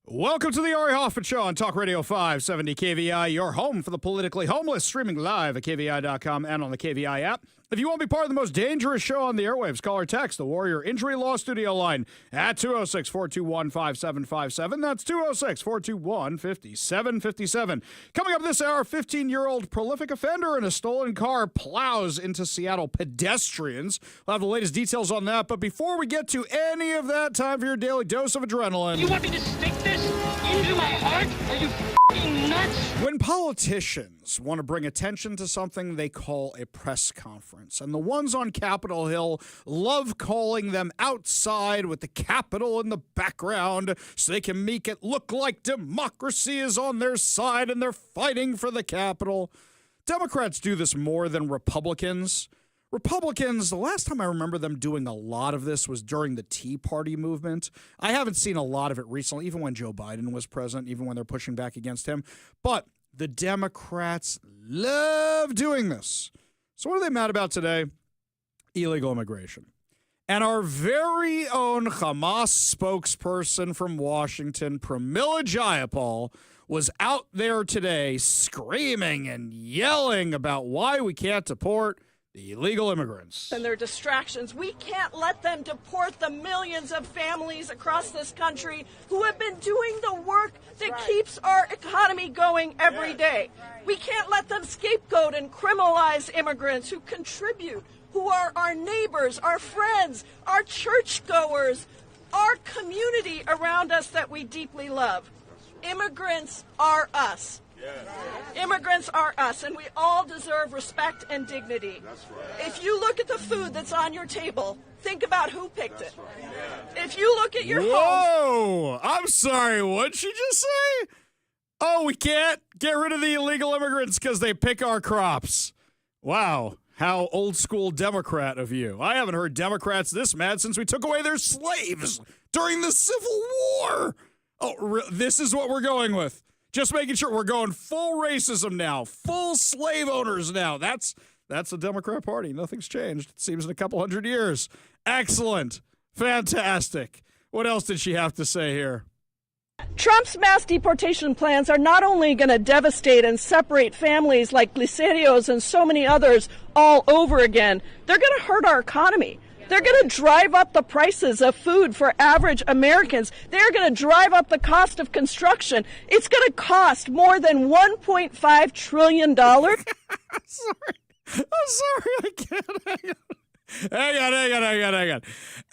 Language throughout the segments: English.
Welcome to the Ari Hoffman Show on Talk Radio 570 KVI, your home for the politically homeless, streaming live at KVI.com and on the KVI app. If you want to be part of the most dangerous show on the airwaves, call or text the Warrior Injury Law Studio line at 206-421-5757. That's 206-421-5757. Coming up this hour, 15-year-old prolific offender in a stolen car plows into Seattle pedestrians. We'll have the latest details on that. But before we get to any of that, time for your daily dose of adrenaline. You want me to stick this into my heart? Are you f***ing nuts? When politicians want to bring attention to something, they call a press conference. And the ones on Capitol Hill love calling them outside with the Capitol in the background so they can make it look like democracy is on their side and they're fighting for the Capitol. Democrats do this more than Republicans. Republicans, the last time I remember them doing a lot of this was during the Tea Party movement. I haven't seen a lot of it recently, even when Joe Biden was president, even when they're pushing back against him. But the Democrats love doing this. So what are they mad about today? Illegal immigration. And our very own Hamas spokesperson from Washington, Pramila Jayapal, was out there today screaming and yelling about why we can't deport the illegal immigrants. And their distractions. We can't let them deport the millions of families across this country who have been doing the work that keeps our economy going every day. We can't let them scapegoat and criminalize immigrants who contribute, who are our neighbors, our friends, our churchgoers, our community around us that we deeply love. Immigrants are us. Immigrants are us, and we all deserve respect and dignity. If you look at the food that's on your table, think about who picked it. If you look at your home... Whoa! I'm sorry, what'd she just say? Oh, we can't get rid of the illegal immigrants because they pick our crops. Wow, how old school Democrat of you. I haven't heard Democrats this mad since we took away their slaves during the Civil War. Oh, this is what we're going with. Just making sure we're going full racism now, full slave owners now. That's the Democrat Party. Nothing's changed, it seems, in a couple hundred years. Excellent. Fantastic. What else did she have to say here? Trump's mass deportation plans are not only going to devastate and separate families like Glicerios and so many others all over again, they're going to hurt our economy. They're going to drive up the prices of food for average Americans. They're going to drive up the cost of construction. It's going to cost more than $1.5 trillion. I'm sorry, I can't. Hang on.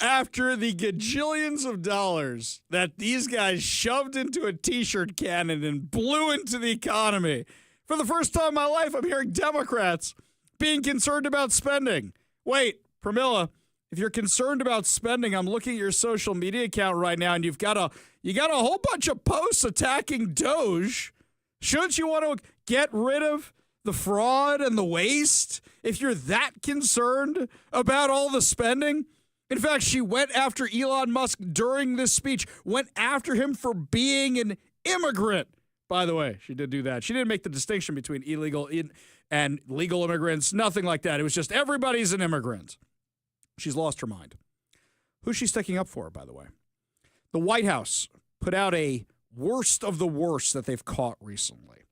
After the gajillions of dollars that these guys shoved into a T-shirt cannon and blew into the economy, for the first time in my life, I'm hearing Democrats being concerned about spending. Wait, Pramila, if you're concerned about spending, I'm looking at your social media account right now, and you got a whole bunch of posts attacking Doge. Shouldn't you want to get rid of the fraud and the waste if you're that concerned about all the spending? In fact, she went after Elon Musk during this speech, went after him for being an immigrant. By the way, she did do that. She didn't make the distinction between illegal and legal immigrants, nothing like that. It was just everybody's an immigrant. She's lost her mind. Who's she sticking up for, by the way? The White House put out a worst of the worst that they've caught recently.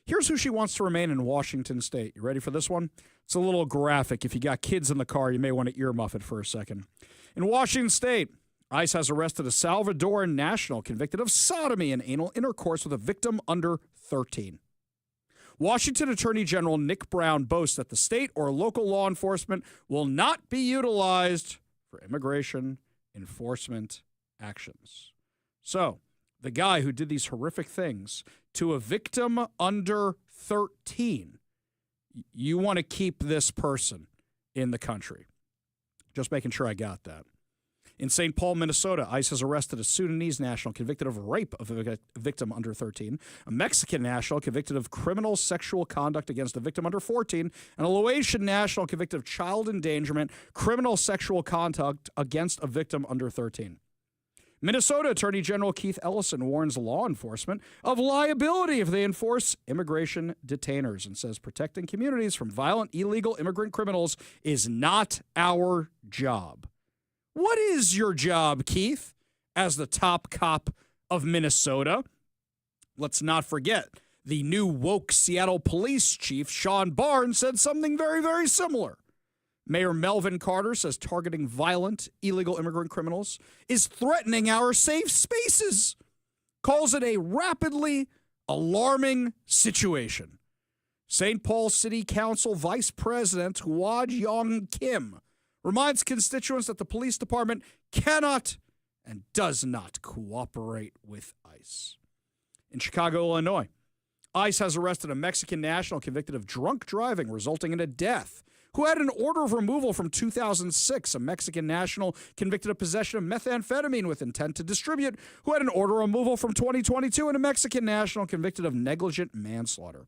Here's who she wants to remain in Washington State. You ready for this one? It's a little graphic. If you got kids in the car, you may want to earmuff it for a second. In Washington State, ICE has arrested a Salvadoran national convicted of sodomy and anal intercourse with a victim under 13. Washington Attorney General Nick Brown boasts that the state or local law enforcement will not be utilized for immigration enforcement actions. So, the guy who did these horrific things to a victim under 13, you want to keep this person in the country. Just making sure I got that. In St. Paul, Minnesota, ICE has arrested a Sudanese national convicted of rape of a victim under 13, a Mexican national convicted of criminal sexual conduct against a victim under 14, and a Laotian national convicted of child endangerment, criminal sexual conduct against a victim under 13. Minnesota Attorney General Keith Ellison warns law enforcement of liability if they enforce immigration detainers and says protecting communities from violent illegal immigrant criminals is not our job. What is your job, Keith, as the top cop of Minnesota. Let's not forget, the new woke Seattle police chief, Sean Barnes, said something very, very similar. Mayor Melvin Carter says targeting violent, illegal immigrant criminals is threatening our safe spaces. Calls it a rapidly alarming situation. St. Paul City Council Vice President Hwa-Jong Kim reminds constituents that the police department cannot and does not cooperate with ICE. In Chicago, Illinois, ICE has arrested a Mexican national convicted of drunk driving resulting in a death, who had an order of removal from 2006, a Mexican national convicted of possession of methamphetamine with intent to distribute, who had an order of removal from 2022, and a Mexican national convicted of negligent manslaughter.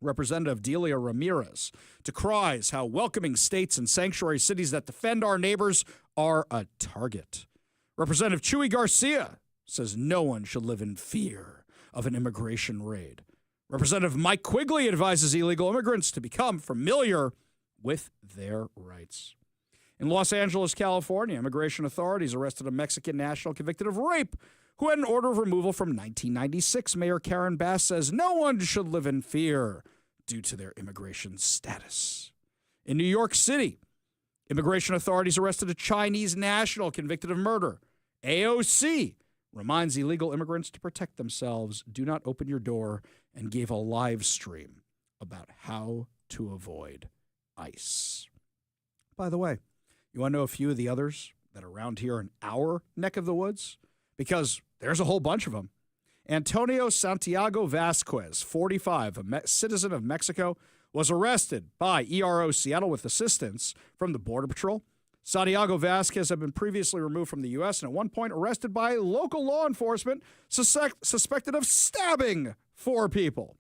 Representative Delia Ramirez decries how welcoming states and sanctuary cities that defend our neighbors are a target. Representative Chuy Garcia says no one should live in fear of an immigration raid. Representative Mike Quigley advises illegal immigrants to become familiar with their rights. In Los Angeles, California, immigration authorities arrested a Mexican national convicted of rape who had an order of removal from 1996. Mayor Karen Bass says no one should live in fear due to their immigration status. In New York City, immigration authorities arrested a Chinese national convicted of murder. AOC reminds illegal immigrants to protect themselves, do not open your door, and gave a live stream about how to avoid ICE. By the way, you want to know a few of the others that are around here in our neck of the woods? Because there's a whole bunch of them. Antonio Santiago Vasquez, 45, a citizen of Mexico, was arrested by ERO Seattle with assistance from the Border Patrol. Santiago Vasquez had been previously removed from the U.S. and at one point arrested by local law enforcement suspected of stabbing 4 people.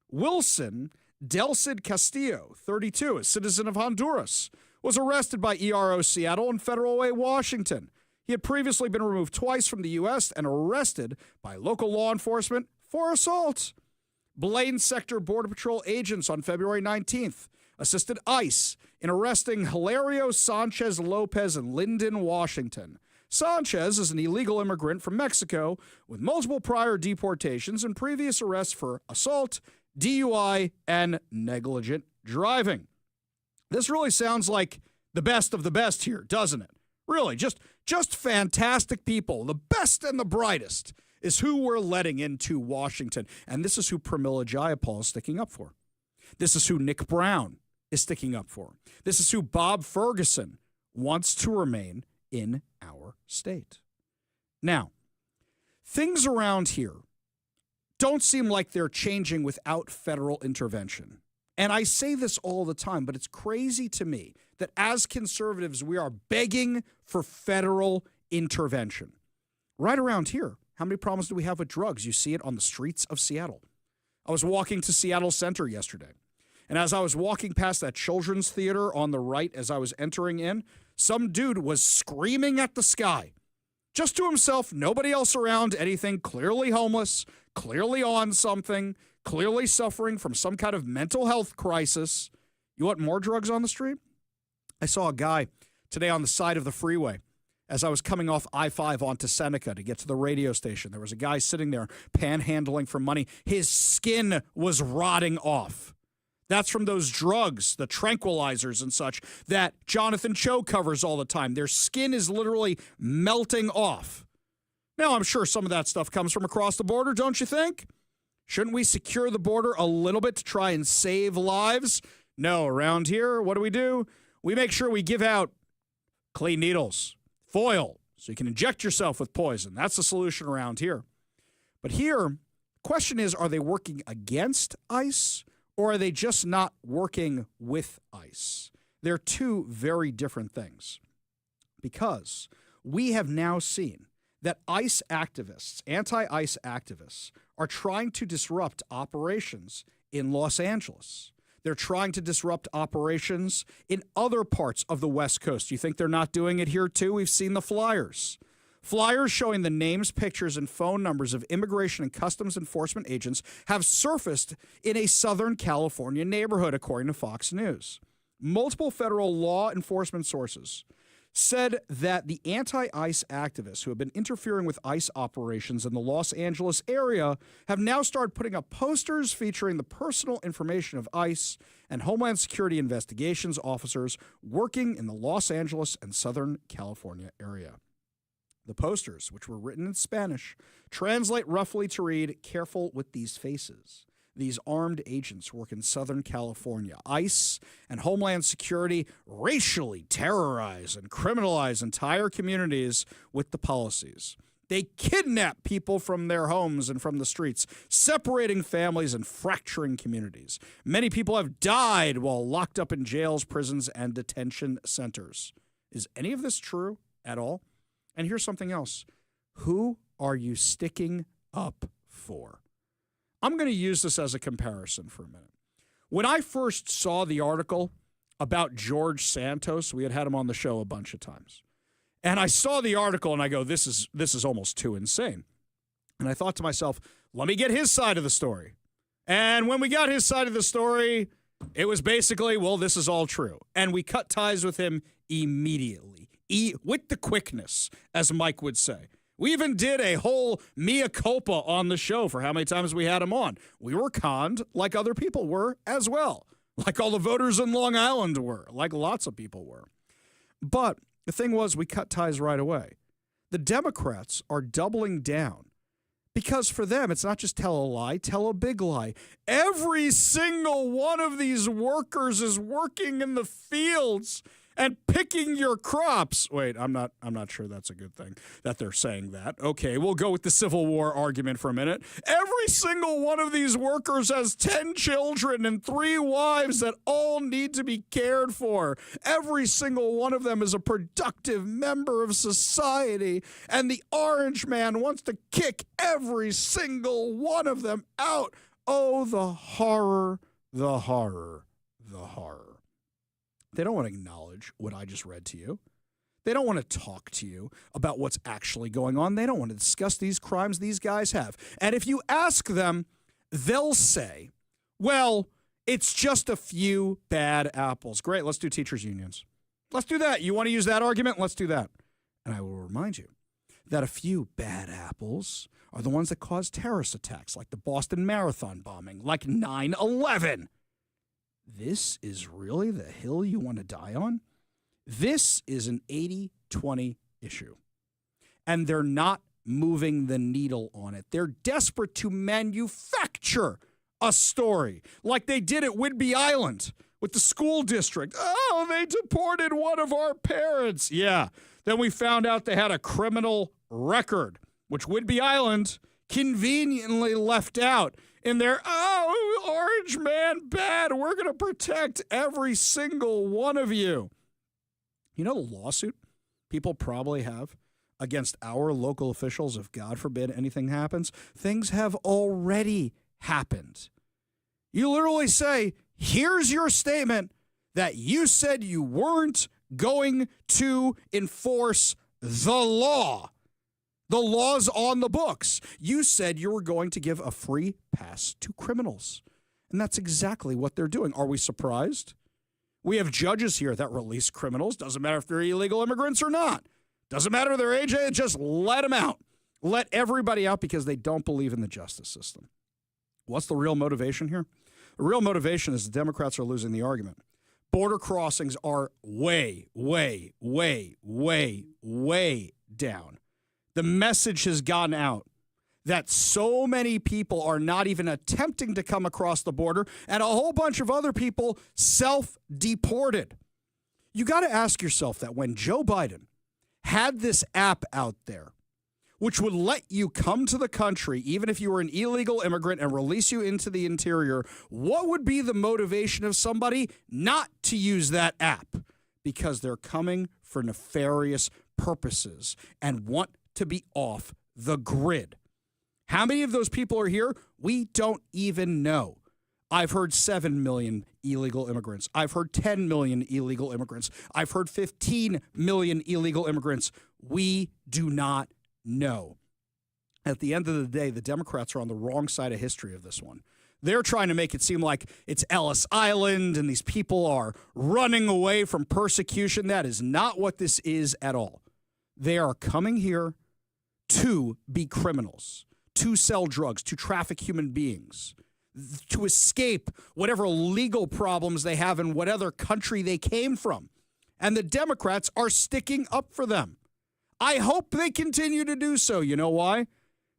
Wilson Delcid Castillo, 32, a citizen of Honduras, was arrested by ERO Seattle in Federal Way, Washington. He had previously been removed twice from the U.S. and arrested by local law enforcement for assault. Blaine Sector Border Patrol agents on February 19th assisted ICE in arresting Hilario Sanchez Lopez in Linden, Washington. Sanchez is an illegal immigrant from Mexico with multiple prior deportations and previous arrests for assault, DUI, and negligent driving. This really sounds like the best of the best here, doesn't it? Really, just fantastic people. The best and the brightest is who we're letting into Washington. And this is who Pramila Jayapal is sticking up for. This is who Nick Brown is sticking up for. This is who Bob Ferguson wants to remain in our state. Now, things around here don't seem like they're changing without federal intervention. And I say this all the time, but it's crazy to me that as conservatives, we are begging for federal intervention. Right around here, how many problems do we have with drugs? You see it on the streets of Seattle. I was walking to Seattle Center yesterday, and as I was walking past that children's theater on the right as I was entering in, some dude was screaming at the sky. Just to himself, nobody else around, anything, clearly homeless, clearly on something, clearly suffering from some kind of mental health crisis. You want more drugs on the street? I saw a guy today on the side of the freeway as I was coming off I-5 onto Seneca to get to the radio station. There was a guy sitting there panhandling for money. His skin was rotting off. That's from those drugs, the tranquilizers and such, that Jonathan Cho covers all the time. Their skin is literally melting off. Now, I'm sure some of that stuff comes from across the border, don't you think? Shouldn't we secure the border a little bit to try and save lives? No, around here, what do? We make sure we give out clean needles, foil, so you can inject yourself with poison. That's the solution around here. But here, the question is, are they working against ICE or are they just not working with ICE? They're two very different things because we have now seen that ICE activists, anti-ICE activists, are trying to disrupt operations in Los Angeles. They're trying to disrupt operations in other parts of the West Coast. You think they're not doing it here too? We've seen the flyers. Flyers showing the names, pictures, and phone numbers of immigration and customs enforcement agents have surfaced in a Southern California neighborhood, according to Fox News. Multiple federal law enforcement sources said that the anti-ICE activists who have been interfering with ICE operations in the Los Angeles area have now started putting up posters featuring the personal information of ICE and Homeland Security investigations officers working in the Los Angeles and Southern California area. The posters, which were written in Spanish, translate roughly to read, "Careful with these faces. These armed agents work in Southern California. ICE and Homeland Security racially terrorize and criminalize entire communities with the policies. They kidnap people from their homes and from the streets, separating families and fracturing communities. Many people have died while locked up in jails, prisons, and detention centers." Is any of this true at all? And here's something else. Who are you sticking up for? I'm going to use this as a comparison for a minute. When I first saw the article about George Santos, we had him on the show a bunch of times. And I saw the article and I go, this is almost too insane. And I thought to myself, let me get his side of the story. And when we got his side of the story, it was basically, well, this is all true. And we cut ties with him immediately, with the quickness, as Mike would say. We even did a whole mea culpa on the show for how many times we had him on. We were conned like other people were as well, like all the voters in Long Island were, like lots of people were. But the thing was, we cut ties right away. The Democrats are doubling down because for them, it's not just tell a lie, tell a big lie. Every single one of these workers is working in the fields and picking your crops. Wait, I'm not sure that's a good thing that they're saying that. Okay, we'll go with the Civil War argument for a minute. Every single one of these workers has 10 children and 3 wives that all need to be cared for. Every single one of them is a productive member of society, and the orange man wants to kick every single one of them out. Oh, the horror, the horror, the horror. They don't want to acknowledge what I just read to you. They don't want to talk to you about what's actually going on. They don't want to discuss these crimes these guys have. And if you ask them, they'll say, well, it's just a few bad apples. Great, let's do teachers' unions. Let's do that. You want to use that argument? Let's do that. And I will remind you that a few bad apples are the ones that cause terrorist attacks, like the Boston Marathon bombing, like 9/11. This is really the hill you want to die on? This is an 80-20 issue. And they're not moving the needle on it. They're desperate to manufacture a story like they did at Whidbey Island with the school district. Oh, they deported one of our parents. Yeah. Then we found out they had a criminal record, which Whidbey Island conveniently left out in their, orange man bad. We're going to protect every single one of you. You know the lawsuit people probably have against our local officials if, God forbid, anything happens? Things have already happened. You literally say, here's your statement that you said you weren't going to enforce the law. The law's on the books. You said you were going to give a free pass to criminals. And that's exactly what they're doing. Are we surprised? We have judges here that release criminals. Doesn't matter if they're illegal immigrants or not. Doesn't matter their age. Just let them out. Let everybody out because they don't believe in the justice system. What's the real motivation here? The real motivation is the Democrats are losing the argument. Border crossings are way, way, way, way, way down. The message has gotten out that so many people are not even attempting to come across the border, and a whole bunch of other people self-deported. You got to ask yourself that when Joe Biden had this app out there, which would let you come to the country, even if you were an illegal immigrant, and release you into the interior, what would be the motivation of somebody not to use that app? Because they're coming for nefarious purposes and want to be off the grid. How many of those people are here? We don't even know. I've heard 7 million illegal immigrants. I've heard 10 million illegal immigrants. I've heard 15 million illegal immigrants. We do not know. At the end of the day, the Democrats are on the wrong side of history of this one. They're trying to make it seem like it's Ellis Island and these people are running away from persecution. That is not what this is at all. They are coming here to be criminals, to sell drugs, to traffic human beings, to escape whatever legal problems they have in whatever country they came from. And the Democrats are sticking up for them. I hope they continue to do so. You know why?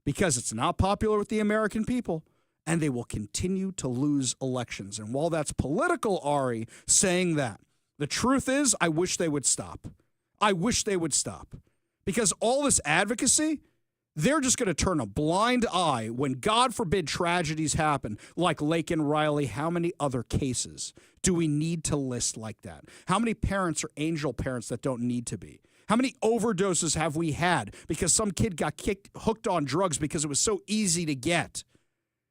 Because it's not popular with the American people, and they will continue to lose elections. And while that's political, Ari, saying that, the truth is, I wish they would stop. I wish they would stop. Because all this advocacy, they're just going to turn a blind eye when, God forbid, tragedies happen, like Laken Riley. How many other cases do we need to list like that? How many parents are angel parents that don't need to be? How many overdoses have we had because some kid got hooked on drugs because it was so easy to get?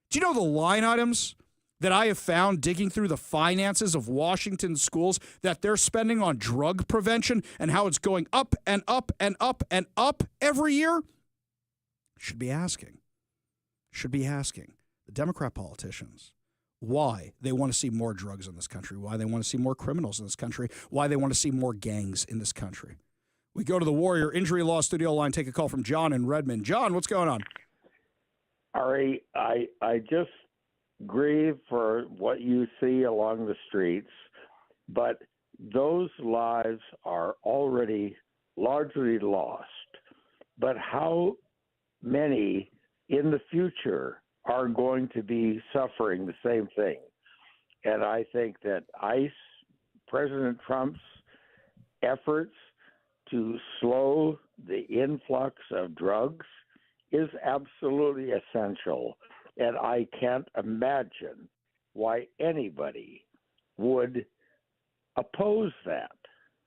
Do you know the line items that I have found digging through the finances of Washington schools that they're spending on drug prevention and how it's going up and up and up and up every year? Should be asking the Democrat politicians why they want to see more drugs in this country, why they want to see more criminals in this country, why they want to see more gangs in this country. We go to the Warrior Injury Law Studio line, take a call from John in Redmond. John, what's going on? Ari, I just grieve for what you see along the streets, but those lives are already largely lost. But how many in the future are going to be suffering the same thing? And I think that President Trump's efforts to slow the influx of drugs is absolutely essential. And I can't imagine why anybody would oppose that.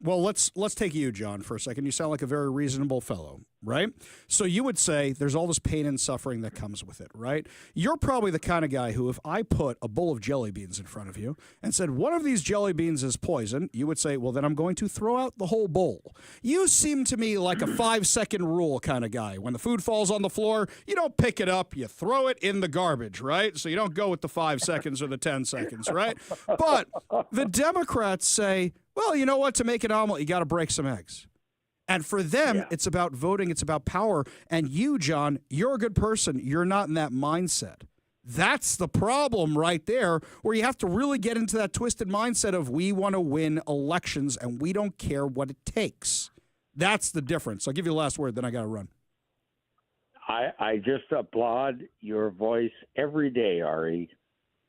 Well, let's take you, John, for a second. You sound like a very reasonable fellow, right? So you would say there's all this pain and suffering that comes with it, right? You're probably the kind of guy who, if I put a bowl of jelly beans in front of you and said, one of these jelly beans is poison, you would say, well, then I'm going to throw out the whole bowl. You seem to me like a 5-second rule kind of guy. When the food falls on the floor, you don't pick it up, you throw it in the garbage, right? So you don't go with the 5 seconds or the 10 seconds, right? But the Democrats say, well, you know what? To make an omelet, you got to break some eggs. And for them, It's about voting. It's about power. And you, John, you're a good person. You're not in that mindset. That's the problem right there, where you have to really get into that twisted mindset of we want to win elections and we don't care what it takes. That's the difference. I'll give you the last word, then I got to run. I just applaud your voice every day, Ari.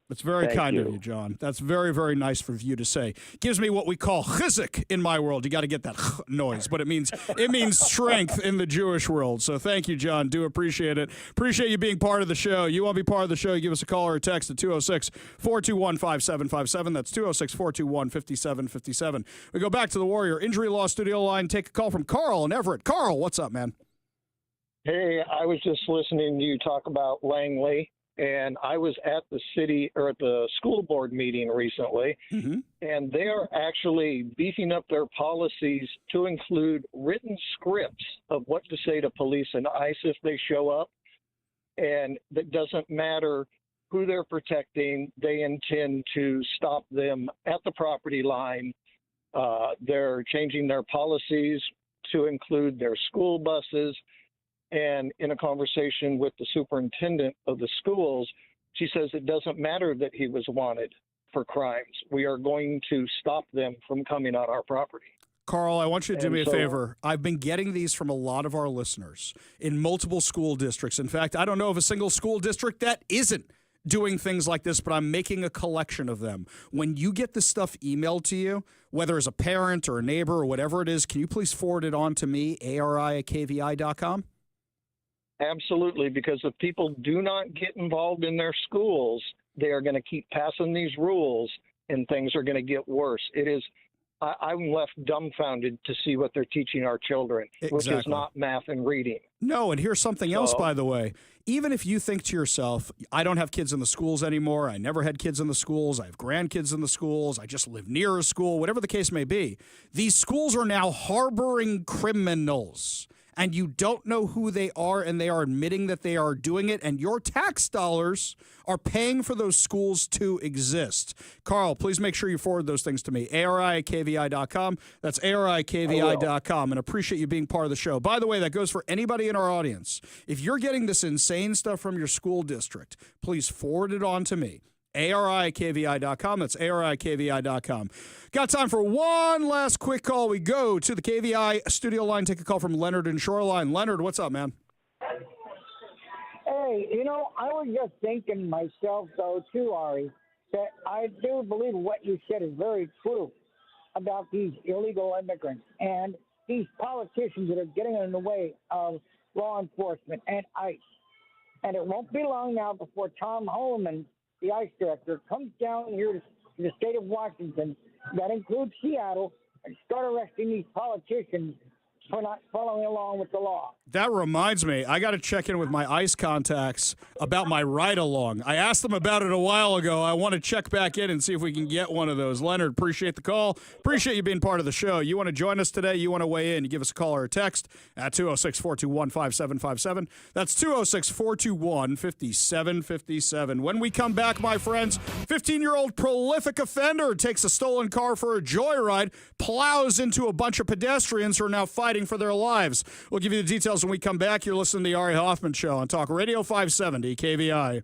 That's very kind of you, John. That's very, very nice for you to say. Gives me what we call chizik in my world. You got to get that noise, but it means strength in the Jewish world. So thank you, John. Do appreciate it. Appreciate you being part of the show. You want to be part of the show, you give us a call or a text at 206-421-5757. That's 206-421-5757. We go back to the Warrior Injury Law Studio line. Take a call from Carl in Everett. Carl, what's up, man? Hey, I was just listening to you talk about Langley. And I was at the city or at the school board meeting recently, and they are actually beefing up their policies to include written scripts of what to say to police and ICE if they show up. And that doesn't matter who they're protecting. They intend to stop them at the property line. They're changing their policies to include their school buses. And in a conversation with the superintendent of the schools, she says it doesn't matter that he was wanted for crimes. We are going to stop them from coming on our property. Carl, I want you to do me a favor. I've been getting these from a lot of our listeners in multiple school districts. In fact, I don't know of a single school district that isn't doing things like this, but I'm making a collection of them. When you get this stuff emailed to you, whether as a parent or a neighbor or whatever it is, can you please forward it on to me, ari@kvi.com? Absolutely, because if people do not get involved in their schools, they are going to keep passing these rules and things are going to get worse. I'm left dumbfounded to see what they're teaching our children, which is not math and reading. No, and here's something else, by the way. Even if you think to yourself, I don't have kids in the schools anymore, I never had kids in the schools, I have grandkids in the schools, I just live near a school, whatever the case may be, these schools are now harboring criminals. and you don't know who they are, and they are admitting that they are doing it, and your tax dollars are paying for those schools to exist. Carl, please make sure you forward those things to me. ARI@KVI.com. That's ARI@KVI.com, and appreciate you being part of the show. By the way, that goes for anybody in our audience. If you're getting this insane stuff from your school district, please forward it on to me. ARI@KVI.com. That's ARI@KVI.com. Got time for one last quick call. We go to the KVI studio line. Take a call from Leonard in Shoreline. Leonard, what's up, man? Hey, I was just thinking myself, though, too, Ari, that I do believe what you said is very true about these illegal immigrants and these politicians that are getting in the way of law enforcement and ICE. And it won't be long now before Tom Holman, the ICE director, comes down here to the state of Washington, that includes Seattle, and start arresting these politicians for not following along with the law. That reminds me, I got to check in with my ICE contacts about my ride-along. I asked them about it a while ago. I want to check back in and see if we can get one of those. Leonard, appreciate the call. Appreciate you being part of the show. You want to join us today? You want to weigh in? You give us a call or a text at 206-421-5757. That's 206-421-5757. When we come back, my friends, 15-year-old prolific offender takes a stolen car for a joyride, plows into a bunch of pedestrians who are now fighting for their lives. We'll give you the details when we come back. You're listening to the Ari Hoffman Show on Talk Radio 570 KVI.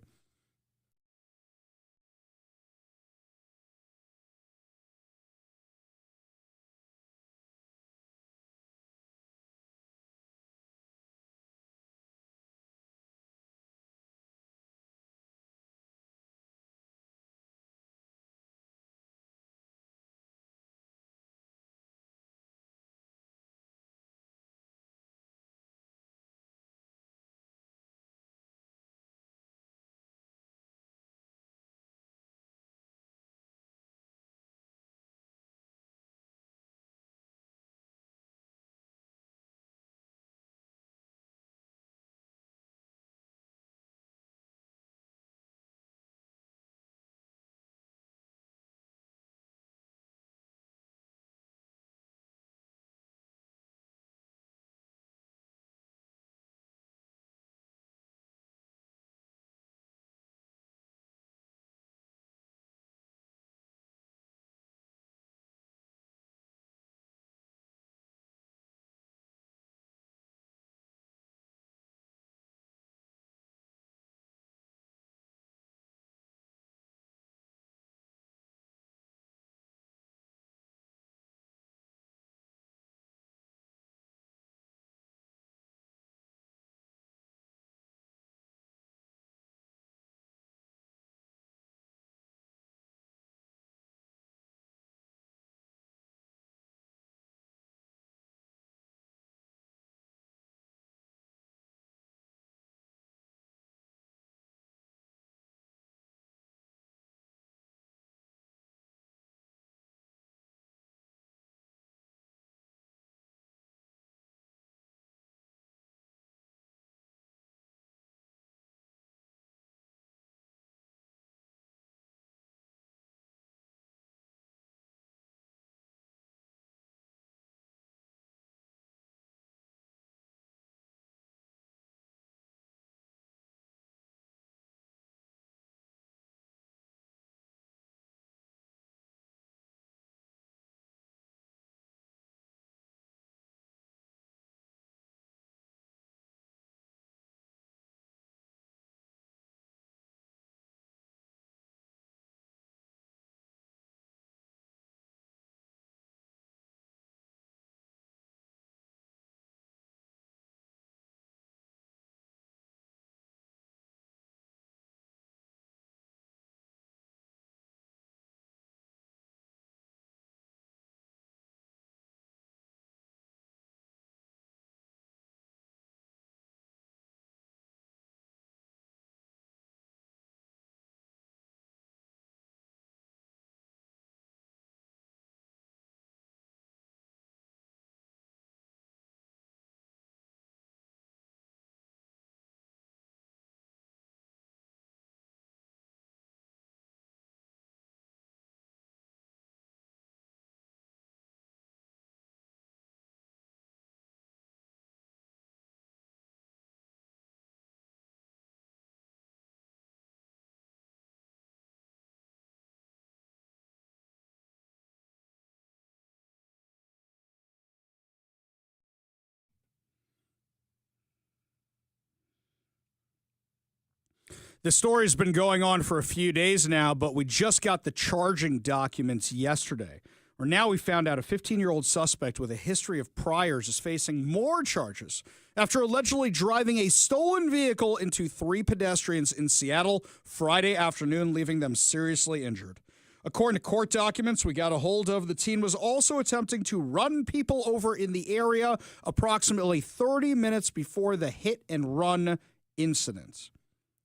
The story's been going on for a few days now, but we just got the charging documents yesterday. Or now we found out a 15-year-old suspect with a history of priors is facing more charges after allegedly driving a stolen vehicle into 3 pedestrians in Seattle Friday afternoon, leaving them seriously injured. According to court documents we got a hold of, the teen was also attempting to run people over in the area approximately 30 minutes before the hit-and-run incident.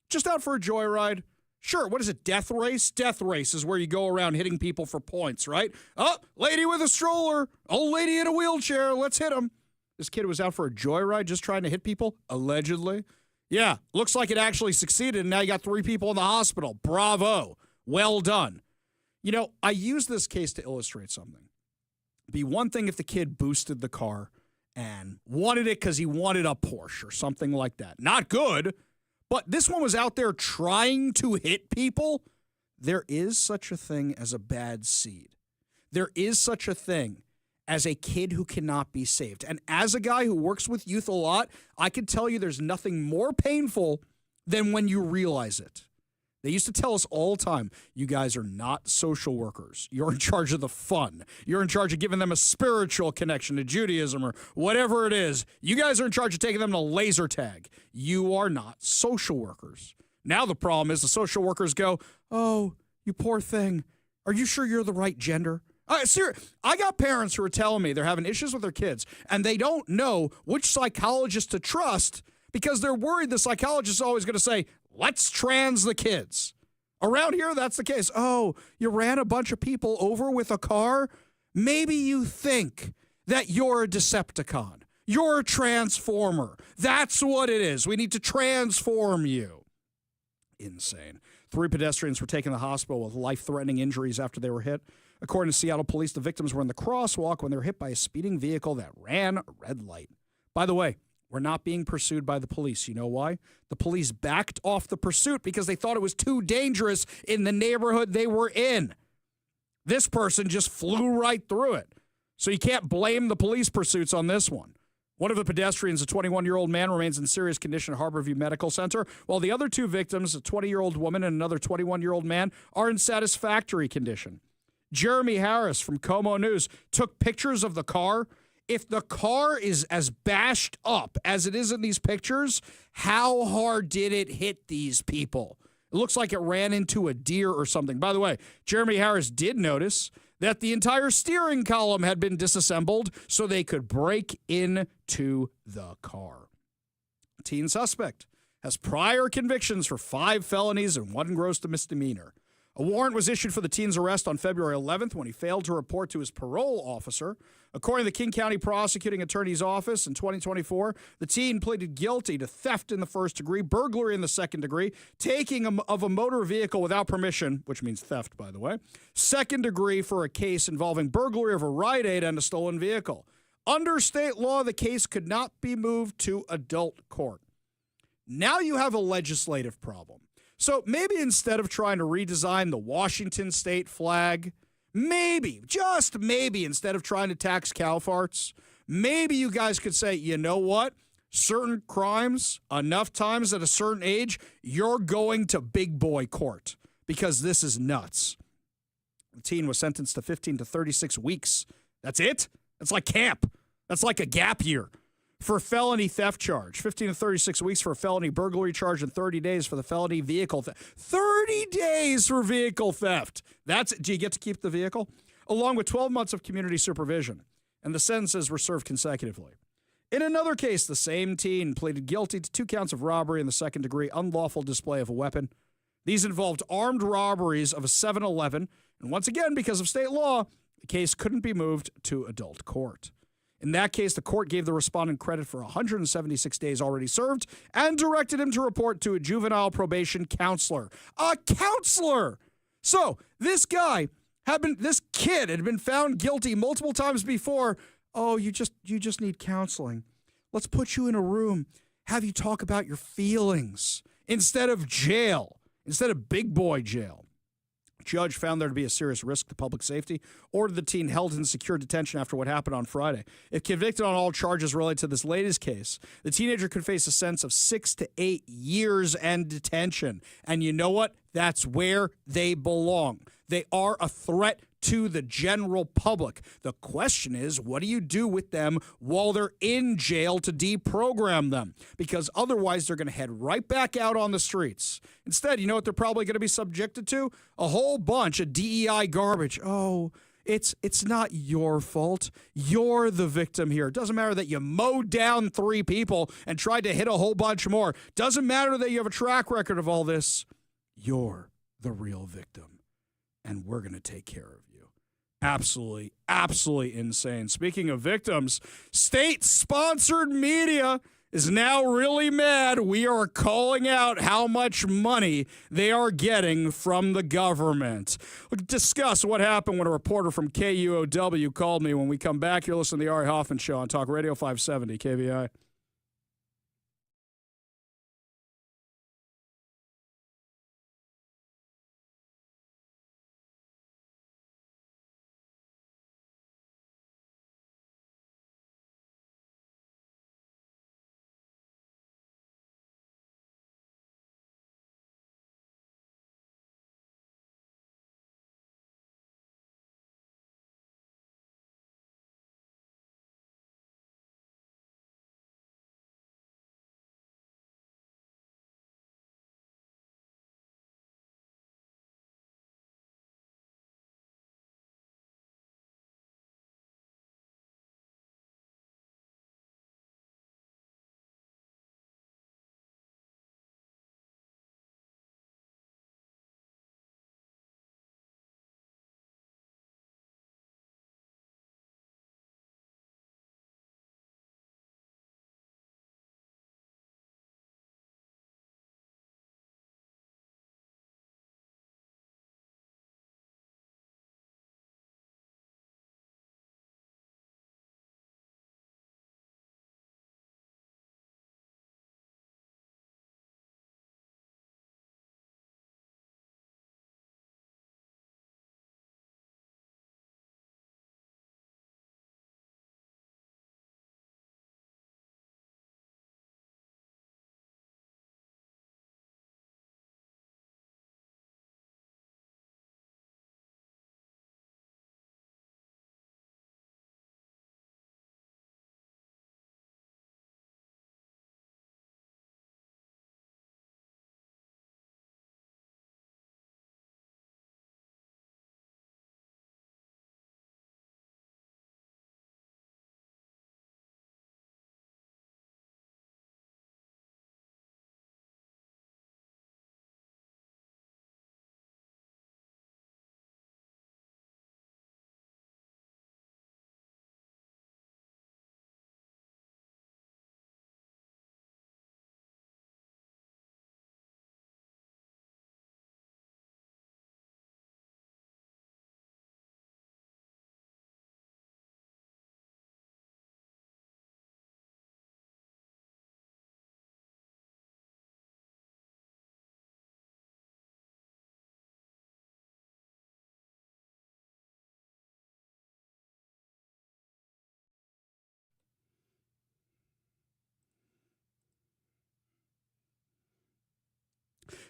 Just out for a joyride? Sure, what is it, death race? Death race is where you go around hitting people for points, right? Oh, lady with a stroller, old lady in a wheelchair, let's hit him. This kid was out for a joyride just trying to hit people, allegedly. Yeah, looks like it actually succeeded, and now you got 3 people in the hospital. Bravo. Well done. You know, I use this case to illustrate something. It'd be one thing if the kid boosted the car and wanted it because he wanted a Porsche or something like that. Not good. But this one was out there trying to hit people. There is such a thing as a bad seed. There is such a thing as a kid who cannot be saved. And as a guy who works with youth a lot, I can tell you there's nothing more painful than when you realize it. They used to tell us all the time, you guys are not social workers. You're in charge of the fun. You're in charge of giving them a spiritual connection to Judaism or whatever it is. You guys are in charge of taking them to laser tag. You are not social workers. Now the problem is the social workers go, oh, you poor thing. Are you sure you're the right gender? I got parents who are telling me they're having issues with their kids, and they don't know which psychologist to trust because they're worried the psychologist is always going to say, let's trans the kids. Around here, that's the case. Oh, you ran a bunch of people over with a car? Maybe you think that you're a Decepticon. You're a transformer. That's what it is. We need to transform you. Insane. 3 pedestrians were taken to the hospital with life-threatening injuries after they were hit. According to Seattle police, the victims were in the crosswalk when they were hit by a speeding vehicle that ran a red light. By the way, we're not being pursued by the police. You know why? The police backed off the pursuit because they thought it was too dangerous in the neighborhood they were in. This person just flew right through it. So you can't blame the police pursuits on this one. One of the pedestrians, a 21-year-old man, remains in serious condition at Harborview Medical Center, while the other 2 victims, a 20-year-old woman and another 21-year-old man, are in satisfactory condition. Jeremy Harris from KUOW News took pictures of the car. If the car is as bashed up as it is in these pictures, how hard did it hit these people? It looks like it ran into a deer or something. By the way, Jeremy Harris did notice that the entire steering column had been disassembled so they could break into the car. Teen suspect has prior convictions for 5 felonies and 1 gross misdemeanor. A warrant was issued for the teen's arrest on February 11th when he failed to report to his parole officer. According to the King County Prosecuting Attorney's Office, in 2024, the teen pleaded guilty to theft in the 1st degree, burglary in the 2nd degree, taking of a motor vehicle without permission, which means theft, by the way, 2nd degree for a case involving burglary of a Rite Aid and a stolen vehicle. Under state law, the case could not be moved to adult court. Now you have a legislative problem. So maybe instead of trying to redesign the Washington state flag, maybe, just maybe, instead of trying to tax cow farts, maybe you guys could say, you know what? Certain crimes, enough times at a certain age, you're going to big boy court because this is nuts. The teen was sentenced to 15 to 36 weeks. That's it? That's like camp. That's like a gap year. For felony theft charge, 15 to 36 weeks for a felony burglary charge and 30 days for the felony vehicle theft. 30 days for vehicle theft. Do you get to keep the vehicle? Along with 12 months of community supervision. And the sentences were served consecutively. In another case, the same teen pleaded guilty to 2 counts of robbery in the 2nd degree, unlawful display of a weapon. These involved armed robberies of a 7-Eleven. And once again, because of state law, the case couldn't be moved to adult court. In that case, the court gave the respondent credit for 176 days already served and directed him to report to a juvenile probation counselor. A counselor! So, this kid had been found guilty multiple times before. Oh, you just need counseling. Let's put you in a room, have you talk about your feelings instead of jail, instead of big boy jail. Judge found there to be a serious risk to public safety, ordered the teen held in secure detention after what happened on Friday. If convicted on all charges related to this latest case, the teenager could face a sentence of 6 to 8 years and detention. And you know what? That's where they belong. They are a threat to the general public. The question is, what do you do with them while they're in jail to deprogram them? Because otherwise they're going to head right back out on the streets. Instead, you know what they're probably going to be subjected to? A whole bunch of DEI garbage. Oh, it's not your fault. You're the victim here. It doesn't matter that you mowed down 3 people and tried to hit a whole bunch more. Doesn't matter that you have a track record of all this. You're the real victim, and we're going to take care of you. Absolutely, absolutely insane. Speaking of victims, state-sponsored media is now really mad. We are calling out how much money they are getting from the government. We'll discuss what happened when a reporter from KUOW called me. When we come back, you're listening to the Ari Hoffman Show on Talk Radio 570 KVI.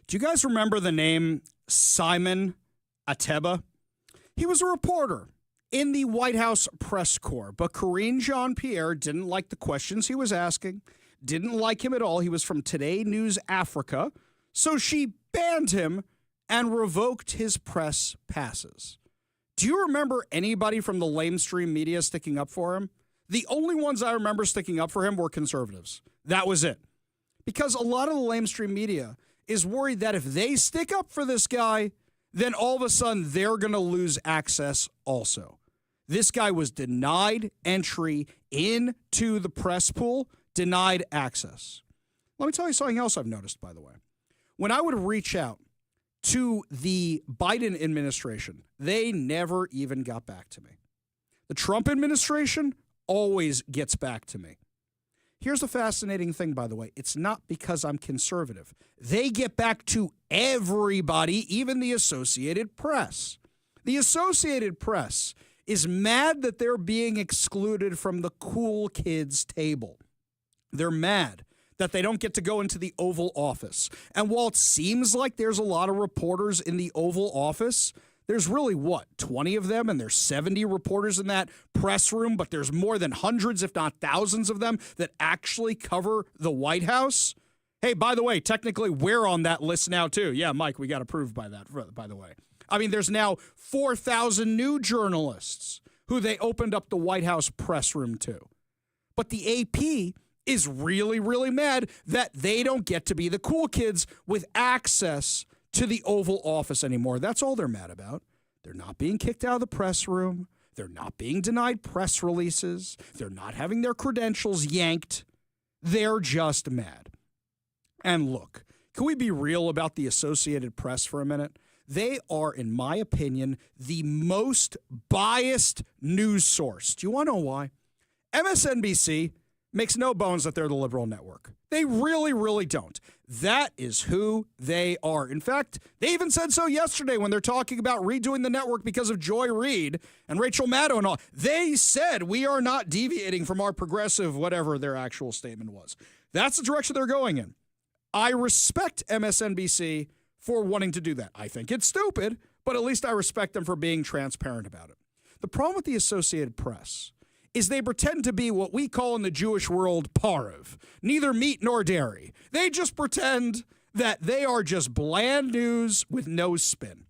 Do you guys remember the name Simon Ateba? He was a reporter in the White House press corps, but Karine Jean-Pierre didn't like the questions he was asking, didn't like him at all. He was from Today News Africa, so she banned him and revoked his press passes. Do you remember anybody from the lamestream media sticking up for him? The only ones I remember sticking up for him were conservatives. That was it. Because a lot of the lamestream media is worried that if they stick up for this guy, then all of a sudden they're going to lose access also. This guy was denied entry into the press pool, denied access. Let me tell you something else I've noticed, by the way. When I would reach out to the Biden administration, they never even got back to me. The Trump administration always gets back to me. Here's the fascinating thing, by the way. It's not because I'm conservative. They get back to everybody, even the Associated Press. The Associated Press is mad that they're being excluded from the cool kids table. They're mad that they don't get to go into the Oval Office. And while it seems like there's a lot of reporters in the Oval Office, there's really, 20 of them, and there's 70 reporters in that press room, but there's more than hundreds, if not thousands of them that actually cover the White House. Hey, by the way, technically, we're on that list now, too. Yeah, Mike, we got approved by that, by the way. I mean, there's now 4,000 new journalists who they opened up the White House press room to. But the AP is really, really mad that they don't get to be the cool kids with access to the Oval Office anymore. That's all they're mad about. They're not being kicked out of the press room. They're not being denied press releases. They're not having their credentials yanked. They're just mad. And look, can we be real about the Associated Press for a minute? They are, in my opinion, the most biased news source. Do you want to know why? MSNBC makes no bones that they're the liberal network. They really, really don't. That is who they are. In fact, they even said so yesterday when they're talking about redoing the network because of Joy Reid and Rachel Maddow and all. They said we are not deviating from our progressive, whatever their actual statement was. That's the direction they're going in. I respect MSNBC for wanting to do that. I think it's stupid, but at least I respect them for being transparent about it. The problem with the Associated Press is they pretend to be what we call in the Jewish world parv, neither meat nor dairy. They just pretend that they are just bland news with no spin.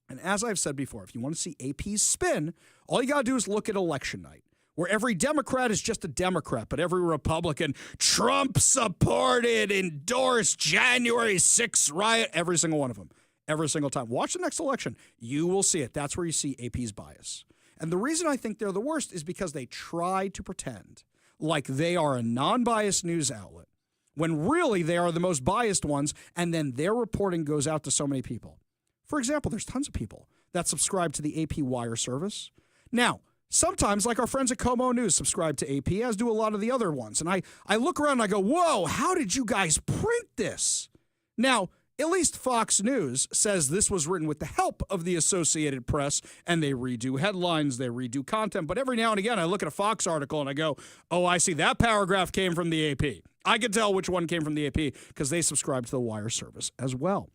And as I've said before, if you want to see AP's spin, all you got to do is look at election night, where every Democrat is just a Democrat, but every Republican, Trump supported, endorsed, January 6th riot, every single one of them, every single time. Watch the next election. You will see it. That's where you see AP's bias. And the reason I think they're the worst is because they try to pretend like they are a non-biased news outlet when really they are the most biased ones, and then their reporting goes out to so many people. For example, there's tons of people that subscribe to the AP Wire service. Now, sometimes, like our friends at KUOW News subscribe to AP, as do a lot of the other ones. And I look around and I go, whoa, how did you guys print this? Now, at least Fox News says this was written with the help of the Associated Press, and they redo headlines, they redo content. But every now and again, I look at a Fox article and I go, oh, I see that paragraph came from the AP. I can tell which one came from the AP because they subscribe to the Wire service as well.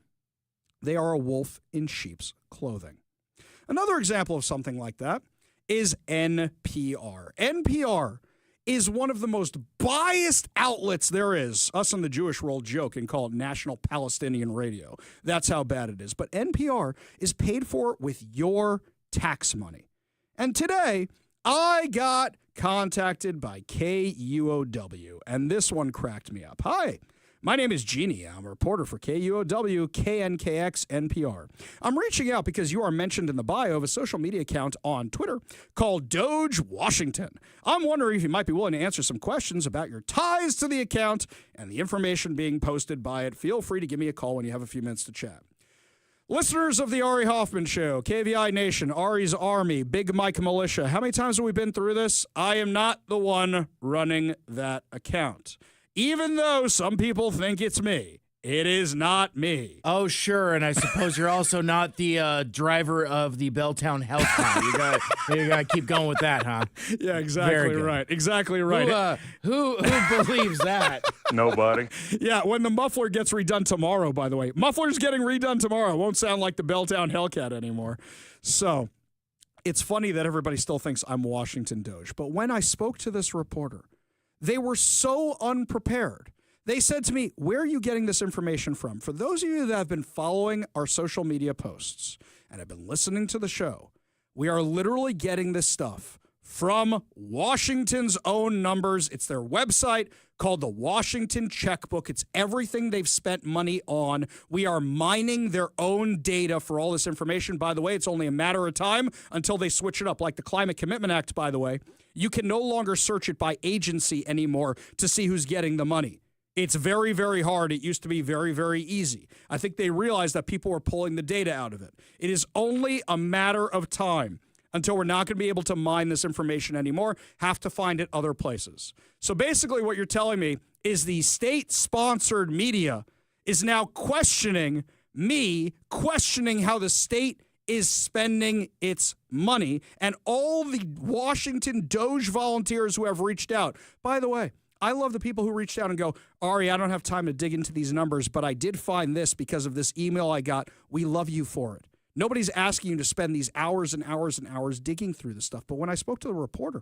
They are a wolf in sheep's clothing. Another example of something like that is NPR. NPR is one of the most biased outlets there is. Us in the Jewish world joke and call it National Palestinian Radio. That's how bad it is. But NPR is paid for with your tax money. And today, I got contacted by KUOW, and this one cracked me up. Hi. My name is Jeannie. I'm a reporter for KUOW, KNKX, NPR. I'm reaching out because you are mentioned in the bio of a social media account on Twitter called Doge Washington. I'm wondering if you might be willing to answer some questions about your ties to the account and the information being posted by it. Feel free to give me a call when you have a few minutes to chat. Listeners of the Ari Hoffman Show, KVI Nation, Ari's Army, Big Mike Militia, how many times have we been through this? I am not the one running that account. Even though some people think it's me, it is not me. Oh, sure, and I suppose you're also not the driver of the Belltown Hellcat. You got to keep going with that, huh? Yeah, exactly right. Exactly right. Who believes that? Nobody. Yeah, when the muffler gets redone tomorrow, by the way. Muffler's getting redone tomorrow. It won't sound like the Belltown Hellcat anymore. So it's funny that everybody still thinks I'm Washington Doge. But when I spoke to this reporter, they were so unprepared. They said to me, where are you getting this information from? For those of you that have been following our social media posts and have been listening to the show, we are literally getting this stuff from Washington's own numbers. It's their website called the Washington Checkbook. It's everything they've spent money on. We are mining their own data for all this information. By the way, it's only a matter of time until they switch it up, like the Climate Commitment Act, by the way. You can no longer search it by agency anymore to see who's getting the money. It's very, very hard. It used to be very, very easy. I think they realized that people were pulling the data out of it. It is only a matter of time until we're not going to be able to mine this information anymore, have to find it other places. So basically what you're telling me is the state-sponsored media is now questioning how the state is spending its money, and all the Washington Doge volunteers who have reached out. By the way, I love the people who reached out and go, Ari, I don't have time to dig into these numbers, but I did find this because of this email I got. We love you for it. Nobody's asking you to spend these hours and hours and hours digging through this stuff. But when I spoke to the reporter,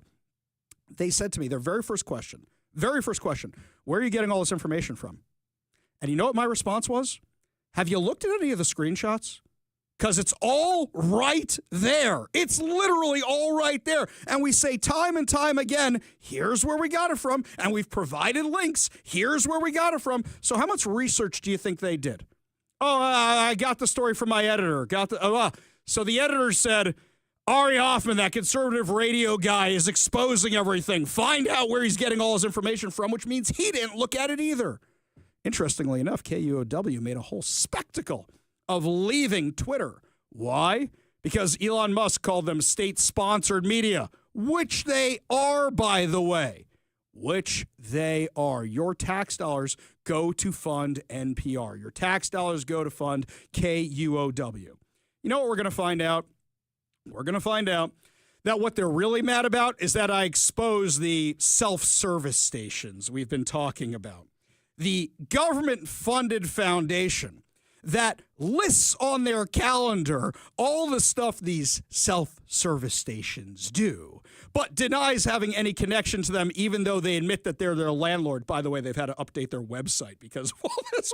they said to me, their very first question, where are you getting all this information from? And you know what my response was? Have you looked at any of the screenshots? Because it's all right there. It's literally all right there. And we say time and time again, here's where we got it from. And we've provided links. Here's where we got it from. So how much research do you think they did? I got the story from my editor. So the editor said, Ari Hoffman, that conservative radio guy, is exposing everything. Find out where he's getting all his information from, which means he didn't look at it either. Interestingly enough, KUOW made a whole spectacle of leaving Twitter. Why? Because Elon Musk called them state-sponsored media, which they are, by the way. Which they are. Your tax dollars go to fund NPR. Your tax dollars go to fund KUOW. You know what we're going to find out? We're going to find out that what they're really mad about is that I expose the self-service stations we've been talking about. The government-funded foundation that lists on their calendar all the stuff these self-service stations do, but denies having any connection to them, even though they admit that they're their landlord. By the way, they've had to update their website because of all this,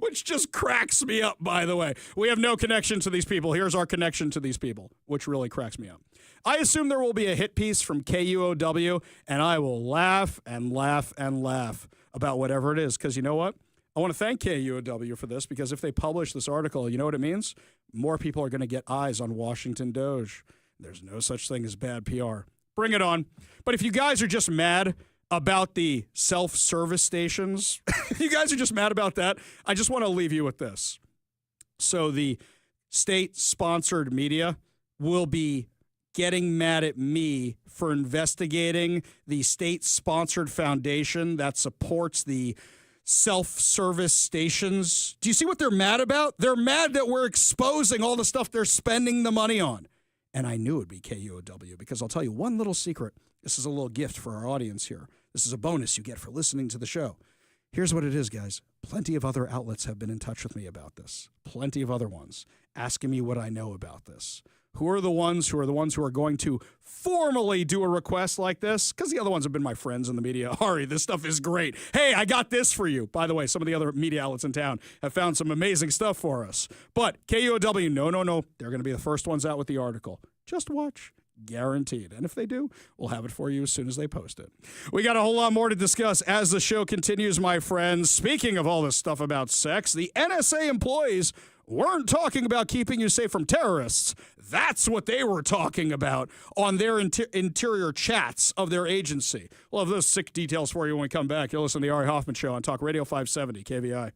which just cracks me up, by the way. We have no connection to these people. Here's our connection to these people, which really cracks me up. I assume there will be a hit piece from KUOW, and I will laugh and laugh and laugh about whatever it is, because you know what? I want to thank KUOW for this, because if they publish this article, you know what it means? More people are going to get eyes on Washington Doge. There's no such thing as bad PR. Bring it on. But if you guys are just mad about the self-service stations, if you guys are just mad about that, I just want to leave you with this. So the state-sponsored media will be getting mad at me for investigating the state-sponsored foundation that supports the self-service stations. Do you see what they're mad about? They're mad that we're exposing all the stuff they're spending the money on. And I knew it would be KUOW, because I'll tell you one little secret. This is a little gift for our audience here. This is a bonus you get for listening to the show. Here's what it is, guys. Plenty of other outlets have been in touch with me about this. Plenty of other ones asking me what I know about this. Who are the ones who are going to formally do a request like this? Because the other ones have been my friends in the media. Ari, this stuff is great. Hey, I got this for you. By the way, some of the other media outlets in town have found some amazing stuff for us. But KUOW, no. They're going to be the first ones out with the article. Just watch. Guaranteed. And if they do, we'll have it for you as soon as they post it. We got a whole lot more to discuss as the show continues, my friends. Speaking of all this stuff about sex, the NSA employees weren't talking about keeping you safe from terrorists. That's what they were talking about on their interior chats of their agency. We'll have those sick details for you when we come back. You'll listen to the Ari Hoffman Show on Talk Radio 570 KVI.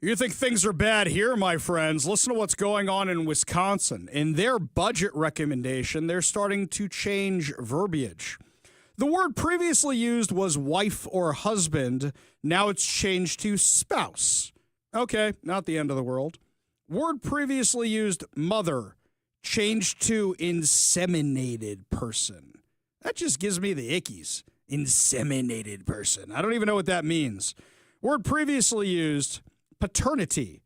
You think things are bad here, my friends? Listen to what's going on in Wisconsin. In their budget recommendation, they're starting to change verbiage. The word previously used was wife or husband. Now it's changed to spouse. Okay, not the end of the world. Word previously used mother, changed to inseminated person. That just gives me the ickies. Inseminated person. I don't even know what that means. Word previously used paternity,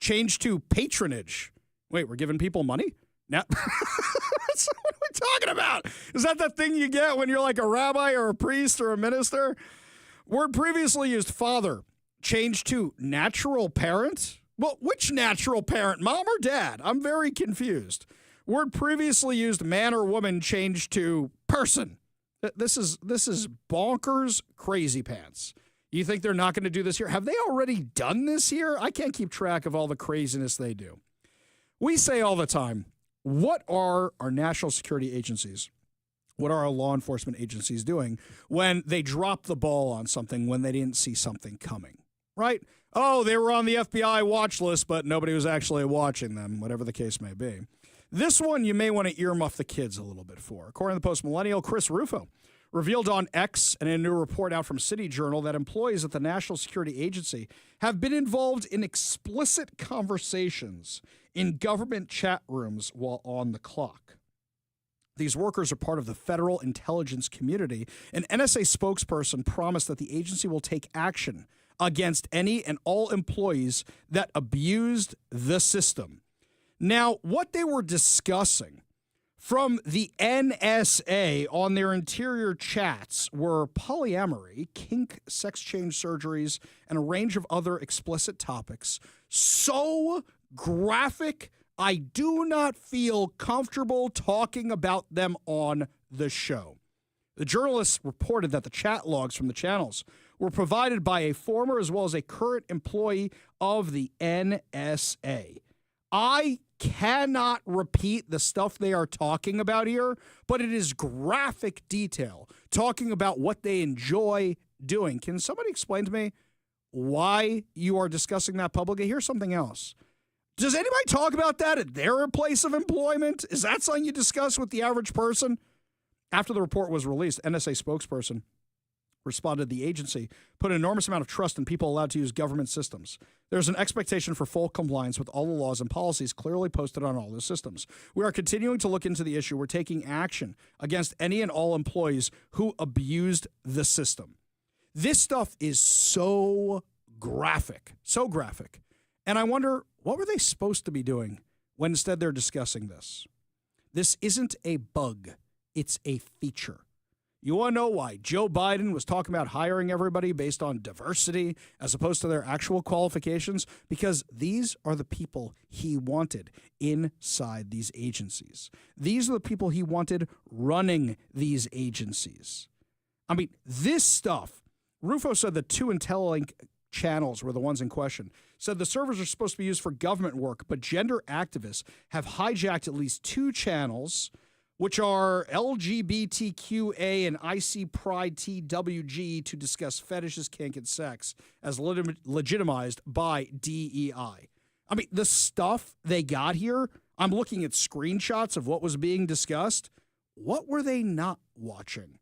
changed to patronage. Wait, we're giving people money? Now, what are we talking about? Is that the thing you get when you're like a rabbi or a priest or a minister? Word previously used father, changed to natural parent. Well, which natural parent, mom or dad? I'm very confused. Word previously used man or woman, changed to person. This is bonkers crazy pants. You think they're not going to do this here? Have they already done this here? I can't keep track of all the craziness they do. We say all the time, what are our national security agencies? What are our law enforcement agencies doing when they drop the ball on something when they didn't see something coming, right? Oh, they were on the FBI watch list, but nobody was actually watching them, whatever the case may be. This one you may want to earmuff the kids a little bit for. According to the Post-Millennial, Chris Rufo revealed on X and in a new report out from City Journal that employees at the National Security Agency have been involved in explicit conversations in government chat rooms while on the clock. These workers are part of the federal intelligence community. An NSA spokesperson promised that the agency will take action against any and all employees that abused the system. Now, what they were discussing from the NSA on their interior chats were polyamory, kink, sex change surgeries, and a range of other explicit topics. So graphic, I do not feel comfortable talking about them on the show. The journalists reported that the chat logs from the channels were provided by a former as well as a current employee of the NSA. I cannot repeat the stuff they are talking about here, but it is graphic detail talking about what they enjoy doing. Can somebody explain to me why you are discussing that publicly? Here's something else. Does anybody talk about that at their place of employment? Is that something you discuss with the average person? After the report was released, NSA spokesperson responded the agency put an enormous amount of trust in people allowed to use government systems. There's an expectation for full compliance with all the laws and policies clearly posted on all those systems. We are continuing to look into the issue. We're taking action against any and all employees who abused the system. This stuff is so graphic. And I wonder, what were they supposed to be doing when instead they're discussing this? This isn't a bug. It's a feature. You want to know why Joe Biden was talking about hiring everybody based on diversity as opposed to their actual qualifications? Because these are the people he wanted inside these agencies. These are the people he wanted running these agencies. I mean, this stuff, Rufo said the two IntelliLink channels were the ones in question. Said the servers are supposed to be used for government work, but gender activists have hijacked at least two channels, which are LGBTQA and IC Pride TWG, to discuss fetishes, kink, and sex as legitimized by DEI. I mean, the stuff they got here, I'm looking at screenshots of what was being discussed. What were they not watching?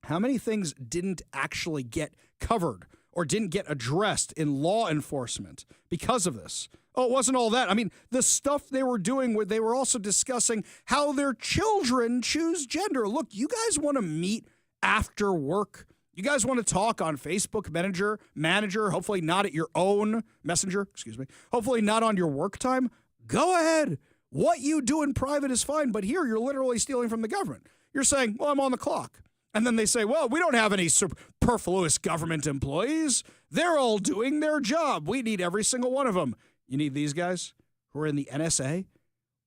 How many things didn't actually get covered or didn't get addressed in law enforcement because of this? Oh, it wasn't all that. I mean, the stuff they were doing where they were also discussing how their children choose gender. Look, you guys want to meet after work? You guys want to talk on Facebook Manager, hopefully not at your own Messenger, hopefully not on your work time? Go ahead. What you do in private is fine, but here you're literally stealing from the government. You're saying, well, I'm on the clock. And then they say, well, we don't have any superfluous government employees. They're all doing their job. We need every single one of them. You need these guys who are in the NSA?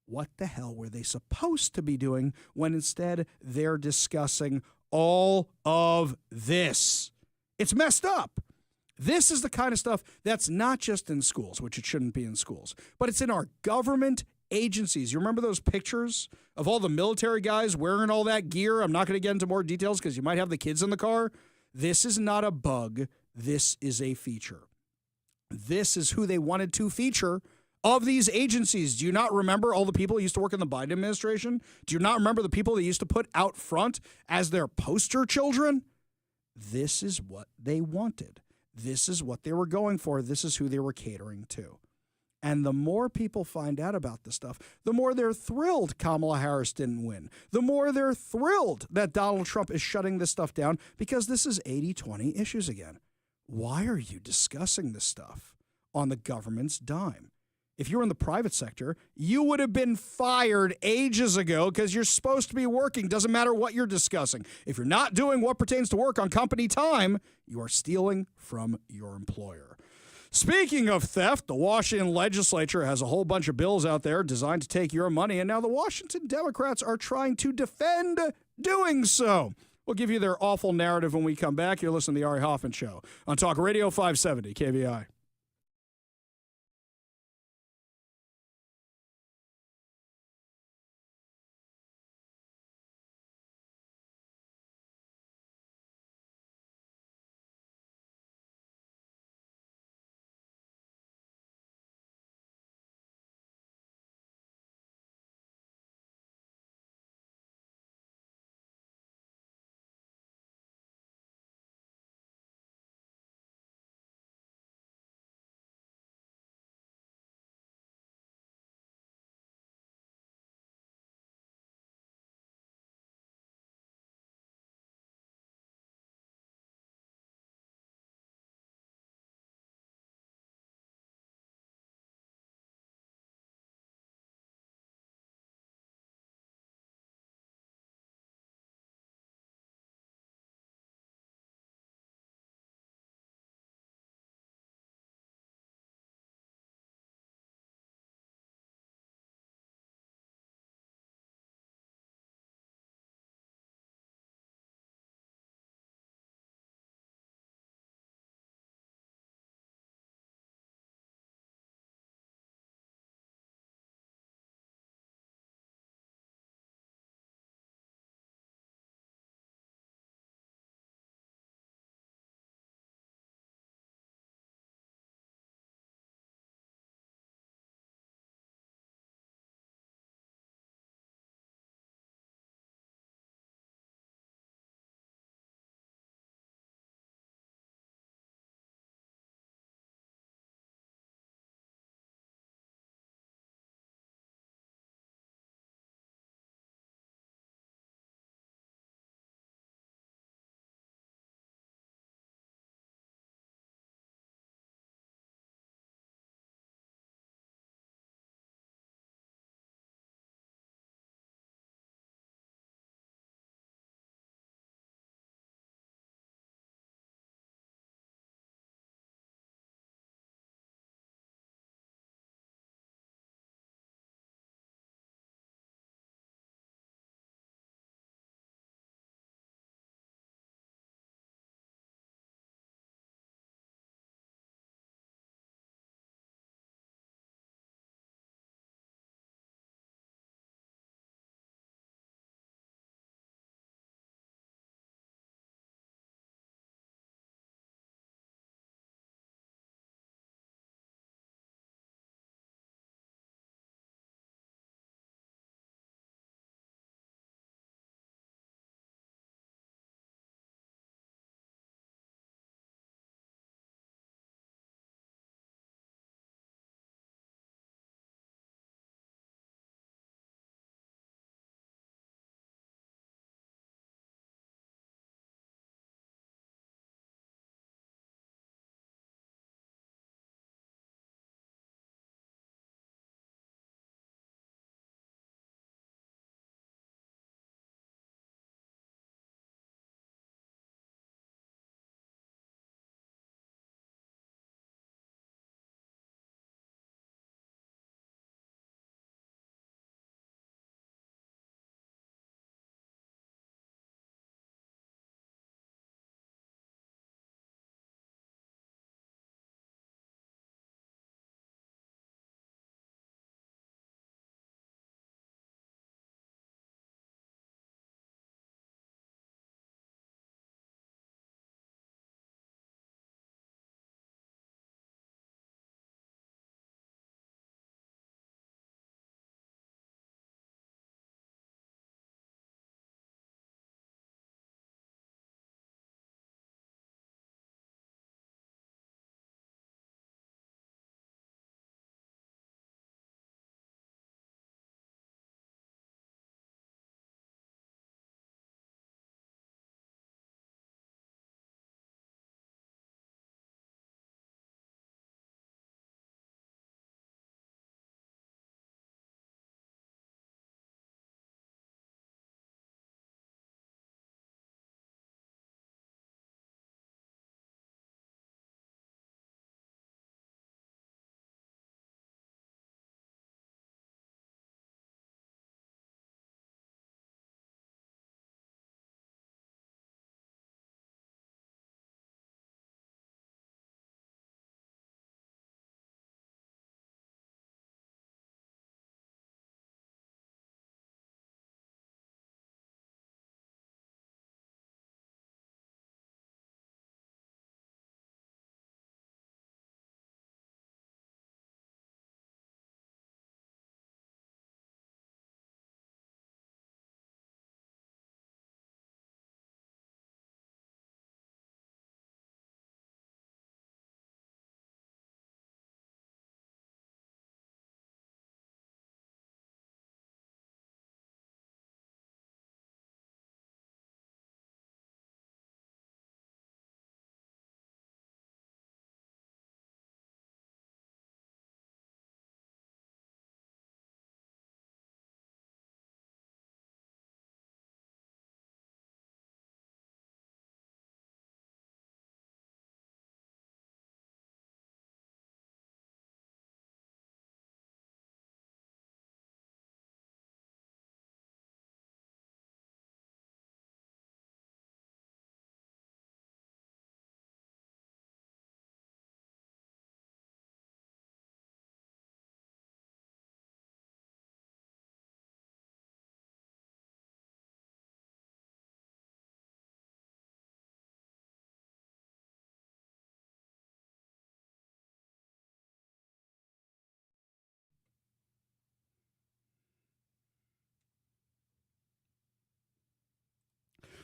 What the hell were they supposed to be doing when instead they're discussing all of this? It's messed up. This is the kind of stuff that's not just in schools, which it shouldn't be in schools, but it's in our government agencies. You remember those pictures of all the military guys wearing all that gear? I'm not going to get into more details because you might have the kids in the car. This is not a bug. This is a feature. This is who they wanted to feature of these agencies. Do you not remember all the people who used to work in the Biden administration? Do you not remember the people they used to put out front as their poster children? This is what they wanted. This is what they were going for. This is who they were catering to. And the more people find out about this stuff, the more they're thrilled Kamala Harris didn't win. The more they're thrilled that Donald Trump is shutting this stuff down, because this is 80-20 issues again. Why are you discussing this stuff on the government's dime? If you were in the private sector, you would have been fired ages ago because you're supposed to be working. Doesn't matter what you're discussing. If you're not doing what pertains to work on company time, you are stealing from your employer. Speaking of theft, the Washington legislature has a whole bunch of bills out there designed to take your money, and now the Washington Democrats are trying to defend doing so. We'll give you their awful narrative when we come back. You're listening to The Ari Hoffman Show on Talk Radio 570 KVI.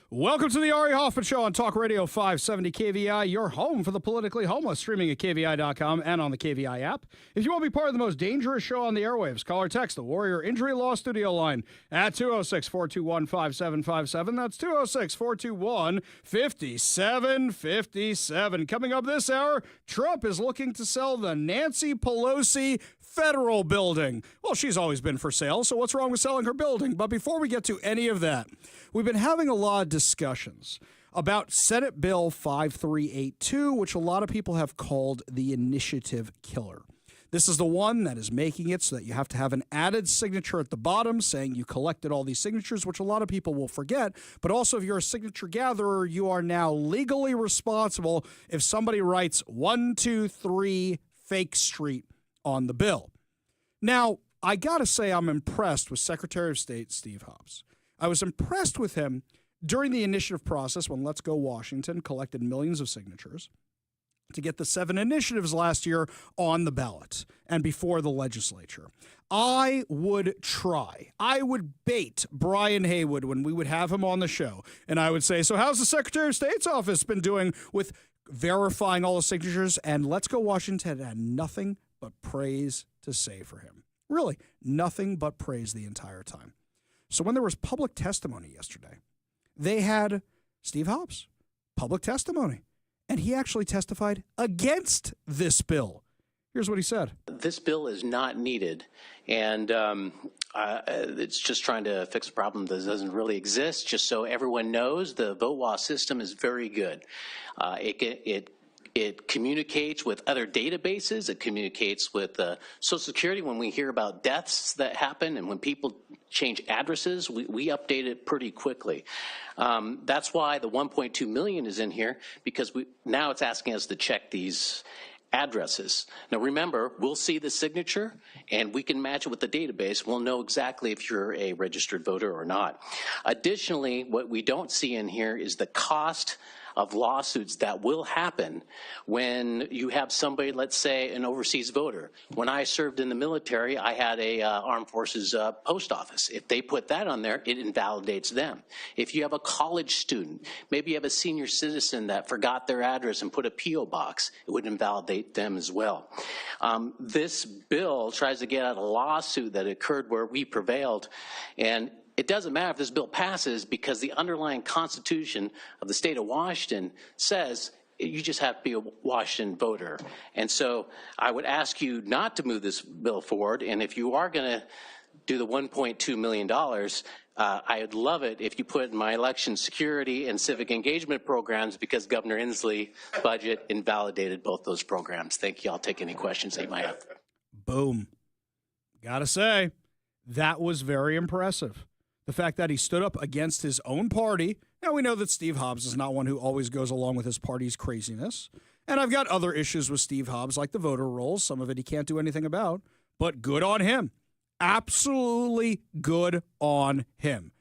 Welcome to the Ari Hoffman Show on Talk Radio 570 KVI, your home for the politically homeless, streaming at KVI.com and on the KVI app. If you want to be part of the most dangerous show on the airwaves, call or text the Warrior Injury Law Studio line at 206-421-5757. That's 206-421-5757. Coming up this hour, Trump is looking to sell the Nancy Pelosi Federal Building. Well, she's always been for sale, so what's wrong with selling her building? But before we get to any of that, we've been having a lot of discussions about Senate Bill 5382, which a lot of people have called the initiative killer. This is the one that is making it so that you have to have an added signature at the bottom saying you collected all these signatures, which a lot of people will forget. But also, if you're a signature gatherer, you are now legally responsible if somebody writes 123 Fake Street on the bill. Now, I got to say I'm impressed with Secretary of State Steve Hobbs. I was impressed with him during the initiative process when Let's Go Washington collected millions of signatures to get the 7 initiatives last year on the ballot and before the legislature. I would bait Brian Haywood when we would have him on the show, and I would say, so how's the Secretary of State's office been doing with verifying all the signatures? And Let's Go Washington had nothing but praise to say for him. Really, nothing but praise the entire time. So when there was public testimony yesterday, they had Steve Hobbs, public testimony, and he actually testified against this bill. Here's what he said. This bill is not needed, and it's just trying to fix a problem that doesn't really exist. Just so everyone knows, the VOTWA system is very good. It communicates with other databases. It communicates with Social Security when we hear about deaths that happen, and when people change addresses, we update it pretty quickly. That's why the 1.2 million is in here, because now it's asking us to check these addresses. Now remember, we'll see the signature and we can match it with the database. We'll know exactly if you're a registered voter or not. Additionally, what we don't see in here is the cost of lawsuits that will happen when you have somebody, let's say, an overseas voter. When I served in the military, I had a armed forces post office. If they put that on there, it invalidates them. If you have a college student, maybe you have a senior citizen that forgot their address and put a P.O. box, it would invalidate them as well. This bill tries to get at a lawsuit that occurred where we prevailed, and it doesn't matter if this bill passes, because the underlying constitution of the state of Washington says you just have to be a Washington voter. And so I would ask you not to move this bill forward. And if you are going to do the $1.2 million, I would love it if you put in my election security and civic engagement programs, because Governor Inslee's budget invalidated both those programs. Thank you. I'll take any questions that you might have. Boom. Gotta say, that was very impressive. The fact that he stood up against his own party. Now, we know that Steve Hobbs is not one who always goes along with his party's craziness. And I've got other issues with Steve Hobbs, like the voter rolls. Some of it he can't do anything about. But good on him. Absolutely good on him.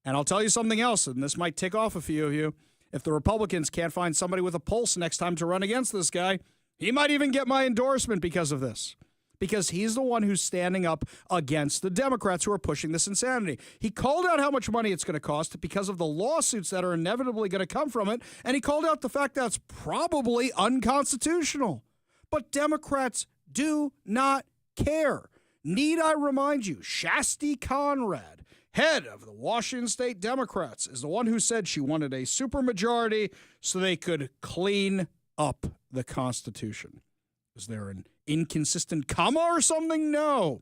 And I'll tell you something else, and this might tick off a few of you. If the Republicans can't find somebody with a pulse next time to run against this guy, he might even get my endorsement because of this. Because he's the one who's standing up against the Democrats who are pushing this insanity. He called out how much money it's going to cost because of the lawsuits that are inevitably going to come from it, and he called out the fact that it's probably unconstitutional. But Democrats do not care. Need I remind you, Shasti Conrad, head of the Washington State Democrats, is the one who said she wanted a supermajority so they could clean up the Constitution. Is there an inconsistent comma or something? No.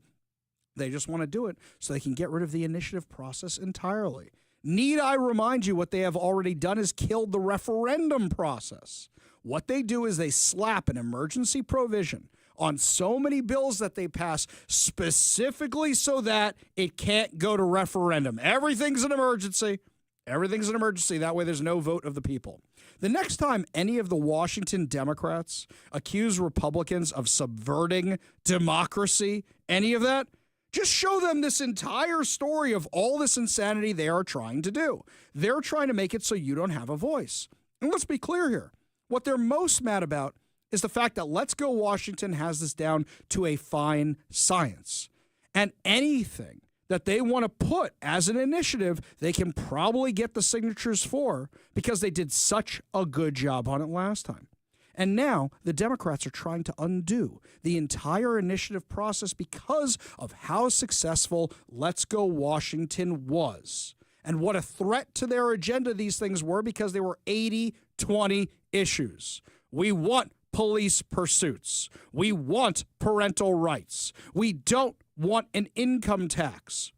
They just want to do it so they can get rid of the initiative process entirely. Need I remind you, what they have already done is killed the referendum process. What they do is they slap an emergency provision on so many bills that they pass specifically so that it can't go to referendum. Everything's an emergency. Everything's an emergency. That way there's no vote of the people. The next time any of the Washington Democrats accuse Republicans of subverting democracy, any of that, just show them this entire story of all this insanity they are trying to do. They're trying to make it so you don't have a voice. And let's be clear here. What they're most mad about is the fact that Let's Go Washington has this down to a fine science. And anything that they want to put as an initiative they can probably get the signatures for because they did such a good job on it last time. And now the Democrats are trying to undo the entire initiative process because of how successful Let's Go Washington was and what a threat to their agenda these things were because they were 80-20 issues. We want police pursuits. We want parental rights. We don't want an income tax.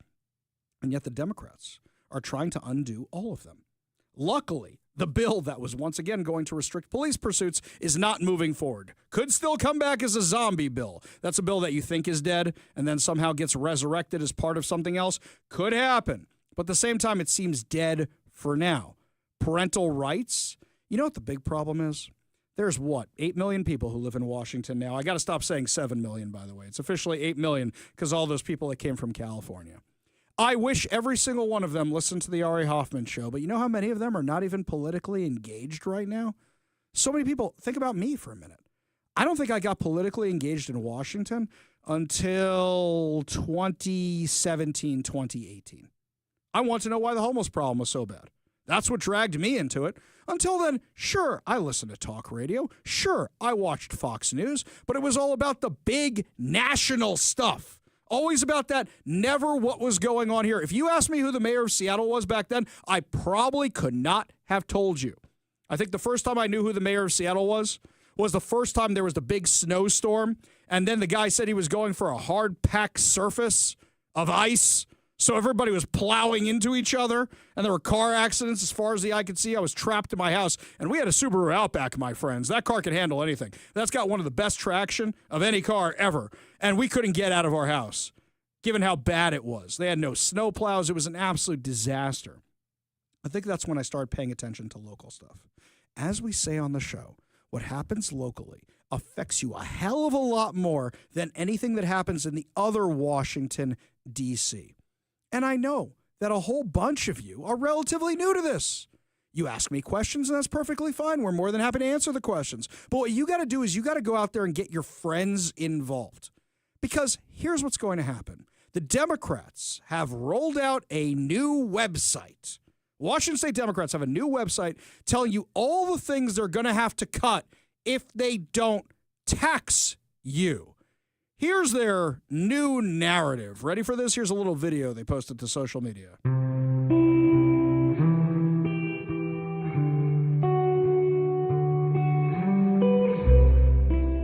And yet the Democrats are trying to undo all of them. Luckily, the bill that was once again going to restrict police pursuits is not moving forward. Could still come back as a zombie bill. That's a bill that you think is dead and then somehow gets resurrected as part of something else. Could happen. But at the same time, it seems dead for now. Parental rights? You know what the big problem is? There's 8 million people who live in Washington now. I got to stop saying 7 million, by the way. It's officially 8 million because all those people that came from California. I wish every single one of them listened to the Ari Hoffman show, but you know how many of them are not even politically engaged right now? So many people. Think about me for a minute. I don't think I got politically engaged in Washington until 2017, 2018. I want to know why the homeless problem was so bad. That's what dragged me into it. Until then, sure, I listened to talk radio. Sure, I watched Fox News, but it was all about the big national stuff. Always about that, never what was going on here. If you asked me who the mayor of Seattle was back then, I probably could not have told you. I think the first time I knew who the mayor of Seattle was the first time there was the big snowstorm, and then the guy said he was going for a hard-packed surface of ice, so everybody was plowing into each other, and there were car accidents as far as the eye could see. I was trapped in my house, and we had a Subaru Outback, my friends. That car can handle anything. That's got one of the best traction of any car ever, and we couldn't get out of our house, given how bad it was. They had no snow plows. It was an absolute disaster. I think that's when I started paying attention to local stuff. As we say on the show, what happens locally affects you a hell of a lot more than anything that happens in the other Washington, D.C., and I know that a whole bunch of you are relatively new to this. You ask me questions, and that's perfectly fine. We're more than happy to answer the questions. But what you got to do is you got to go out there and get your friends involved. Because here's what's going to happen. The Democrats have rolled out a new website. Washington State Democrats have a new website telling you all the things they're going to have to cut if they don't tax you. Here's their new narrative. Ready for this? Here's a little video they posted to social media.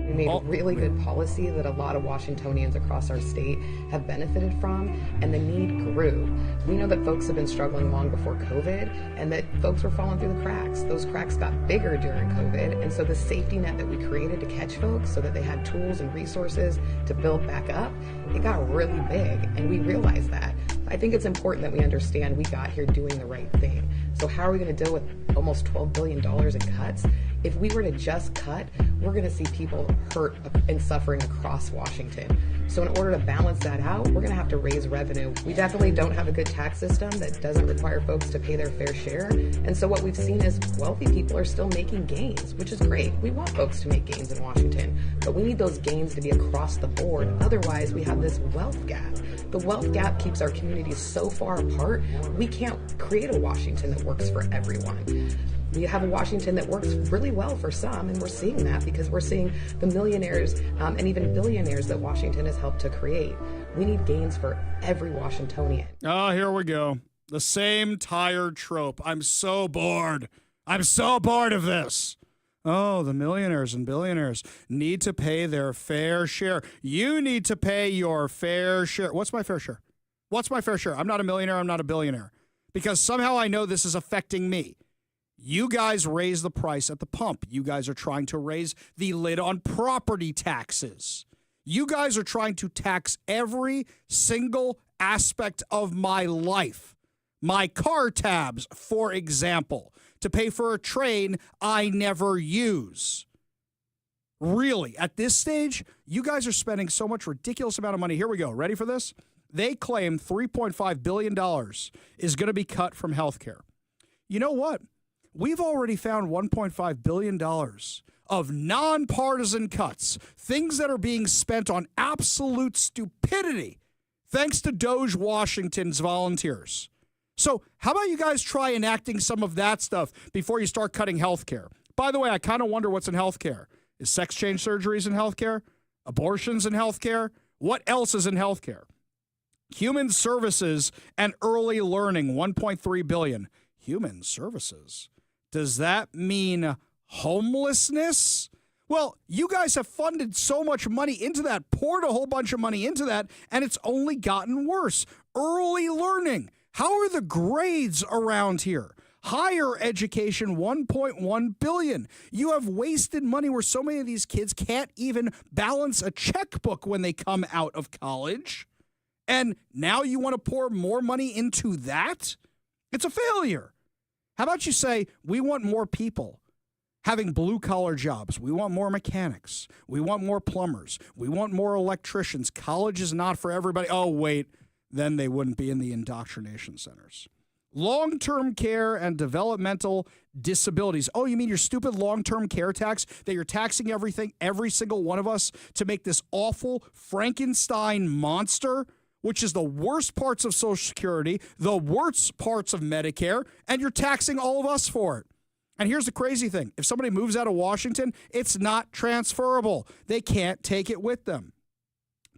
We made really good policy that a lot of Washingtonians across our state have benefited from, and the need grew. We know that folks have been struggling long before COVID, and that folks were falling through the cracks. Those cracks got bigger during COVID, and so the safety net that we created to catch folks so that they had tools and resources to build back up, it got really big, and we realized that. I think it's important that we understand we got here doing the right thing. So how are we going to deal with almost $12 billion in cuts? If we were to just cut, we're going to see people hurt and suffering across Washington. So in order to balance that out, we're going to have to raise revenue. We definitely don't have a good tax system that doesn't require folks to pay their fair share. And so what we've seen is wealthy people are still making gains, which is great. We want folks to make gains in Washington, but we need those gains to be across the board. Otherwise, we have this wealth gap. The wealth gap keeps our communities so far apart, we can't create a Washington that works for everyone. We have a Washington that works really well for some, and we're seeing that because we're seeing the millionaires and even billionaires that Washington has helped to create. We need gains for every Washingtonian. Oh, here we go. The same tired trope. I'm so bored. I'm so bored of this. Oh, the millionaires and billionaires need to pay their fair share. You need to pay your fair share. What's my fair share? What's my fair share? I'm not a millionaire. I'm not a billionaire. Because somehow I know this is affecting me. You guys raise the price at the pump. You guys are trying to raise the lid on property taxes. You guys are trying to tax every single aspect of my life. My car tabs, for example, to pay for a train I never use. Really, at this stage, you guys are spending so much ridiculous amount of money. Here we go. Ready for this? They claim $3.5 billion is going to be cut from healthcare. You know what? We've already found $1.5 billion of nonpartisan cuts, things that are being spent on absolute stupidity, thanks to Doge Washington's volunteers. So how about you guys try enacting some of that stuff before you start cutting health care? By the way, I kind of wonder what's in health care. Is sex change surgeries in health care? Abortions in health care? What else is in health care? Human services and early learning, $1.3 billion. Human services. Does that mean homelessness? Well, you guys have funded so much money into that, poured a whole bunch of money into that, and it's only gotten worse. Early learning. How are the grades around here? Higher education, $1.1 billion. You have wasted money where so many of these kids can't even balance a checkbook when they come out of college. And now you want to pour more money into that? It's a failure. How about you say, we want more people having blue-collar jobs. We want more mechanics. We want more plumbers. We want more electricians. College is not for everybody. Oh, wait, then they wouldn't be in the indoctrination centers. Long-term care and developmental disabilities. Oh, you mean your stupid long-term care tax that you're taxing every single one of us to make this awful Frankenstein monster, which is the worst parts of Social Security, the worst parts of Medicare, and you're taxing all of us for it. And here's the crazy thing. If somebody moves out of Washington, it's not transferable. They can't take it with them.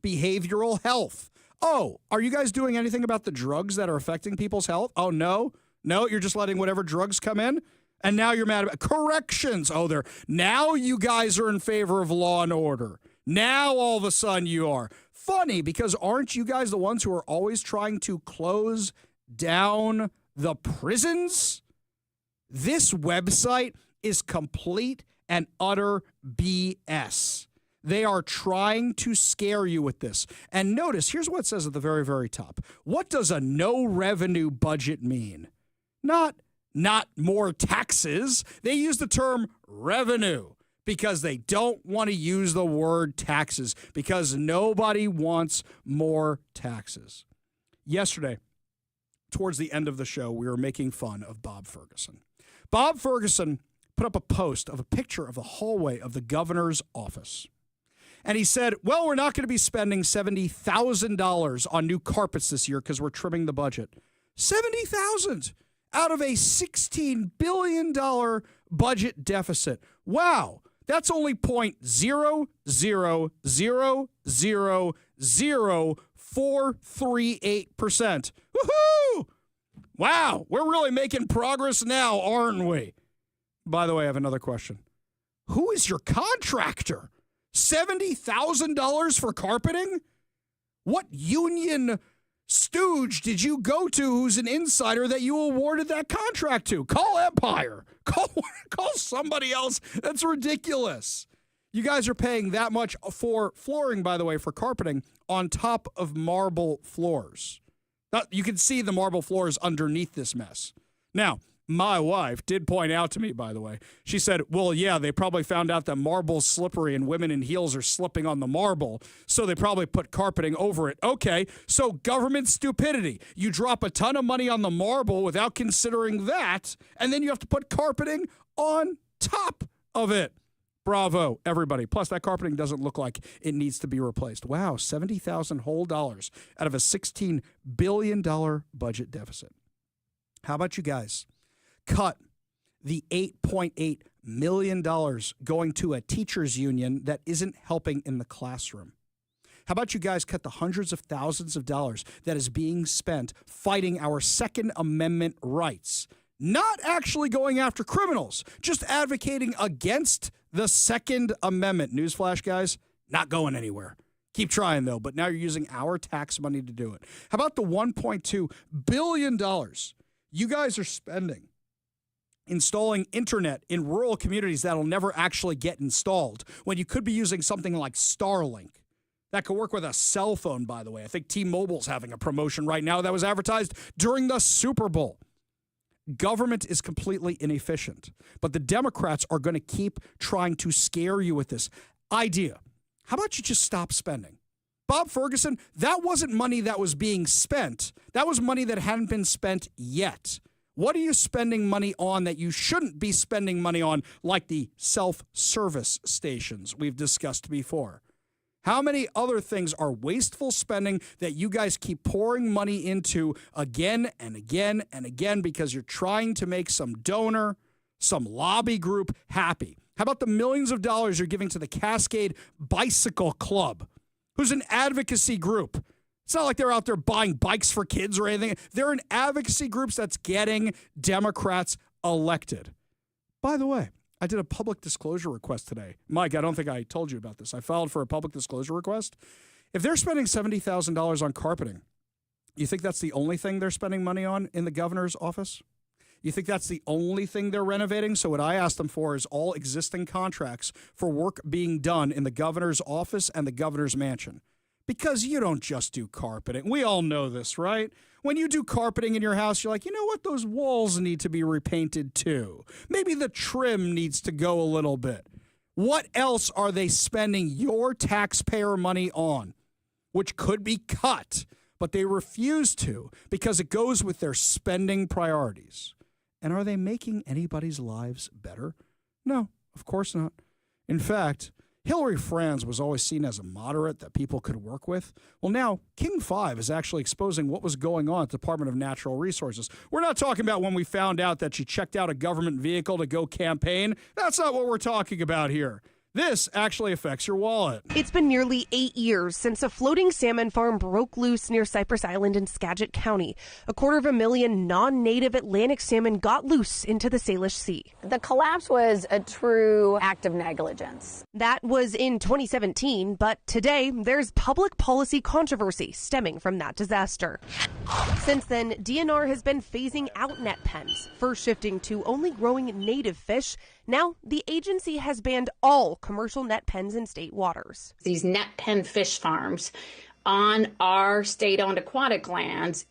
Behavioral health. Oh, are you guys doing anything about the drugs that are affecting people's health? Oh, no? No, you're just letting whatever drugs come in? And now you're mad about corrections. Oh, now you guys are in favor of law and order. Now all of a sudden you are. Funny, because aren't you guys the ones who are always trying to close down the prisons? This website is complete and utter BS. They are trying to scare you with this. And notice, here's what it says at the very, very top. What does a no revenue budget mean? Not more taxes. They use the term revenue because they don't want to use the word taxes because nobody wants more taxes. Yesterday, towards the end of the show, we were making fun of Bob Ferguson. Bob Ferguson put up a post of a picture of the hallway of the governor's office. And he said, well, we're not going to be spending $70,000 on new carpets this year because we're trimming the budget. $70,000 out of a $16 billion budget deficit. Wow. That's only 0.0000438%. Woohoo! Wow. We're really making progress now, aren't we? By the way, I have another question. Who is your contractor? $70,000 for carpeting? What union stooge did you go to who's an insider that you awarded that contract to? Call Empire. Call somebody else. That's ridiculous. You guys are paying that much for flooring, by the way, for carpeting on top of marble floors. You can see the marble floors underneath this mess. Now, my wife did point out to me, by the way, she said, well, yeah, they probably found out that marble's slippery and women in heels are slipping on the marble, so they probably put carpeting over it. Okay, so government stupidity. You drop a ton of money on the marble without considering that, and then you have to put carpeting on top of it. Bravo, everybody. Plus, that carpeting doesn't look like it needs to be replaced. Wow, $70,000 whole dollars out of a $16 billion budget deficit. How about you guys cut the $8.8 million going to a teachers union that isn't helping in the classroom? How about you guys cut the hundreds of thousands of dollars that is being spent fighting our Second Amendment rights? Not actually going after criminals, just advocating against the Second Amendment. Newsflash, guys, not going anywhere. Keep trying, though, but now you're using our tax money to do it. How about the $1.2 billion you guys are spending installing internet in rural communities that'll never actually get installed when you could be using something like Starlink? That could work with a cell phone, by the way. I think T-Mobile's having a promotion right now that was advertised during the Super Bowl. Government is completely inefficient, but the Democrats are going to keep trying to scare you with this idea. How about you just stop spending? Bob Ferguson, that wasn't money that was being spent. That was money that hadn't been spent yet. What are you spending money on that you shouldn't be spending money on, like the self-service stations we've discussed before? How many other things are wasteful spending that you guys keep pouring money into again and again and again because you're trying to make some donor, some lobby group happy? How about the millions of dollars you're giving to the Cascade Bicycle Club, who's an advocacy group? It's not like they're out there buying bikes for kids or anything. They're an advocacy group that's getting Democrats elected. By the way, I did a public disclosure request today. Mike, I don't think I told you about this. I filed for a public disclosure request. If they're spending $70,000 on carpeting, you think that's the only thing they're spending money on in the governor's office? You think that's the only thing they're renovating? So what I asked them for is all existing contracts for work being done in the governor's office and the governor's mansion. Because you don't just do carpeting. We all know this, right? When you do carpeting in your house, you're like, you know what? Those walls need to be repainted too. Maybe the trim needs to go a little bit. What else are they spending your taxpayer money on? Which could be cut, but they refuse to because it goes with their spending priorities. And are they making anybody's lives better? No, of course not. In fact, Hillary Franz was always seen as a moderate that people could work with. Well, now King 5 is actually exposing what was going on at the Department of Natural Resources. We're not talking about when we found out that she checked out a government vehicle to go campaign. That's not what we're talking about here. This actually affects your wallet. It's been nearly 8 years since a floating salmon farm broke loose near Cypress Island in Skagit County. 250,000 non-native Atlantic salmon got loose into the Salish Sea. The collapse was a true act of negligence. That was in 2017, but today there's public policy controversy stemming from that disaster. Since then, DNR has been phasing out net pens, first shifting to only growing native fish. Now, the agency has banned all commercial net pens in state waters. These net pen fish farms on our state-owned aquatic lands,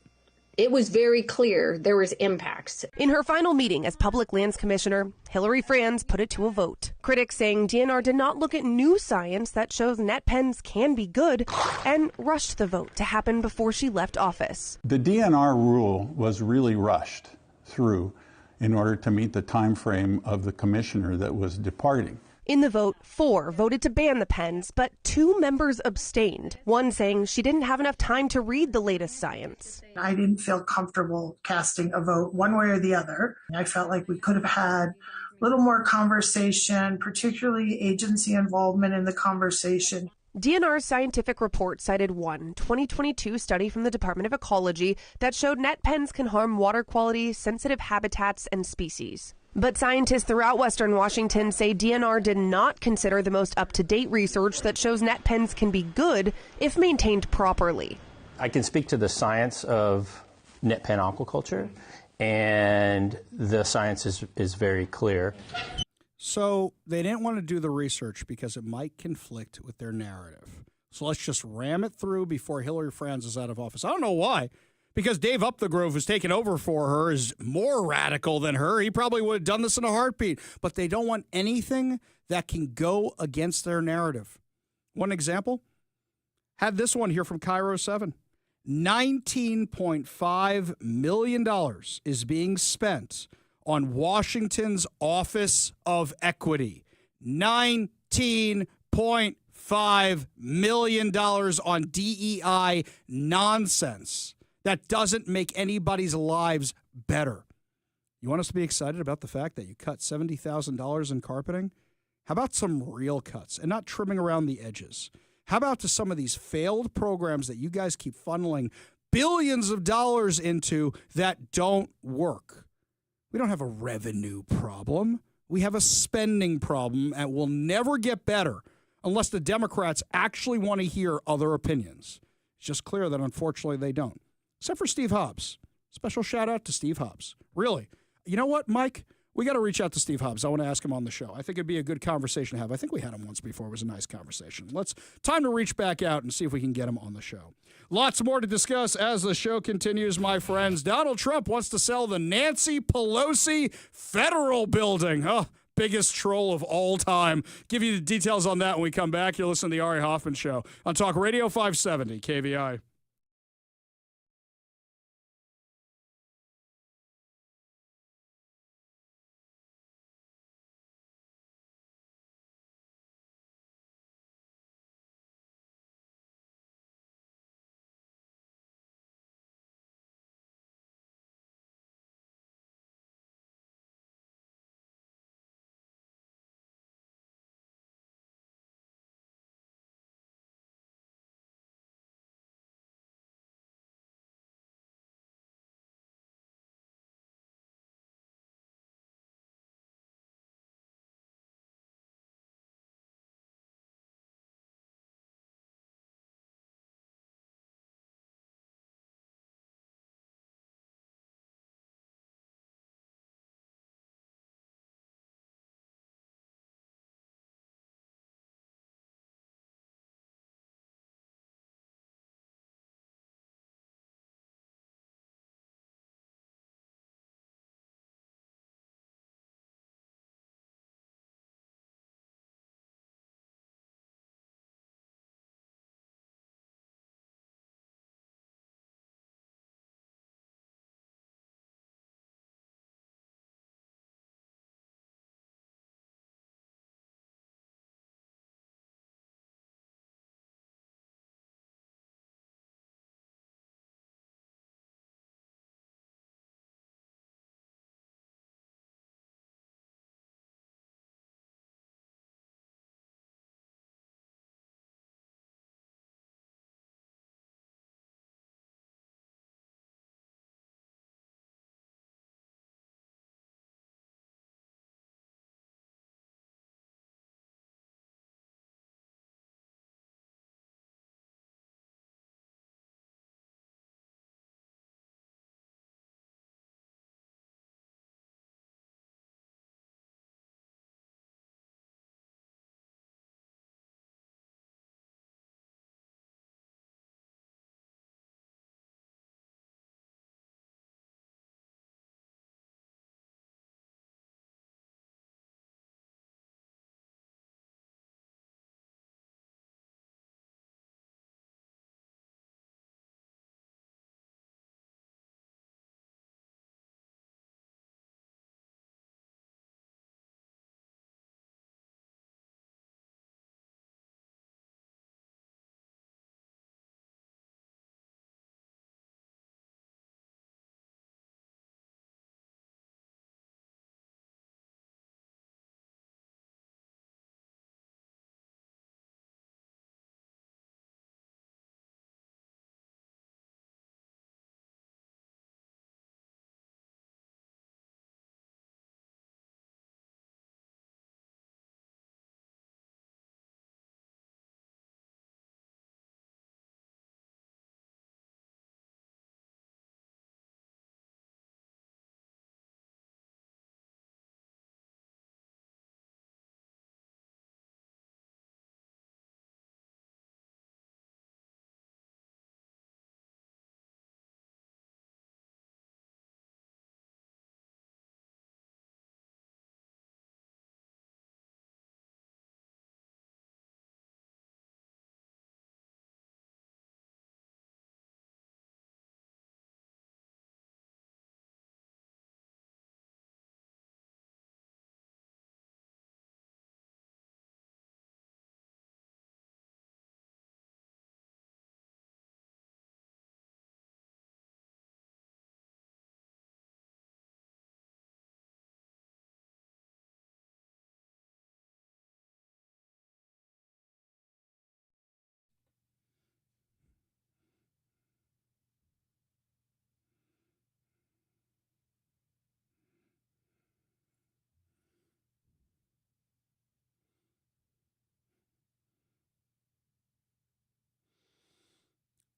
it was very clear there was impacts. In her final meeting as Public Lands Commissioner, Hillary Franz put it to a vote. Critics saying DNR did not look at new science that shows net pens can be good and rushed the vote to happen before she left office. The DNR rule was really rushed through in order to meet the time frame of the commissioner that was departing. In the vote, 4 voted to ban the pens, but 2 members abstained, one saying she didn't have enough time to read the latest science. I didn't feel comfortable casting a vote one way or the other. I felt like we could have had a little more conversation, particularly agency involvement in the conversation. DNR's scientific report cited one 2022 study from the Department of Ecology that showed net pens can harm water quality, sensitive habitats, and species. But scientists throughout Western Washington say DNR did not consider the most up-to-date research that shows net pens can be good if maintained properly. I can speak to the science of net pen aquaculture, and the science is very clear. So they didn't want to do the research because it might conflict with their narrative. So let's just ram it through before Hillary Franz is out of office. I don't know why. Because Dave Upthegrove, who's taken over for her, is more radical than her. He probably would have done this in a heartbeat. But they don't want anything that can go against their narrative. One example, had this one here from Cairo 7. $19.5 million is being spent on Washington's Office of Equity. $19.5 million on DEI nonsense that doesn't make anybody's lives better. You want us to be excited about the fact that you cut $70,000 in carpeting? How about some real cuts and not trimming around the edges? How about to some of these failed programs that you guys keep funneling billions of dollars into that don't work? We don't have a revenue problem. We have a spending problem, and we'll never get better unless the Democrats actually want to hear other opinions. It's just clear that, unfortunately, they don't. Except for Steve Hobbs. Special shout out to Steve Hobbs. Really. You know what, Mike? We got to reach out to Steve Hobbs. I want to ask him on the show. I think it'd be a good conversation to have. I think we had him once before. It was a nice conversation. Time to reach back out and see if we can get him on the show. Lots more to discuss as the show continues, my friends. Donald Trump wants to sell the Nancy Pelosi Federal Building. Oh, biggest troll of all time. Give you the details on that when we come back. You're listening to the Ari Hoffman Show on Talk Radio 570 KVI.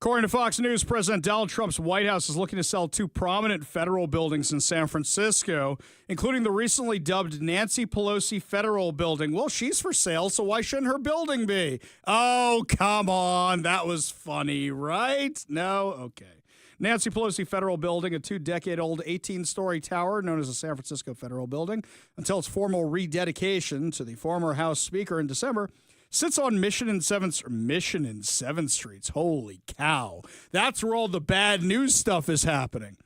According to Fox News, President Donald Trump's White House is looking to sell 2 prominent federal buildings in San Francisco, including the recently dubbed Nancy Pelosi Federal Building. Well, she's for sale, so why shouldn't her building be? Oh, come on. That was funny, right? No? Okay. Nancy Pelosi Federal Building, a 2-decade-old 18-story tower known as the San Francisco Federal Building, until its formal rededication to the former House Speaker in December, sits on Mission and 7th Streets. Holy cow. That's where all the bad news stuff is happening.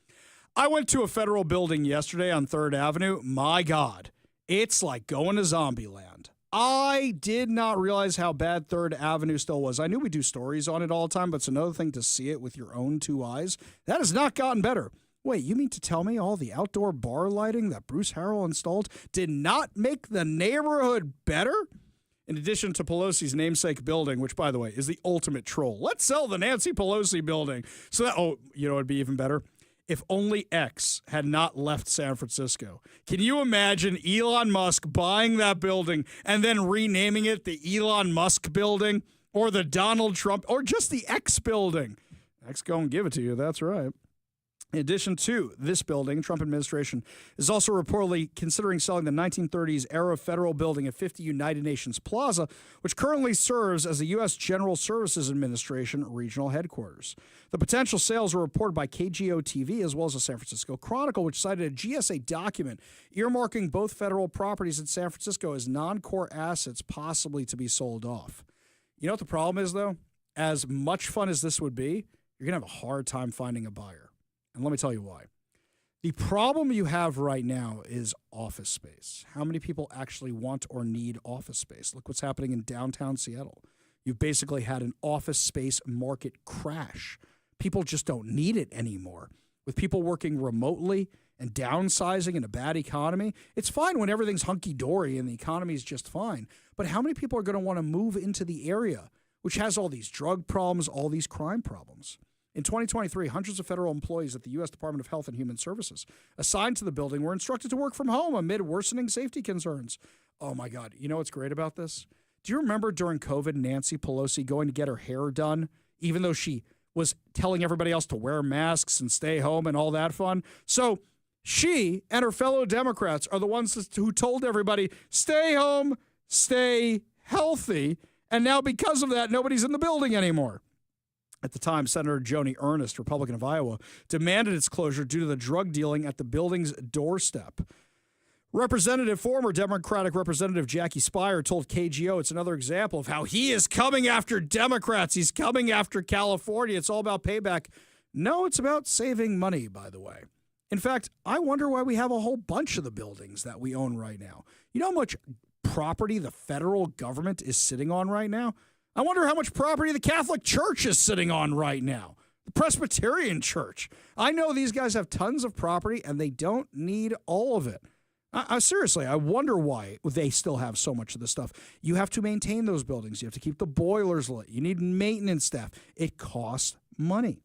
I went to a federal building yesterday on 3rd Avenue. My God, it's like going to zombie land. I did not realize how bad 3rd Avenue still was. I knew we do stories on it all the time, but it's another thing to see it with your own 2 eyes. That has not gotten better. Wait, you mean to tell me all the outdoor bar lighting that Bruce Harrell installed did not make the neighborhood better? In addition to Pelosi's namesake building, which, by the way, is the ultimate troll. Let's sell the Nancy Pelosi building. So that, you know, it'd be even better? If only X had not left San Francisco. Can you imagine Elon Musk buying that building and then renaming it the Elon Musk building or the Donald Trump or just the X building? X go and give it to you. That's right. In addition to this building, Trump administration is also reportedly considering selling the 1930s era federal building at 50 United Nations Plaza, which currently serves as the U.S. General Services Administration regional headquarters. The potential sales were reported by KUOW as well as the San Francisco Chronicle, which cited a GSA document earmarking both federal properties in San Francisco as non-core assets possibly to be sold off. You know what the problem is, though? As much fun as this would be, you're going to have a hard time finding a buyer. And let me tell you why. The problem you have right now is office space. How many people actually want or need office space? Look what's happening in downtown Seattle. You've basically had an office space market crash. People just don't need it anymore. With people working remotely and downsizing in a bad economy, it's fine when everything's hunky-dory and the economy is just fine. But how many people are going to want to move into the area, which has all these drug problems, all these crime problems? In 2023, hundreds of federal employees at the U.S. Department of Health and Human Services assigned to the building were instructed to work from home amid worsening safety concerns. Oh, my God. You know what's great about this? Do you remember during COVID, Nancy Pelosi going to get her hair done, even though she was telling everybody else to wear masks and stay home and all that fun? So she and her fellow Democrats are the ones who told everybody, stay home, stay healthy. And now because of that, nobody's in the building anymore. At the time, Senator Joni Ernst, Republican of Iowa, demanded its closure due to the drug dealing at the building's doorstep. Former Democratic Representative Jackie Speier told KGO it's another example of how he is coming after Democrats. He's coming after California. It's all about payback. No, it's about saving money, by the way. In fact, I wonder why we have a whole bunch of the buildings that we own right now. You know how much property the federal government is sitting on right now? I wonder how much property the Catholic Church is sitting on right now. The Presbyterian Church. I know these guys have tons of property and they don't need all of it. Seriously, I wonder why they still have so much of this stuff. You have to maintain those buildings. You have to keep the boilers lit. You need maintenance staff. It costs money.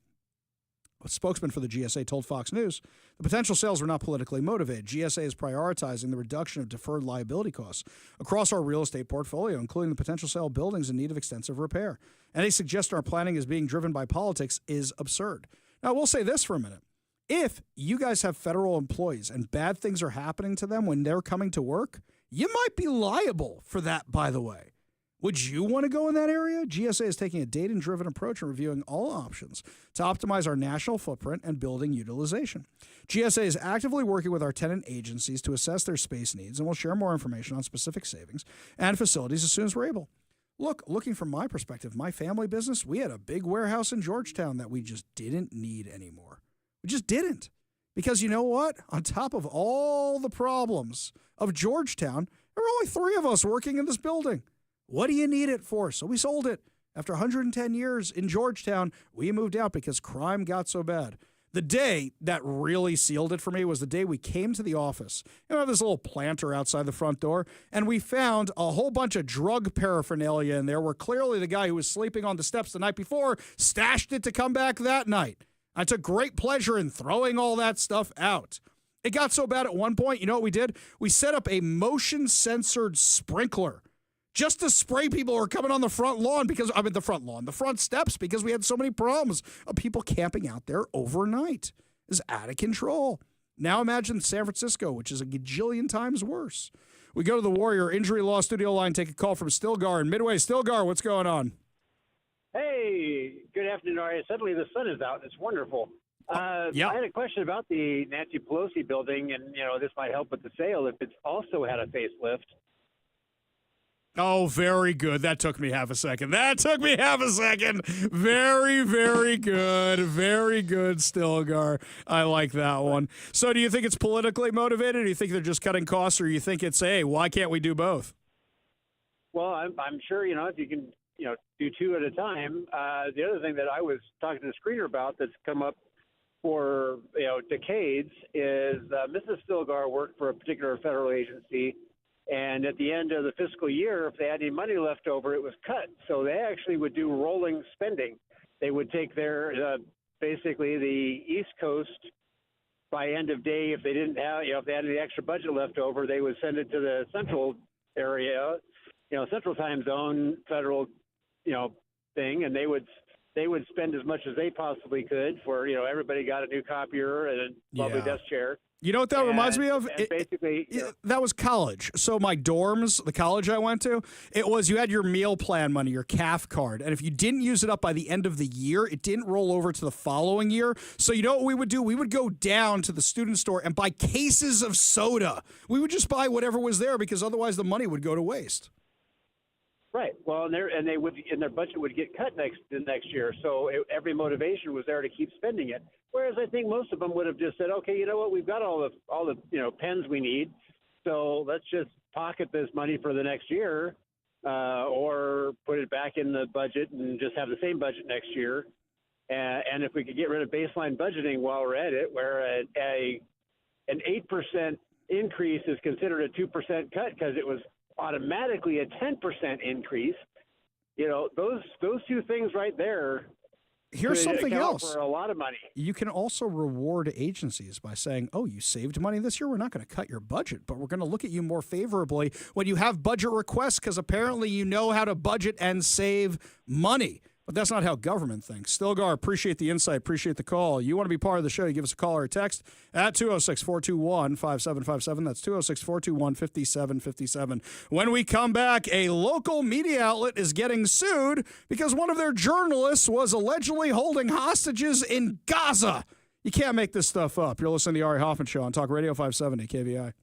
A spokesman for the GSA told Fox News the potential sales were not politically motivated. GSA is prioritizing the reduction of deferred liability costs across our real estate portfolio, including the potential sale of buildings in need of extensive repair. Any suggestion our planning is being driven by politics is absurd. Now, we'll say this for a minute. If you guys have federal employees and bad things are happening to them when they're coming to work, you might be liable for that, by the way. Would you want to go in that area? GSA is taking a data-driven approach and reviewing all options to optimize our national footprint and building utilization. GSA is actively working with our tenant agencies to assess their space needs, and we'll share more information on specific savings and facilities as soon as we're able. Look, looking from my perspective, my family business, we had a big warehouse in Georgetown that we just didn't need anymore. We just didn't. Because you know what? On top of all the problems of Georgetown, there were only 3 of us working in this building. What do you need it for? So we sold it. After 110 years in Georgetown, we moved out because crime got so bad. The day that really sealed it for me was the day we came to the office. You know, this little planter outside the front door, and we found a whole bunch of drug paraphernalia in there where clearly the guy who was sleeping on the steps the night before stashed it to come back that night. I took great pleasure in throwing all that stuff out. It got so bad at one point, you know what we did? We set up a motion-censored sprinkler just to spray people who are coming on the front lawn the front steps because we had so many problems of people camping out there overnight. Is out of control. Now imagine San Francisco, which is a gajillion times worse. We go to the Warrior Injury Law Studio line, take a call from Stilgar in Midway. Stilgar, what's going on? Hey, good afternoon, Ari. Suddenly the sun is out. It's wonderful. I had a question about the Nancy Pelosi building, and, this might help with the sale if it's also had a facelift. Oh, very good. That took me half a second. Very, very good. Very good, Stilgar. I like that one. So do you think it's politically motivated? Do you think they're just cutting costs, or you think it's, hey, why can't we do both? Well, I'm sure, if you can, do two at a time. The other thing that I was talking to the screener about that's come up for, decades is Mrs. Stilgar worked for a particular federal agency. And at the end of the fiscal year, if they had any money left over, it was cut. So they actually would do rolling spending. They would take their, basically the East Coast by end of day. If they didn't have, if they had any extra budget left over, they would send it to the central area, central time zone, federal, thing. And they would spend as much as they possibly could for, everybody got a new copier and a lovely desk chair. You know what that reminds me of? Basically, that was college. So my dorms, the college I went to, it was you had your meal plan money, your CAF card. And if you didn't use it up by the end of the year, it didn't roll over to the following year. So you know what we would do? We would go down to the student store and buy cases of soda. We would just buy whatever was there because otherwise the money would go to waste. Right. Well, and their budget would get cut the next year. So every motivation was there to keep spending it. Whereas I think most of them would have just said, okay, you know what, we've got all the pens we need, so let's just pocket this money for the next year, or put it back in the budget and just have the same budget next year. And if we could get rid of baseline budgeting while we're at it, where an 8% increase is considered a 2% cut because it was automatically a 10% increase. Those two things right there. Here's something else. For a lot of money. You can also reward agencies by saying, oh, you saved money this year. We're not going to cut your budget, but we're going to look at you more favorably when you have budget requests because apparently you know how to budget and save money. But that's not how government thinks. Stilgar, appreciate the insight, appreciate the call. You want to be part of the show, you give us a call or a text at 206-421-5757. That's 206-421-5757. When we come back, a local media outlet is getting sued because one of their journalists was allegedly holding hostages in Gaza. You can't make this stuff up. You're listening to the Ari Hoffman Show on Talk Radio 570 KVI.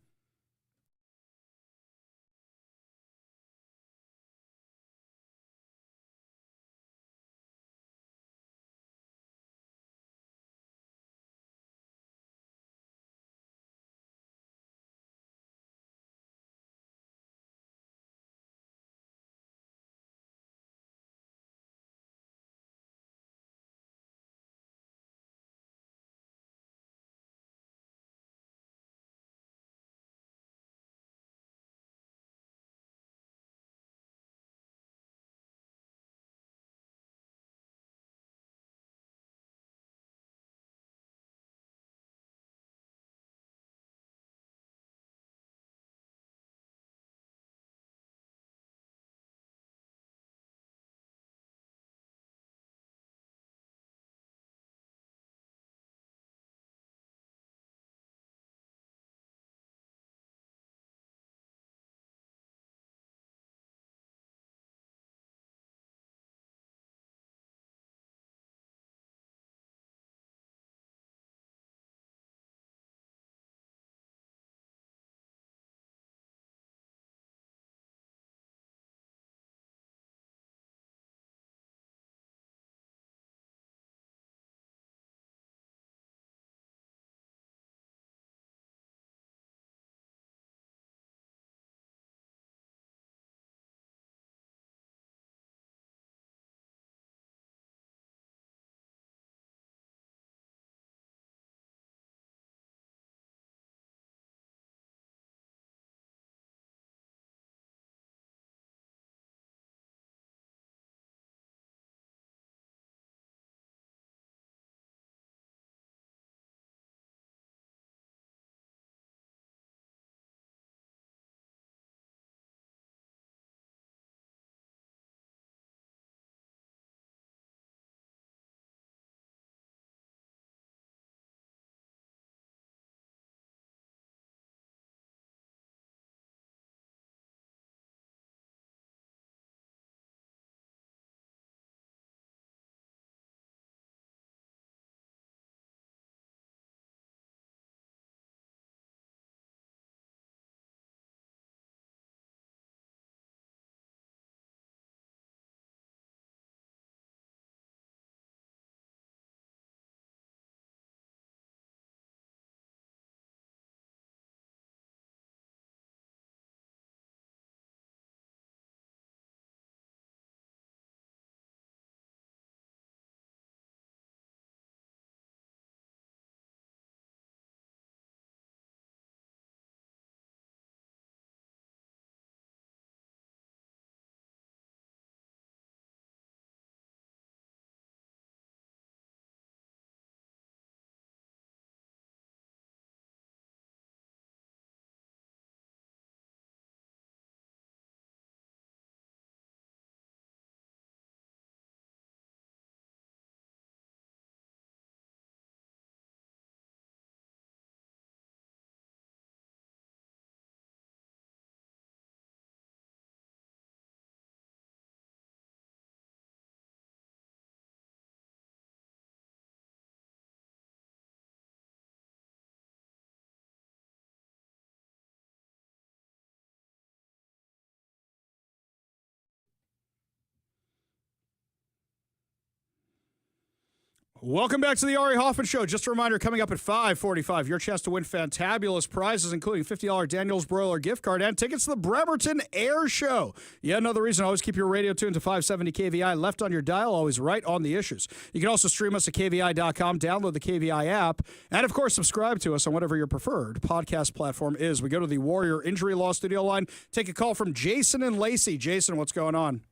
Welcome back to the Ari Hoffman Show. Just a reminder, coming up at 5:45, your chance to win fantabulous prizes, including $50 Daniel's Broiler gift card and tickets to the Bremerton Air Show. Yet another reason, always keep your radio tuned to 570 KVI, left on your dial, always right on the issues. You can also stream us at KVI.com, download the KVI app, and of course, subscribe to us on whatever your preferred podcast platform is. We go to the Warrior Injury Law Studio line, take a call from Jason and Lacey. Jason, what's going on?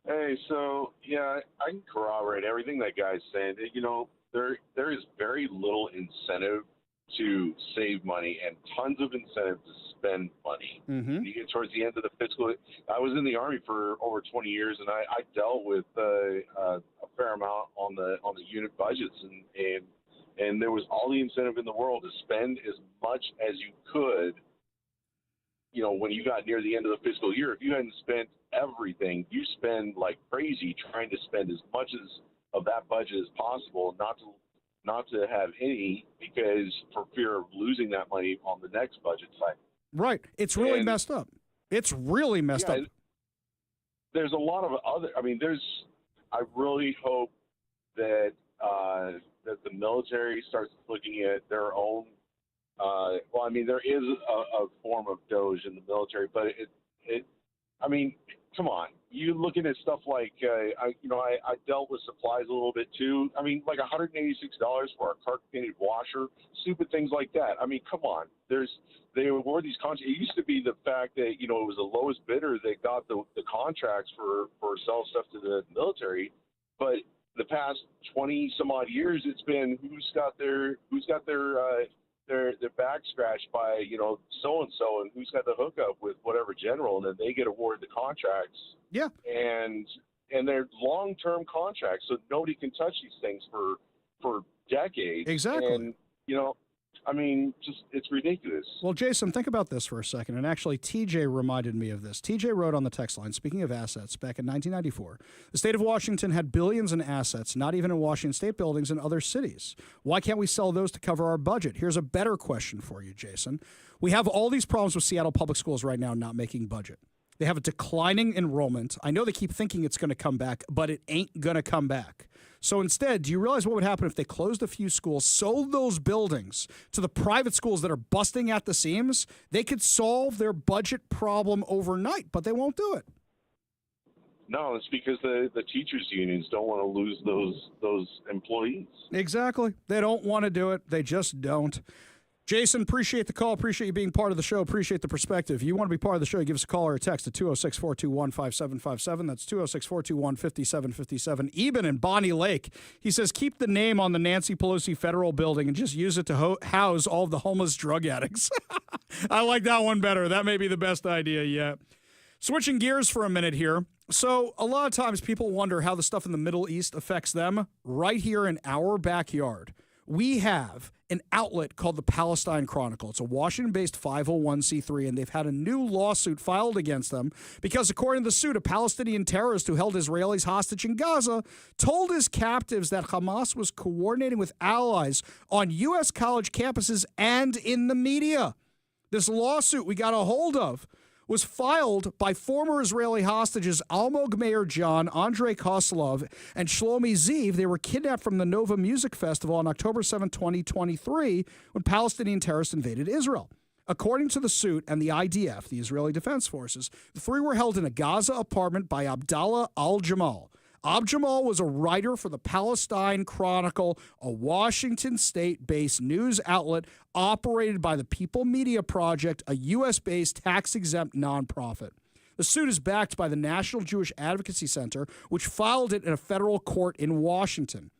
Hey, so yeah, I can corroborate everything that guy's saying. You know, there is very little incentive to save money and tons of incentive to spend money. Mm-hmm. You get towards the end of the fiscal. I was in the Army for over 20 years, and I dealt with a fair amount on the unit budgets, and there was all the incentive in the world to spend as much as you could. You know, when you got near the end of the fiscal year, if you hadn't spent everything, you spend like crazy trying to spend as much of that budget as possible, not to have any, because for fear of losing that money on the next budget cycle. Right. It's really messed up. It's really messed up. There's a lot of other. I mean, I really hope that that the military starts looking at their own. Well, I mean, there is a form of DOGE in the military, but I mean, come on. You looking at stuff like, I dealt with supplies a little bit too. I mean, like $186 for a carpet-painted washer, stupid things like that. I mean, come on. They award these contracts. It used to be the fact that, you know, it was the lowest bidder that got the contracts for selling stuff to the military. But the past 20 some odd years, it's been who's got their back scratched by, you know, so-and-so, and who's got the hookup with whatever general, and then they get awarded the contracts. Yeah. And they're long-term contracts, so nobody can touch these things for decades. Exactly. And, you know, I mean, just it's ridiculous. Well, Jason, think about this for a second. And actually, TJ reminded me of this. TJ wrote on the text line, speaking of assets, back in 1994, the state of Washington had billions in assets, not even in Washington state buildings in other cities. Why can't we sell those to cover our budget? Here's a better question for you, Jason. We have all these problems with Seattle public schools right now not making budget. They have a declining enrollment. I know they keep thinking it's going to come back, but it ain't going to come back. So instead, do you realize what would happen if they closed a few schools, sold those buildings to the private schools that are busting at the seams? They could solve their budget problem overnight, but they won't do it. No, it's because the teachers' unions don't want to lose those employees. Exactly. They don't want to do it. They just don't. Jason, appreciate the call. Appreciate you being part of the show. Appreciate the perspective. You want to be part of the show, give us a call or a text at 206-421-5757. That's 206-421-5757. Eben in Bonnie Lake, he says, keep the name on the Nancy Pelosi federal building and just use it to house all of the homeless drug addicts. I like that one better. That may be the best idea yet. Switching gears for a minute here. So a lot of times people wonder how the stuff in the Middle East affects them. Right here in our backyard, we have an outlet called the Palestine Chronicle. It's a Washington-based 501c3, and they've had a new lawsuit filed against them because, according to the suit, a Palestinian terrorist who held Israelis hostage in Gaza told his captives that Hamas was coordinating with allies on U.S. college campuses and in the media. This lawsuit we got a hold of was filed by former Israeli hostages Almog Meir John, Andrei Koslov, and Shlomi Ziv. They were kidnapped from the Nova Music Festival on October 7, 2023, when Palestinian terrorists invaded Israel. According to the suit and the IDF, the Israeli Defense Forces, the three were held in a Gaza apartment by Abdallah al-Jamal. Ab-Jamal was a writer for the Palestine Chronicle, a Washington state-based news outlet operated by the People Media Project, a U.S.-based tax-exempt nonprofit. The suit is backed by the National Jewish Advocacy Center, which filed it in a federal court in Washington.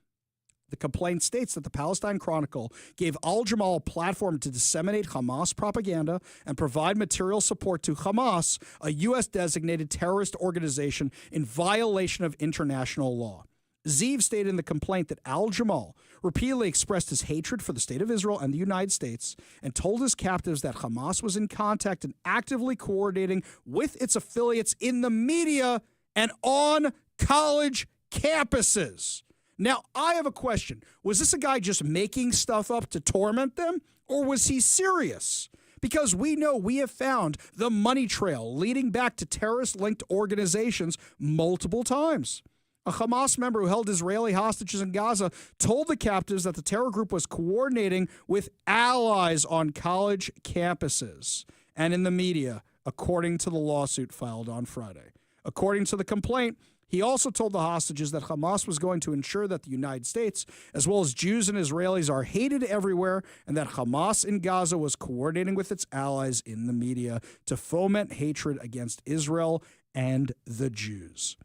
The complaint states that the Palestine Chronicle gave al-Jamal a platform to disseminate Hamas propaganda and provide material support to Hamas, a U.S.-designated terrorist organization, in violation of international law. Ziv stated in the complaint that al-Jamal repeatedly expressed his hatred for the state of Israel and the United States and told his captives that Hamas was in contact and actively coordinating with its affiliates in the media and on college campuses. Now, I have a question. Was this a guy just making stuff up to torment them, or was he serious? Because we know we have found the money trail leading back to terrorist-linked organizations multiple times. A Hamas member who held Israeli hostages in Gaza told the captives that the terror group was coordinating with allies on college campuses and in the media, according to the lawsuit filed on Friday. According to the complaint, he also told the hostages that Hamas was going to ensure that the United States, as well as Jews and Israelis, are hated everywhere, and that Hamas in Gaza was coordinating with its allies in the media to foment hatred against Israel and the Jews.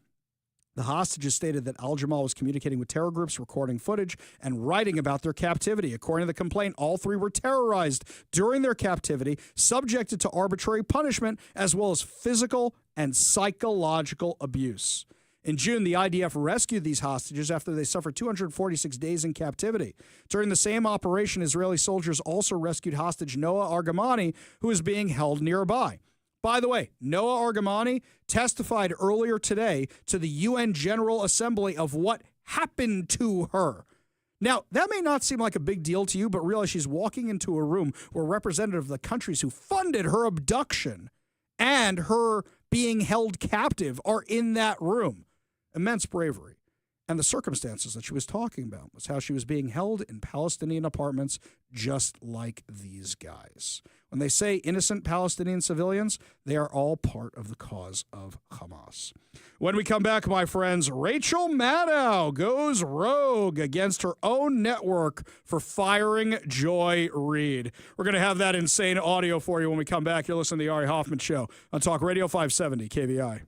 The hostages stated that al-Jamal was communicating with terror groups, recording footage, and writing about their captivity. According to the complaint, all three were terrorized during their captivity, subjected to arbitrary punishment, as well as physical and psychological abuse. In June, the IDF rescued these hostages after they suffered 246 days in captivity. During the same operation, Israeli soldiers also rescued hostage Noah Argamani, who is being held nearby. By the way, Noah Argamani testified earlier today to the UN General Assembly of what happened to her. Now, that may not seem like a big deal to you, but realize she's walking into a room where representatives of the countries who funded her abduction and her being held captive are in that room. Immense bravery. And the circumstances that she was talking about was how she was being held in Palestinian apartments just like these guys. When they say innocent Palestinian civilians, they are all part of the cause of Hamas. When we come back, my friends, Rachel Maddow goes rogue against her own network for firing Joy Reid. We're going to have that insane audio for you when we come back. You're listening to the Ari Hoffman Show on Talk Radio 570 KVI.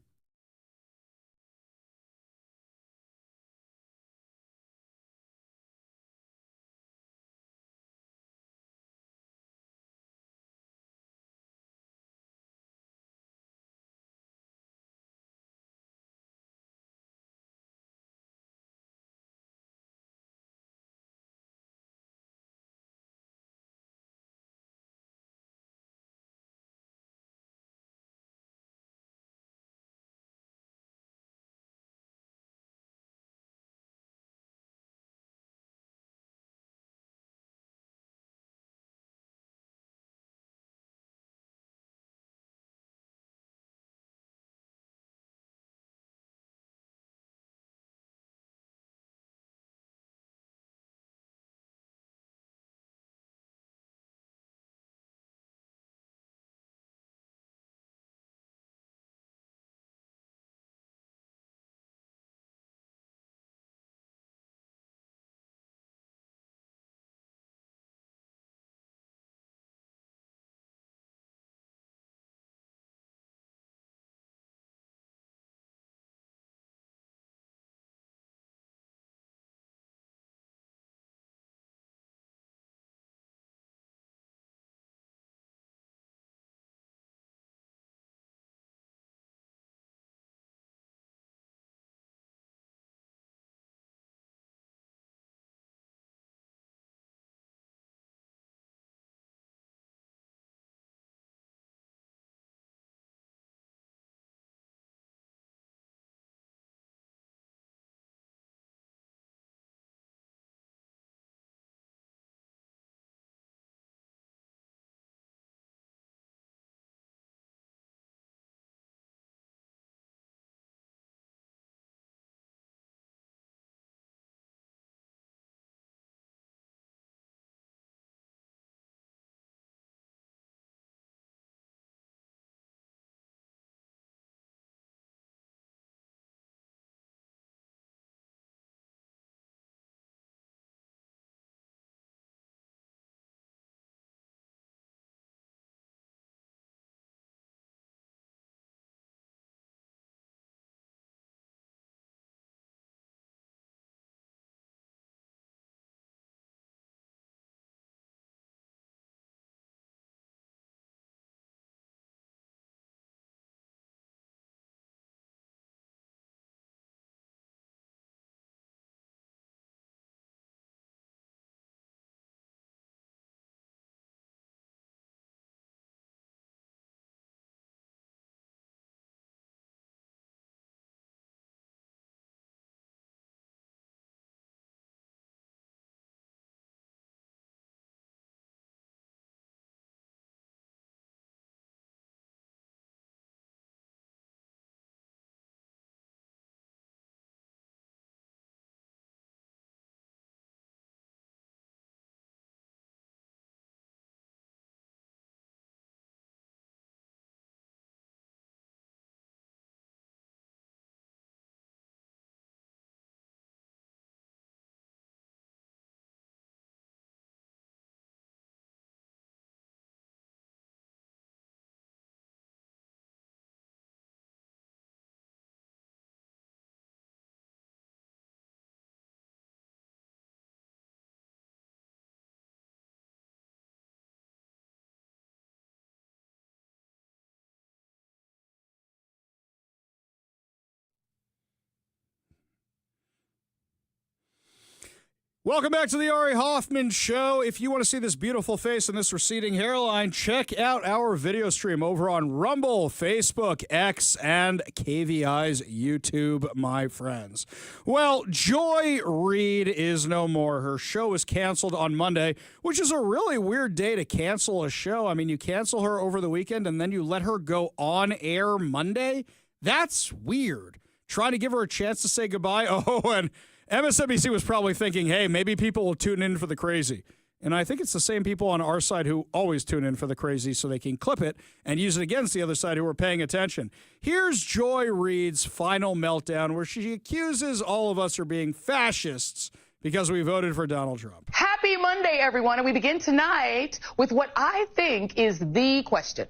Welcome back to the Ari Hoffman Show. If you want to see this beautiful face and this receding hairline, check out our video stream over on Rumble, Facebook, X, and KVI's YouTube, my friends. Well, Joy Reid is no more. Her show was canceled on Monday, which is a really weird day to cancel a show. I mean, you cancel her over the weekend and then you let her go on air Monday? That's weird. Trying to give her a chance to say goodbye. Oh, and MSNBC was probably thinking, hey, maybe people will tune in for the crazy. And I think it's the same people on our side who always tune in for the crazy so they can clip it and use it against the other side who are paying attention. Here's Joy Reid's final meltdown where she accuses all of us of being fascists because we voted for Donald Trump. Happy Monday, everyone. And we begin tonight with what I think is the question.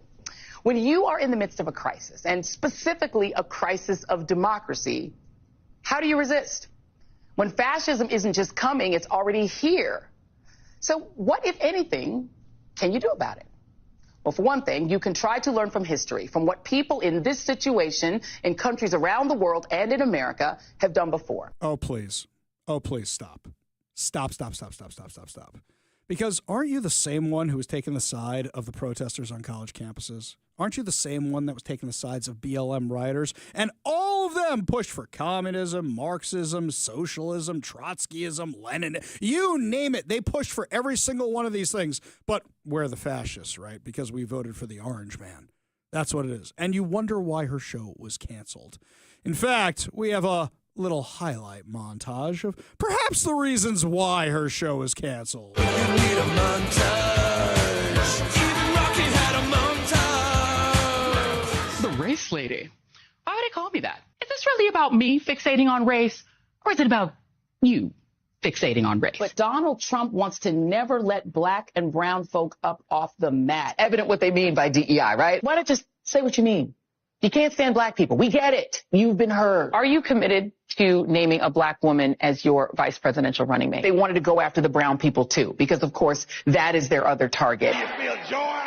When you are in the midst of a crisis, and specifically a crisis of democracy, how do you resist? When fascism isn't just coming, it's already here. So what, if anything, can you do about it? Well, for one thing, you can try to learn from history, from what people in this situation in countries around the world and in America have done before. Oh, please. Oh, please stop. Stop. Because aren't you the same one who was taking the side of the protesters on college campuses? Aren't you the same one that was taking the sides of BLM rioters? And all of them pushed for communism, Marxism, socialism, Trotskyism, Lenin, you name it. They pushed for every single one of these things. But we're the fascists, right? Because we voted for the orange man. That's what it is. And you wonder why her show was canceled. In fact, we have a little highlight montage of perhaps the reasons why her show was canceled. You need a montage. Even Rocky had a montage. The race lady. Why would they call me that? Is this really about me fixating on race, or is it about you fixating on race? But Donald Trump wants to never let black and brown folk up off the mat. Evident what they mean by DEI, right? Why not just say what you mean? You can't stand black people. We get it. You've been heard. Are you committed to naming a black woman as your vice presidential running mate? They wanted to go after the brown people, too, because, of course, that is their other target. You feel joy?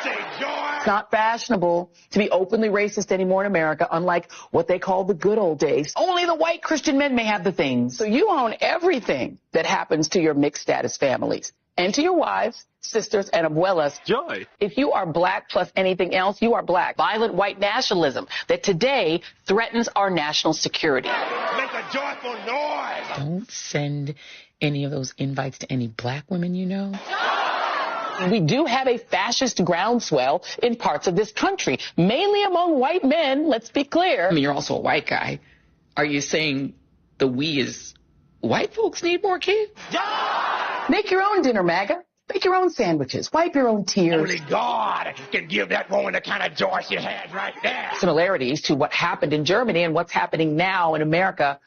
Say joy. It's not fashionable to be openly racist anymore in America, unlike what they call the good old days. Only the white Christian men may have the things. So you own everything that happens to your mixed status families and to your wives, sisters, and abuelas. Joy. If you are black plus anything else, you are black. Violent white nationalism that today threatens our national security. Make a joyful noise. Don't send any of those invites to any black women you know. We do have a fascist groundswell in parts of this country, mainly among white men, let's be clear. I mean, you're also a white guy. Are you saying the we is white folks need more kids? Make your own dinner, MAGA. Make your own sandwiches. Wipe your own tears. Only God can give that woman the kind of joy she had right there. Similarities to what happened in Germany and what's happening now in America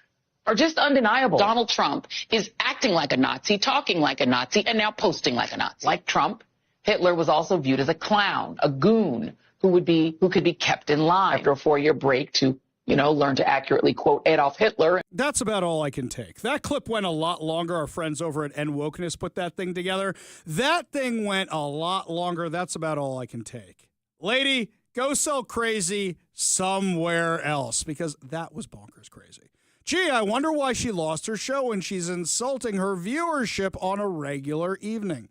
are just undeniable. Donald Trump is acting like a Nazi, talking like a Nazi, and now posting like a Nazi. Like Trump, Hitler was also viewed as a clown, a goon who could be kept in line after a 4-year break to, learn to accurately quote Adolf Hitler. That's about all I can take. That clip went a lot longer. Our friends over at NWokeness put that thing together. That thing went a lot longer. That's about all I can take. Lady, go sell crazy somewhere else, because that was bonkers crazy. Gee, I wonder why she lost her show when she's insulting her viewership on a regular evening.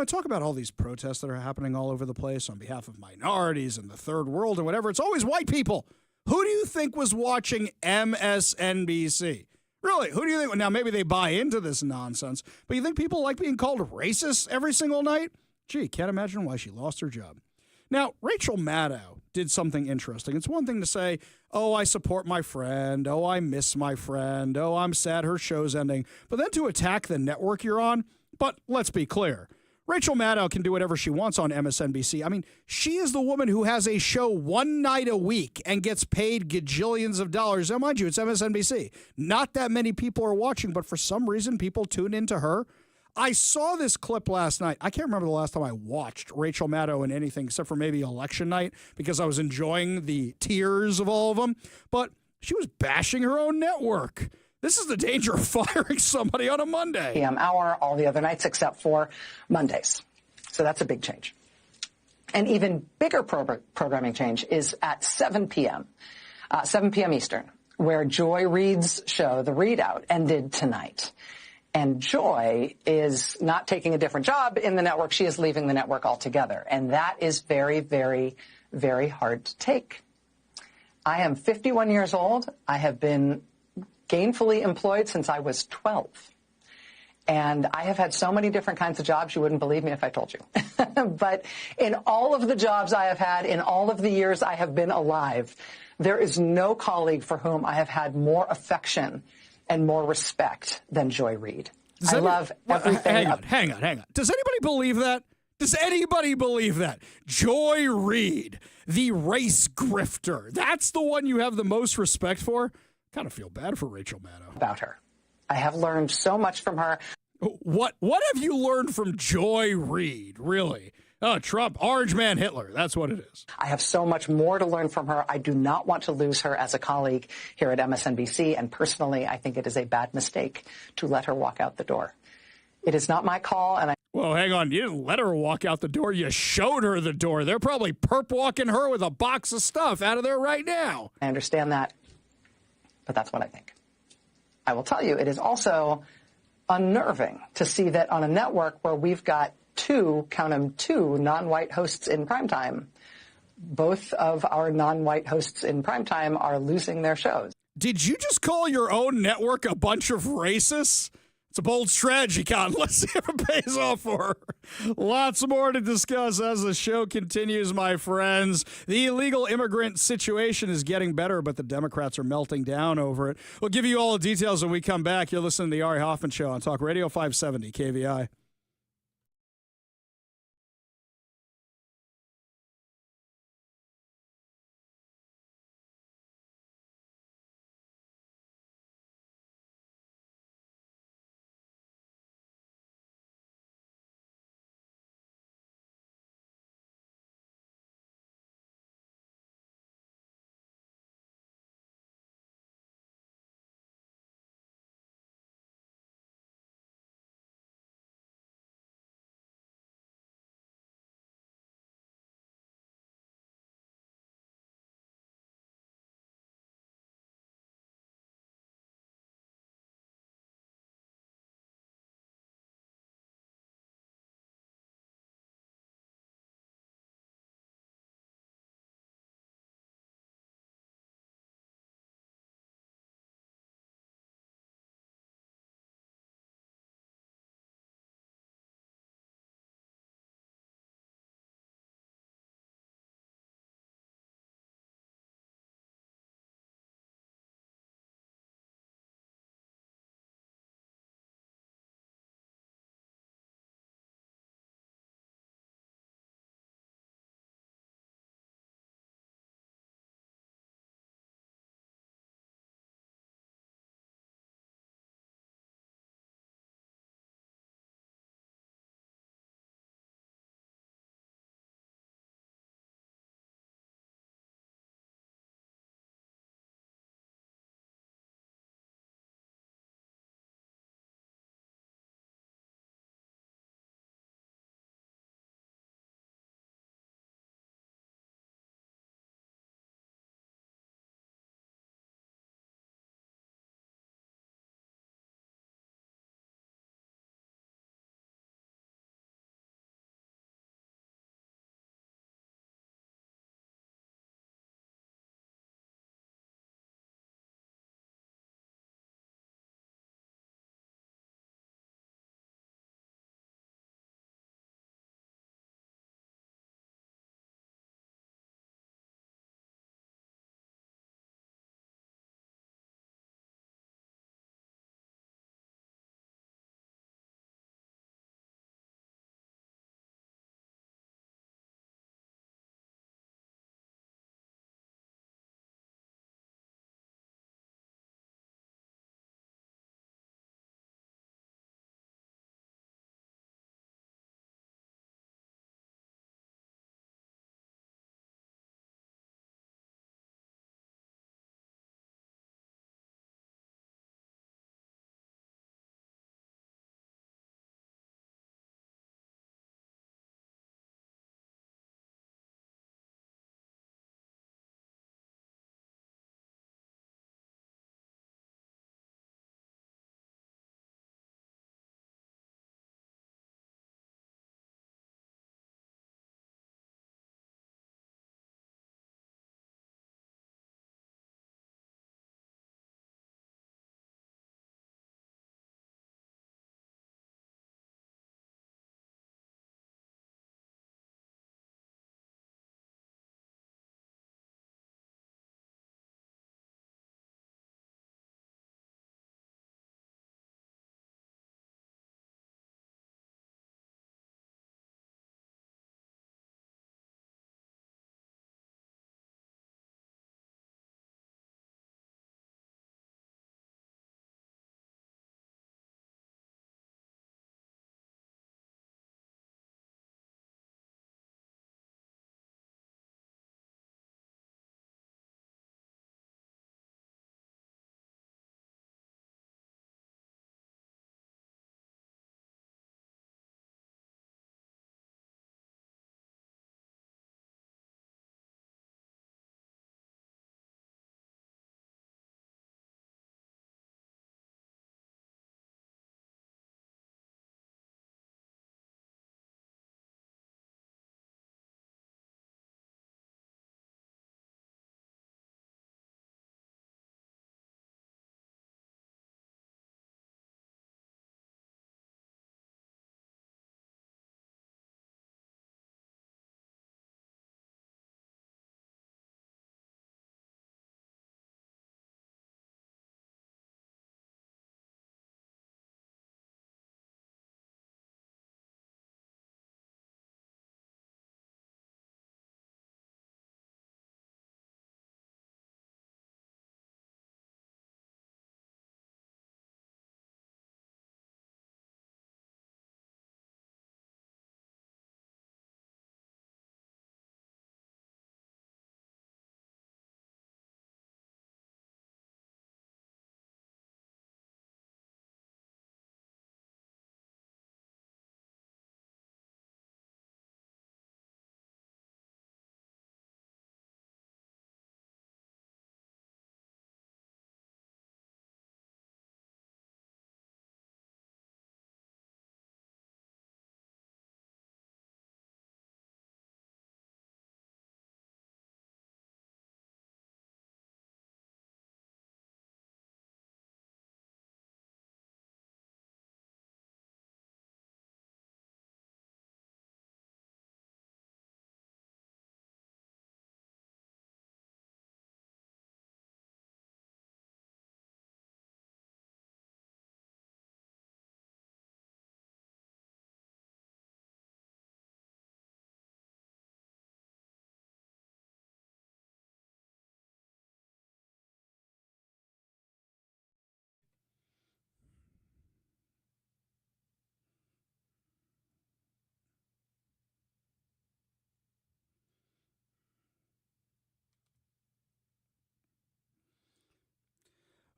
Talk about all these protests that are happening all over the place on behalf of minorities and the third world and whatever. It's always white people. Who do you think was watching MSNBC? Really, who do you think? Now, maybe they buy into this nonsense, but you think people like being called racist every single night? Gee, can't imagine why she lost her job. Now, Rachel Maddow did something interesting. It's one thing to say, oh, I support my friend. Oh, I miss my friend. Oh, I'm sad her show's ending. But then to attack the network you're on. But let's be clear. Rachel Maddow can do whatever she wants on MSNBC. I mean, she is the woman who has a show one night a week and gets paid gajillions of dollars. Now, mind you, it's MSNBC. Not that many people are watching, but for some reason, people tune into her. I saw this clip last night. I can't remember the last time I watched Rachel Maddow in anything except for maybe election night because I was enjoying the tears of all of them. But she was bashing her own network. This is the danger of firing somebody on a Monday. PM hour, all the other nights except for Mondays. So that's a big change. An even bigger programming change is at 7 p.m., 7 p.m. Eastern, where Joy Reid's show, The Readout, ended tonight. And Joy is not taking a different job in the network. She is leaving the network altogether. And that is very, very, very hard to take. I am 51 years old. I have been gainfully employed since I was 12. And I have had so many different kinds of jobs, you wouldn't believe me if I told you. But in all of the jobs I have had, in all of the years I have been alive, there is no colleague for whom I have had more affection and more respect than Joy Reid. I love everything. Hang on. Does anybody believe that? Does anybody believe that? Joy Reid, the race grifter, that's the one you have the most respect for? Kind of feel bad for Rachel Maddow. About her. I have learned so much from her. What have you learned from Joy Reid, really? Oh, Trump, Orange Man Hitler. That's what it is. I have so much more to learn from her. I do not want to lose her as a colleague here at MSNBC. And personally, I think it is a bad mistake to let her walk out the door. It is not my call. And Well, hang on. You didn't let her walk out the door. You showed her the door. They're probably perp walking her with a box of stuff out of there right now. I understand that. But that's what I think. I will tell you, it is also unnerving to see that on a network where we've got two non-white hosts in primetime, both of our non-white hosts in primetime are losing their shows. Did you just call your own network a bunch of racists? It's a bold strategy, Con. Let's see if it pays off for her. Lots more to discuss as the show continues, my friends. The illegal immigrant situation is getting better, but the Democrats are melting down over it. We'll give you all the details when we come back. You're listening to the Ari Hoffman Show on Talk Radio 570 KVI.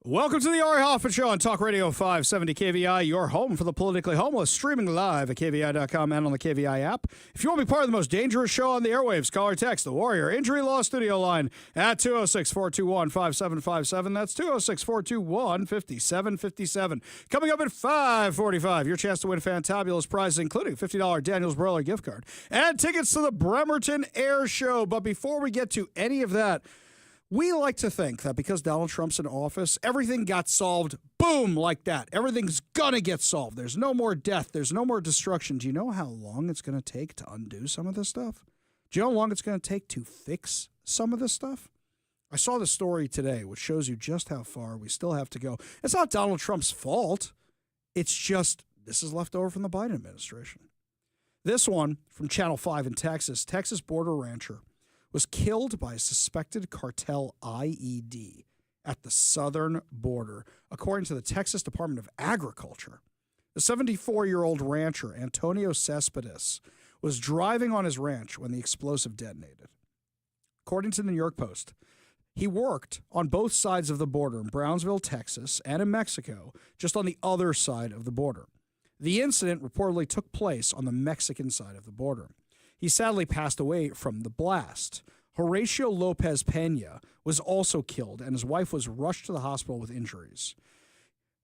Welcome to the Ari Hoffman Show on Talk Radio 570 KVI, your home for the politically homeless, streaming live at KVI.com and on the KVI app. If you want to be part of the most dangerous show on the airwaves, call or text the Warrior Injury Law Studio line at 206-421-5757. That's 206-421-5757. Coming up at 5:45, your chance to win fantabulous prizes, including $50 Daniels Broiler gift card and tickets to the Bremerton Air Show. But before we get to any of that, we like to think that because Donald Trump's in office, everything got solved, boom, like that. Everything's going to get solved. There's no more death. There's no more destruction. Do you know how long it's going to take to undo some of this stuff? Do you know how long it's going to take to fix some of this stuff? I saw the story today, which shows you just how far we still have to go. It's not Donald Trump's fault. It's just this is left over from the Biden administration. This one from Channel 5 in Texas, Texas border rancher was killed by a suspected cartel IED at the southern border, according to the Texas Department of Agriculture. The 74-year-old rancher, Antonio Cespedes, was driving on his ranch when the explosive detonated. According to the New York Post, he worked on both sides of the border in Brownsville, Texas, and in Mexico, just on the other side of the border. The incident reportedly took place on the Mexican side of the border. He sadly passed away from the blast. Horacio Lopez Pena was also killed, and his wife was rushed to the hospital with injuries.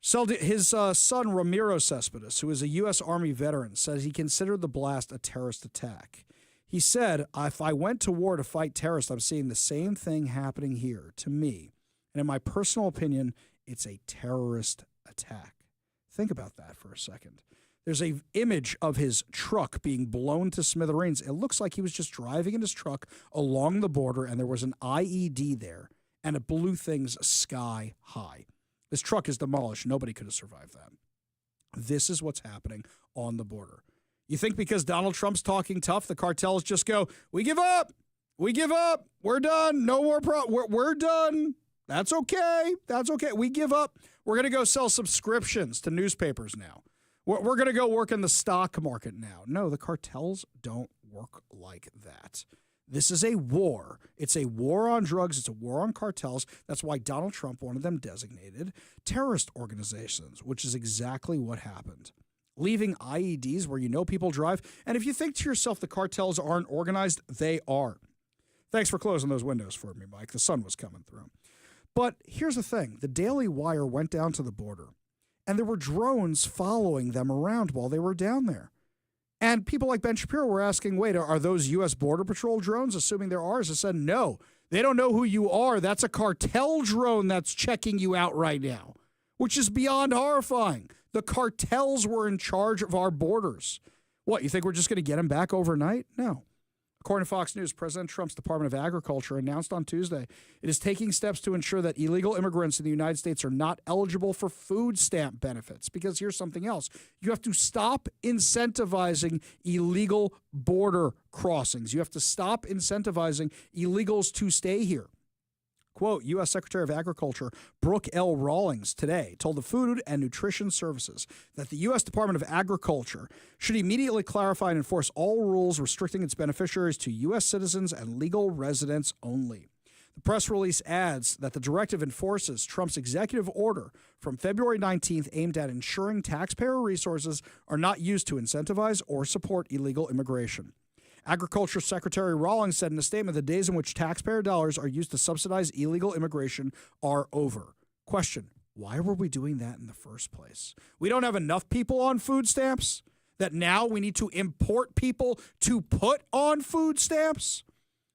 His son, Ramiro Cespedes, who is a U.S. Army veteran, says he considered the blast a terrorist attack. He said, if I went to war to fight terrorists, I'm seeing the same thing happening here to me. And in my personal opinion, it's a terrorist attack. Think about that for a second. There's an image of his truck being blown to smithereens. It looks like he was just driving in his truck along the border, and there was an IED there, and it blew things sky high. This truck is demolished. Nobody could have survived that. This is what's happening on the border. You think because Donald Trump's talking tough, the cartels just go, we give up. We give up. We're done. No more we're done. That's okay. That's okay. We give up. We're going to go sell subscriptions to newspapers now. We're going to go work in the stock market now. No, the cartels don't work like that. This is a war. It's a war on drugs. It's a war on cartels. That's why Donald Trump wanted them designated terrorist organizations, which is exactly what happened. Leaving IEDs where you know people drive. And if you think to yourself the cartels aren't organized, they are. Thanks for closing those windows for me, Mike. The sun was coming through. But here's the thing. The Daily Wire went down to the border, and there were drones following them around while they were down there. And people like Ben Shapiro were asking, wait, are those U.S. Border Patrol drones, assuming they're ours? I said, no, they don't know who you are. That's a cartel drone that's checking you out right now, which is beyond horrifying. The cartels were in charge of our borders. What, you think we're just going to get them back overnight? No. According to Fox News, President Trump's Department of Agriculture announced on Tuesday it is taking steps to ensure that illegal immigrants in the United States are not eligible for food stamp benefits. Because here's something else. You have to stop incentivizing illegal border crossings. You have to stop incentivizing illegals to stay here. Quote, U.S. Secretary of Agriculture Brooke L. Rawlings today told the Food and Nutrition Services that the U.S. Department of Agriculture should immediately clarify and enforce all rules restricting its beneficiaries to U.S. citizens and legal residents only. The press release adds that the directive enforces Trump's executive order from February 19th aimed at ensuring taxpayer resources are not used to incentivize or support illegal immigration. Agriculture Secretary Rawlings said in a statement the days in which taxpayer dollars are used to subsidize illegal immigration are over. Question, why were we doing that in the first place? We don't have enough people on food stamps that now we need to import people to put on food stamps?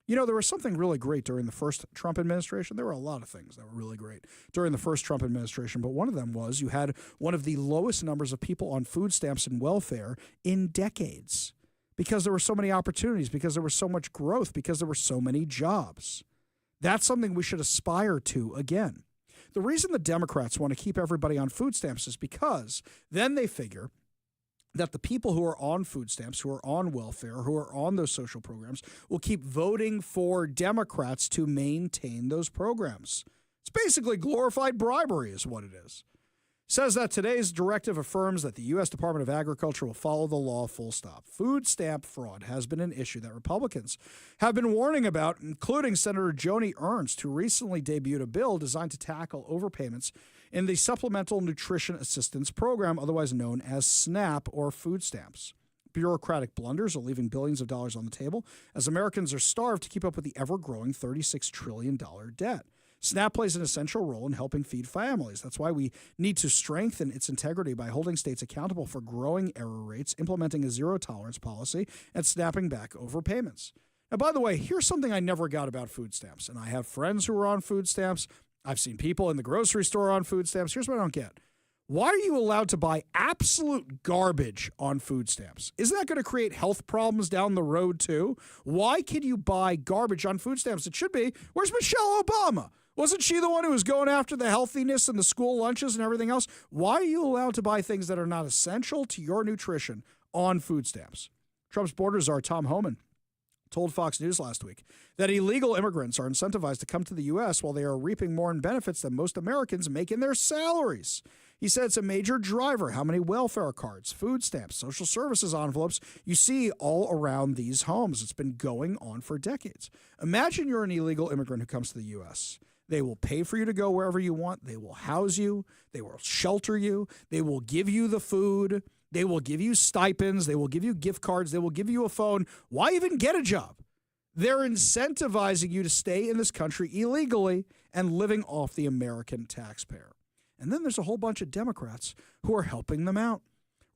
You know, there was something really great during the first Trump administration. There were a lot of things that were really great during the first Trump administration, but one of them was you had one of the lowest numbers of people on food stamps and welfare in decades. Because there were so many opportunities, because there was so much growth, because there were so many jobs. That's something we should aspire to again. The reason the Democrats want to keep everybody on food stamps is because then they figure that the people who are on food stamps, who are on welfare, who are on those social programs, will keep voting for Democrats to maintain those programs. It's basically glorified bribery is what it is. says that today's directive affirms that the U.S. Department of Agriculture will follow the law full stop. Food stamp fraud has been an issue that Republicans have been warning about, including Senator Joni Ernst, who recently debuted a bill designed to tackle overpayments in the Supplemental Nutrition Assistance Program, otherwise known as SNAP or food stamps. Bureaucratic blunders are leaving billions of dollars on the table as Americans are starved to keep up with the ever-growing $36 trillion debt. SNAP plays an essential role in helping feed families. That's why we need to strengthen its integrity by holding states accountable for growing error rates, implementing a zero-tolerance policy, and snapping back overpayments. Now, by the way, here's something I never got about food stamps, and I have friends who are on food stamps. I've seen people in the grocery store on food stamps. Here's what I don't get. Why are you allowed to buy absolute garbage on food stamps? Isn't that going to create health problems down the road, too? Why can you buy garbage on food stamps? It should be, where's Michelle Obama? Wasn't she the one who was going after the healthiness and the school lunches and everything else? Why are you allowed to buy things that are not essential to your nutrition on food stamps? Trump's border czar, Tom Hoffman, told Fox News last week that illegal immigrants are incentivized to come to the U.S. while they are reaping more in benefits than most Americans make in their salaries. He said it's a major driver how many welfare cards, food stamps, social services envelopes you see all around these homes. It's been going on for decades. Imagine you're an illegal immigrant who comes to the U.S. They will pay for you to go wherever you want. They will house you. They will shelter you. They will give you the food. They will give you stipends. They will give you gift cards. They will give you a phone. Why even get a job? They're incentivizing you to stay in this country illegally and living off the American taxpayer. And then there's a whole bunch of Democrats who are helping them out.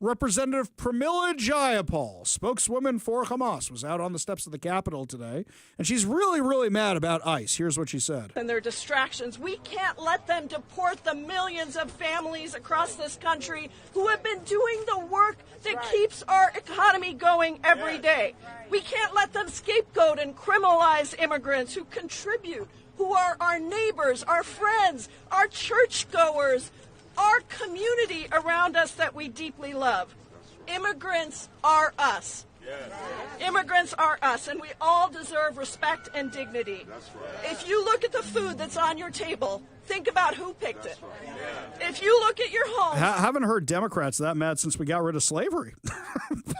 Representative Pramila Jayapal, spokeswoman for Hamas, was out on the steps of the Capitol today, and she's really, really mad about ICE. Here's what she said. And their distractions. We can't let them deport the millions of families across this country who have been doing the work that keeps our economy going every day. We can't let them scapegoat and criminalize immigrants who contribute, who are our neighbors, our friends, our churchgoers, our community around us that we deeply love. Immigrants are us. Immigrants are us, and we all deserve respect and dignity. If you look at the food that's on your table, think about who picked it. If you look at your home... Haven't heard Democrats that mad since we got rid of slavery.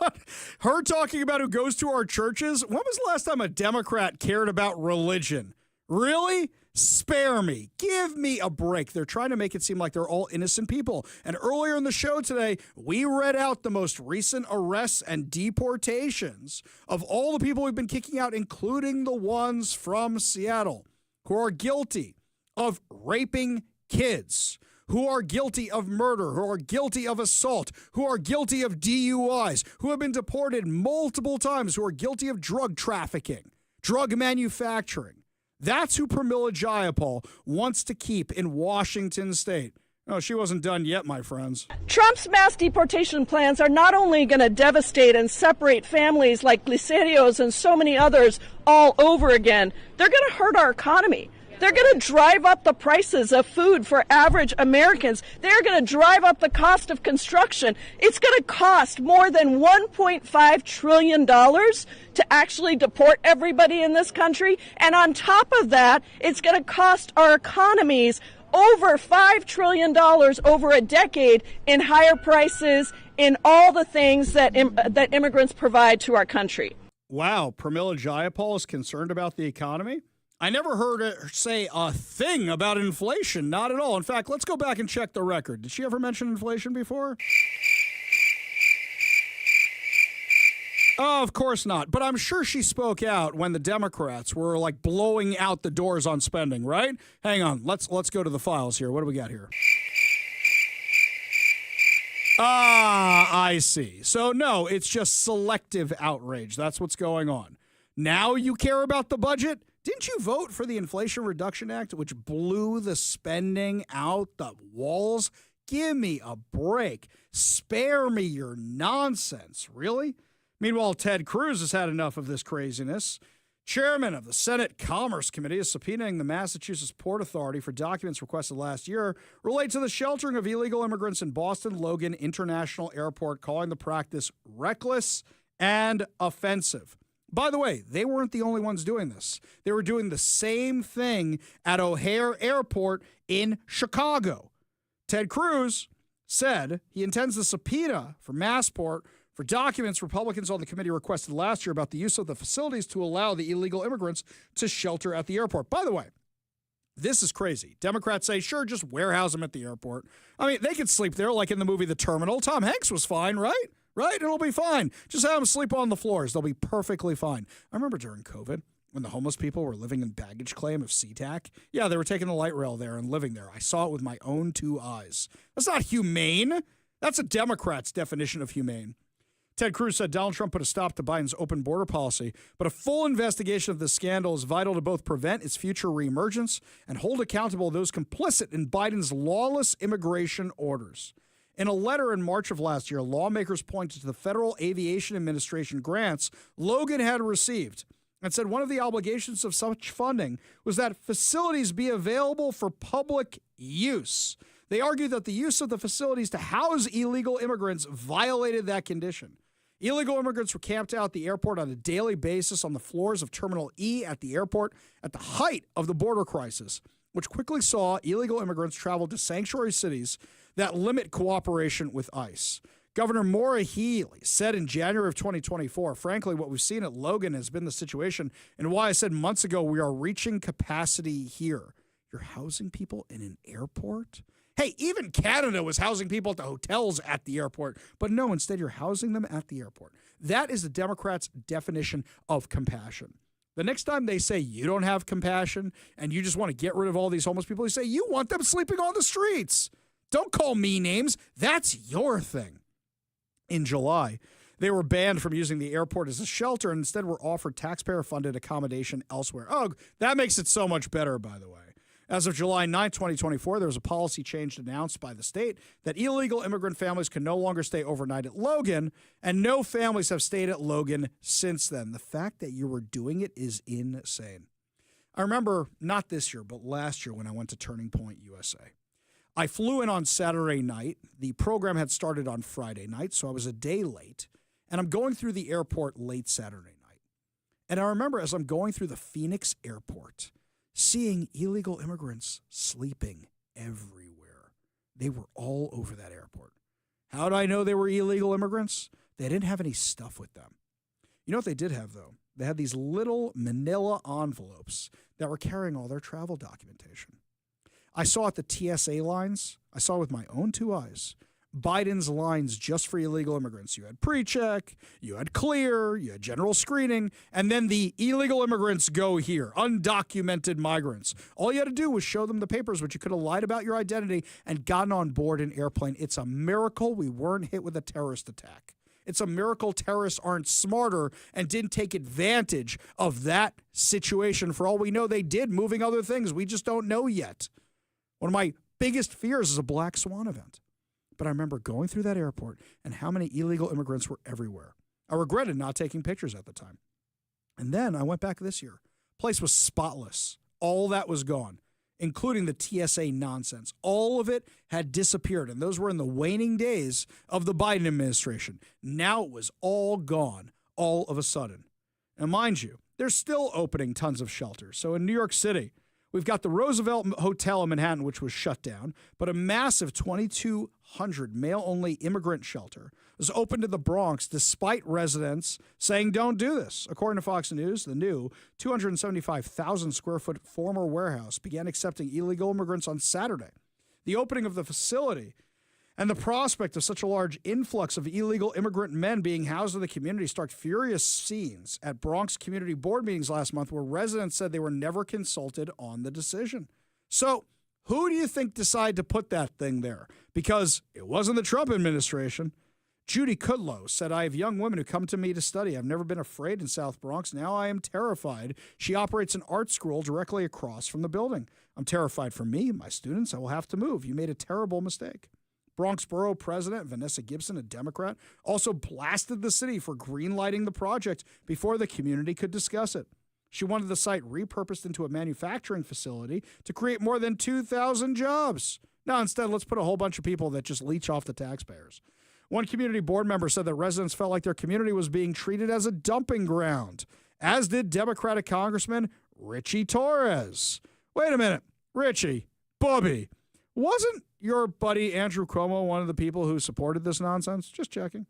But her talking about who goes to our churches, when was the last time a Democrat cared about religion? Really? Spare me. Give me a break. They're trying to make it seem like they're all innocent people. And earlier in the show today, we read out the most recent arrests and deportations of all the people we've been kicking out, including the ones from Seattle, who are guilty of raping kids, who are guilty of murder, who are guilty of assault, who are guilty of DUIs, who have been deported multiple times, who are guilty of drug trafficking, drug manufacturing. That's who Pramila Jayapal wants to keep in Washington state. Oh, she wasn't done yet, my friends. Trump's mass deportation plans are not only going to devastate and separate families like Liserios and so many others all over again, they're going to hurt our economy. They're going to drive up the prices of food for average Americans. They're going to drive up the cost of construction. It's going to cost more than $1.5 trillion to actually deport everybody in this country. And on top of that, it's going to cost our economies over $5 trillion over a decade in higher prices, in all the things that immigrants provide to our country. Wow, Pramila Jayapal is concerned about the economy? I never heard her say a thing about inflation, not at all. In fact, let's go back and check the record. Did she ever mention inflation before? Oh, of course not. But I'm sure she spoke out when the Democrats were like blowing out the doors on spending, right? Hang on. Let's go to the files here. What do we got here? I see. So no, it's just selective outrage. That's what's going on. Now you care about the budget? Didn't you vote for the Inflation Reduction Act, which blew the spending out the walls? Give me a break. Spare me your nonsense. Really? Meanwhile, Ted Cruz has had enough of this craziness. Chairman of the Senate Commerce Committee is subpoenaing the Massachusetts Port Authority for documents requested last year related to the sheltering of illegal immigrants in Boston Logan International Airport, calling the practice reckless and offensive. By the way, they weren't the only ones doing this. They were doing the same thing at O'Hare Airport in Chicago. Ted Cruz said he intends to subpoena for Massport for documents Republicans on the committee requested last year about the use of the facilities to allow the illegal immigrants to shelter at the airport. By the way, this is crazy. Democrats say, sure, just warehouse them at the airport. I mean, they could sleep there like in the movie The Terminal. Tom Hanks was fine, right? Right? It'll be fine. Just have them sleep on the floors. They'll be perfectly fine. I remember during COVID when the homeless people were living in baggage claim of SeaTac. Yeah, they were taking the light rail there and living there. I saw it with my own 2 eyes. That's not humane. That's a Democrat's definition of humane. Ted Cruz said Donald Trump put a stop to Biden's open border policy, but a full investigation of the scandal is vital to both prevent its future reemergence and hold accountable those complicit in Biden's lawless immigration orders. In a letter in March of last year, lawmakers pointed to the Federal Aviation Administration grants Logan had received and said one of the obligations of such funding was that facilities be available for public use. They argued that the use of the facilities to house illegal immigrants violated that condition. Illegal immigrants were camped out at the airport on a daily basis on the floors of Terminal E at the airport at the height of the border crisis, which quickly saw illegal immigrants travel to sanctuary cities that limit cooperation with ICE. Governor Maura Healey said in January of 2024, frankly, what we've seen at Logan has been the situation and why I said months ago we are reaching capacity here. You're housing people in an airport? Hey, even Canada was housing people at the hotels at the airport. But no, instead you're housing them at the airport. That is the Democrats' definition of compassion. The next time they say you don't have compassion and you just want to get rid of all these homeless people, you say you want them sleeping on the streets. Don't call me names. That's your thing. In July, they were banned from using the airport as a shelter and instead were offered taxpayer-funded accommodation elsewhere. Oh, that makes it so much better, by the way. As of July 9, 2024, there was a policy change announced by the state that illegal immigrant families can no longer stay overnight at Logan, and no families have stayed at Logan since then. The fact that you were doing it is insane. I remember, not this year, but last year when I went to Turning Point USA. I flew in on Saturday night. The program had started on Friday night, so I was a day late, and I'm going through the airport late Saturday night. And I remember as I'm going through the Phoenix airport, seeing illegal immigrants sleeping everywhere. They were all over that airport. How did I know they were illegal immigrants? They didn't have any stuff with them. You know what they did have, though? They had these little manila envelopes that were carrying all their travel documentation. I saw at the TSA lines, I saw with my own 2 eyes, Biden's lines just for illegal immigrants. You had pre-check, you had clear, you had general screening, and then the illegal immigrants go here, undocumented migrants. All you had to do was show them the papers, but you could have lied about your identity and gotten on board an airplane. It's a miracle we weren't hit with a terrorist attack. It's a miracle terrorists aren't smarter and didn't take advantage of that situation. For all we know, they did, moving other things. We just don't know yet. One of my biggest fears is a black swan event. But I remember going through that airport and how many illegal immigrants were everywhere. I regretted not taking pictures at the time. And then I went back this year. Place was spotless. All that was gone, including the TSA nonsense. All of it had disappeared, and those were in the waning days of the Biden administration. Now it was all gone, all of a sudden. And mind you, they're still opening tons of shelters. So in New York City, we've got the Roosevelt Hotel in Manhattan, which was shut down, but a massive 2,200 male-only immigrant shelter was open to the Bronx despite residents saying don't do this. According to Fox News, the new 275,000-square-foot former warehouse began accepting illegal immigrants on Saturday. The opening of the facility and the prospect of such a large influx of illegal immigrant men being housed in the community sparked furious scenes at Bronx community board meetings last month where residents said they were never consulted on the decision. So who do you think decided to put that thing there? Because it wasn't the Trump administration. Judy Kudlow said, I have young women who come to me to study. I've never been afraid in South Bronx. Now I am terrified. She operates an art school directly across from the building. I'm terrified for me, my students. I will have to move. You made a terrible mistake. Bronx Borough President Vanessa Gibson, a Democrat, also blasted the city for greenlighting the project before the community could discuss it. She wanted the site repurposed into a manufacturing facility to create more than 2,000 jobs. Now, instead, let's put a whole bunch of people that just leech off the taxpayers. One community board member said that residents felt like their community was being treated as a dumping ground, as did Democratic Congressman Richie Torres. Wait a minute, Richie, Bubby, Wasn't your buddy Andrew Cuomo one of the people who supported this nonsense? Just checking.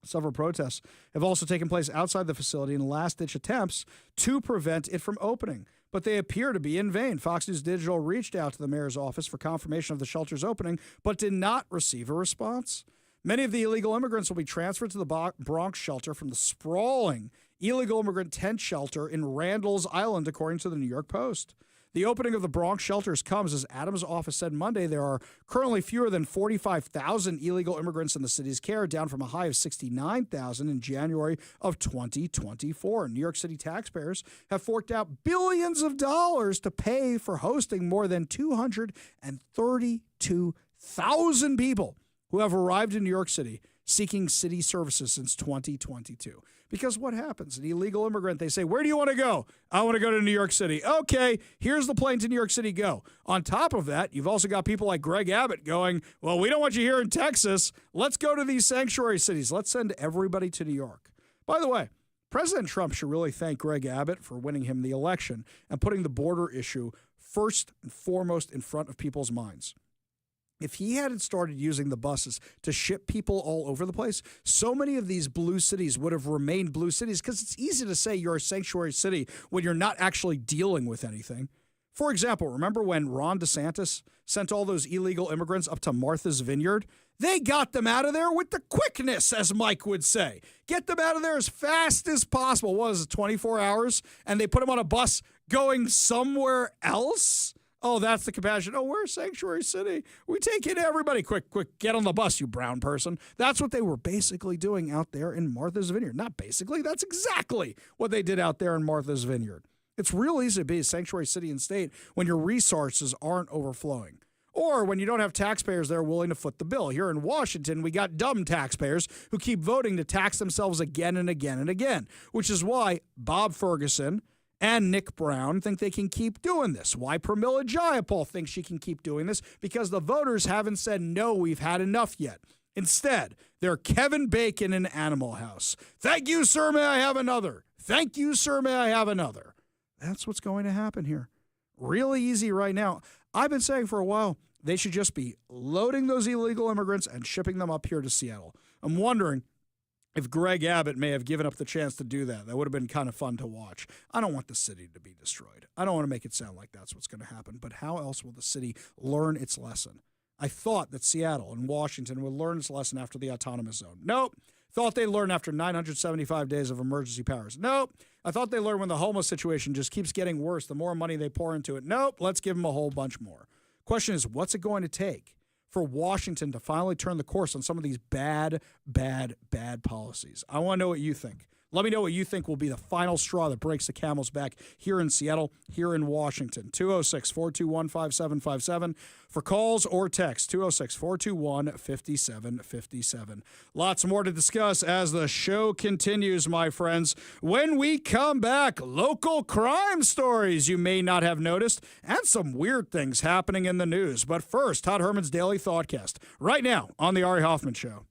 Several protests have also taken place outside the facility in last-ditch attempts to prevent it from opening, but they appear to be in vain. Fox News Digital reached out to the mayor's office for confirmation of the shelter's opening, but did not receive a response. Many of the illegal immigrants will be transferred to the Bronx shelter from the sprawling illegal immigrant tent shelter in Randall's Island, according to the New York Post. The opening of the Bronx shelters comes as Adams' office said Monday there are currently fewer than 45,000 illegal immigrants in the city's care, down from a high of 69,000 in January of 2024. New York City taxpayers have forked out billions of dollars to pay for hosting more than 232,000 people who have arrived in New York City seeking city services since 2022. Because what happens? An illegal immigrant, they say, where do you want to go? I want to go to New York City. Okay, here's the plane to New York City, go. On top of that, you've also got people like Greg Abbott going, well, we don't want you here in Texas. Let's go to these sanctuary cities. Let's send everybody to New York. By the way, President Trump should really thank Greg Abbott for winning him the election and putting the border issue first and foremost in front of people's minds. If he hadn't started using the buses to ship people all over the place, so many of these blue cities would have remained blue cities, because it's easy to say you're a sanctuary city when you're not actually dealing with anything. For example, remember when Ron DeSantis sent all those illegal immigrants up to Martha's Vineyard? They got them out of there with the quickness, as Mike would say. Get them out of there as fast as possible. What was it, 24 hours? And they put them on a bus going somewhere else? Oh, that's the compassion. Oh, we're a sanctuary city. We take in everybody. Quick, get on the bus, you brown person. That's what they were basically doing out there in Martha's Vineyard. Not basically, that's exactly what they did out there in Martha's Vineyard. It's real easy to be a sanctuary city and state when your resources aren't overflowing, or when you don't have taxpayers that are willing to foot the bill. Here in Washington, we got dumb taxpayers who keep voting to tax themselves again and again and again, which is why Bob Ferguson and Nick Brown think they can keep doing this. Why Pramila Jayapal thinks she can keep doing this? Because the voters haven't said, no, we've had enough yet. Instead, they're Kevin Bacon in Animal House. Thank you, sir, may I have another? Thank you, sir, may I have another? That's what's going to happen here. Really easy right now. I've been saying for a while, they should just be loading those illegal immigrants and shipping them up here to Seattle. I'm wondering if Greg Abbott may have given up the chance to do that. That would have been kind of fun to watch. I don't want the city to be destroyed. I don't want to make it sound like that's what's going to happen, but how else will the city learn its lesson? I thought that Seattle and Washington would learn its lesson after the autonomous zone. Nope. Thought they'd learn after 975 days of emergency powers. Nope. I thought they learned when the homeless situation just keeps getting worse, the more money they pour into it. Nope. Let's give them a whole bunch more. Question is, what's it going to take for Washington to finally turn the course on some of these bad policies? I want to know what you think. Let me know what you think will be the final straw that breaks the camel's back here in Seattle, here in Washington. 206-421-5757 for calls or text. 206-421-5757. Lots more to discuss as the show continues, my friends. When we come back, local crime stories you may not have noticed and some weird things happening in the news. But first, Todd Herman's Daily Thoughtcast right now on The Ari Hoffman Show.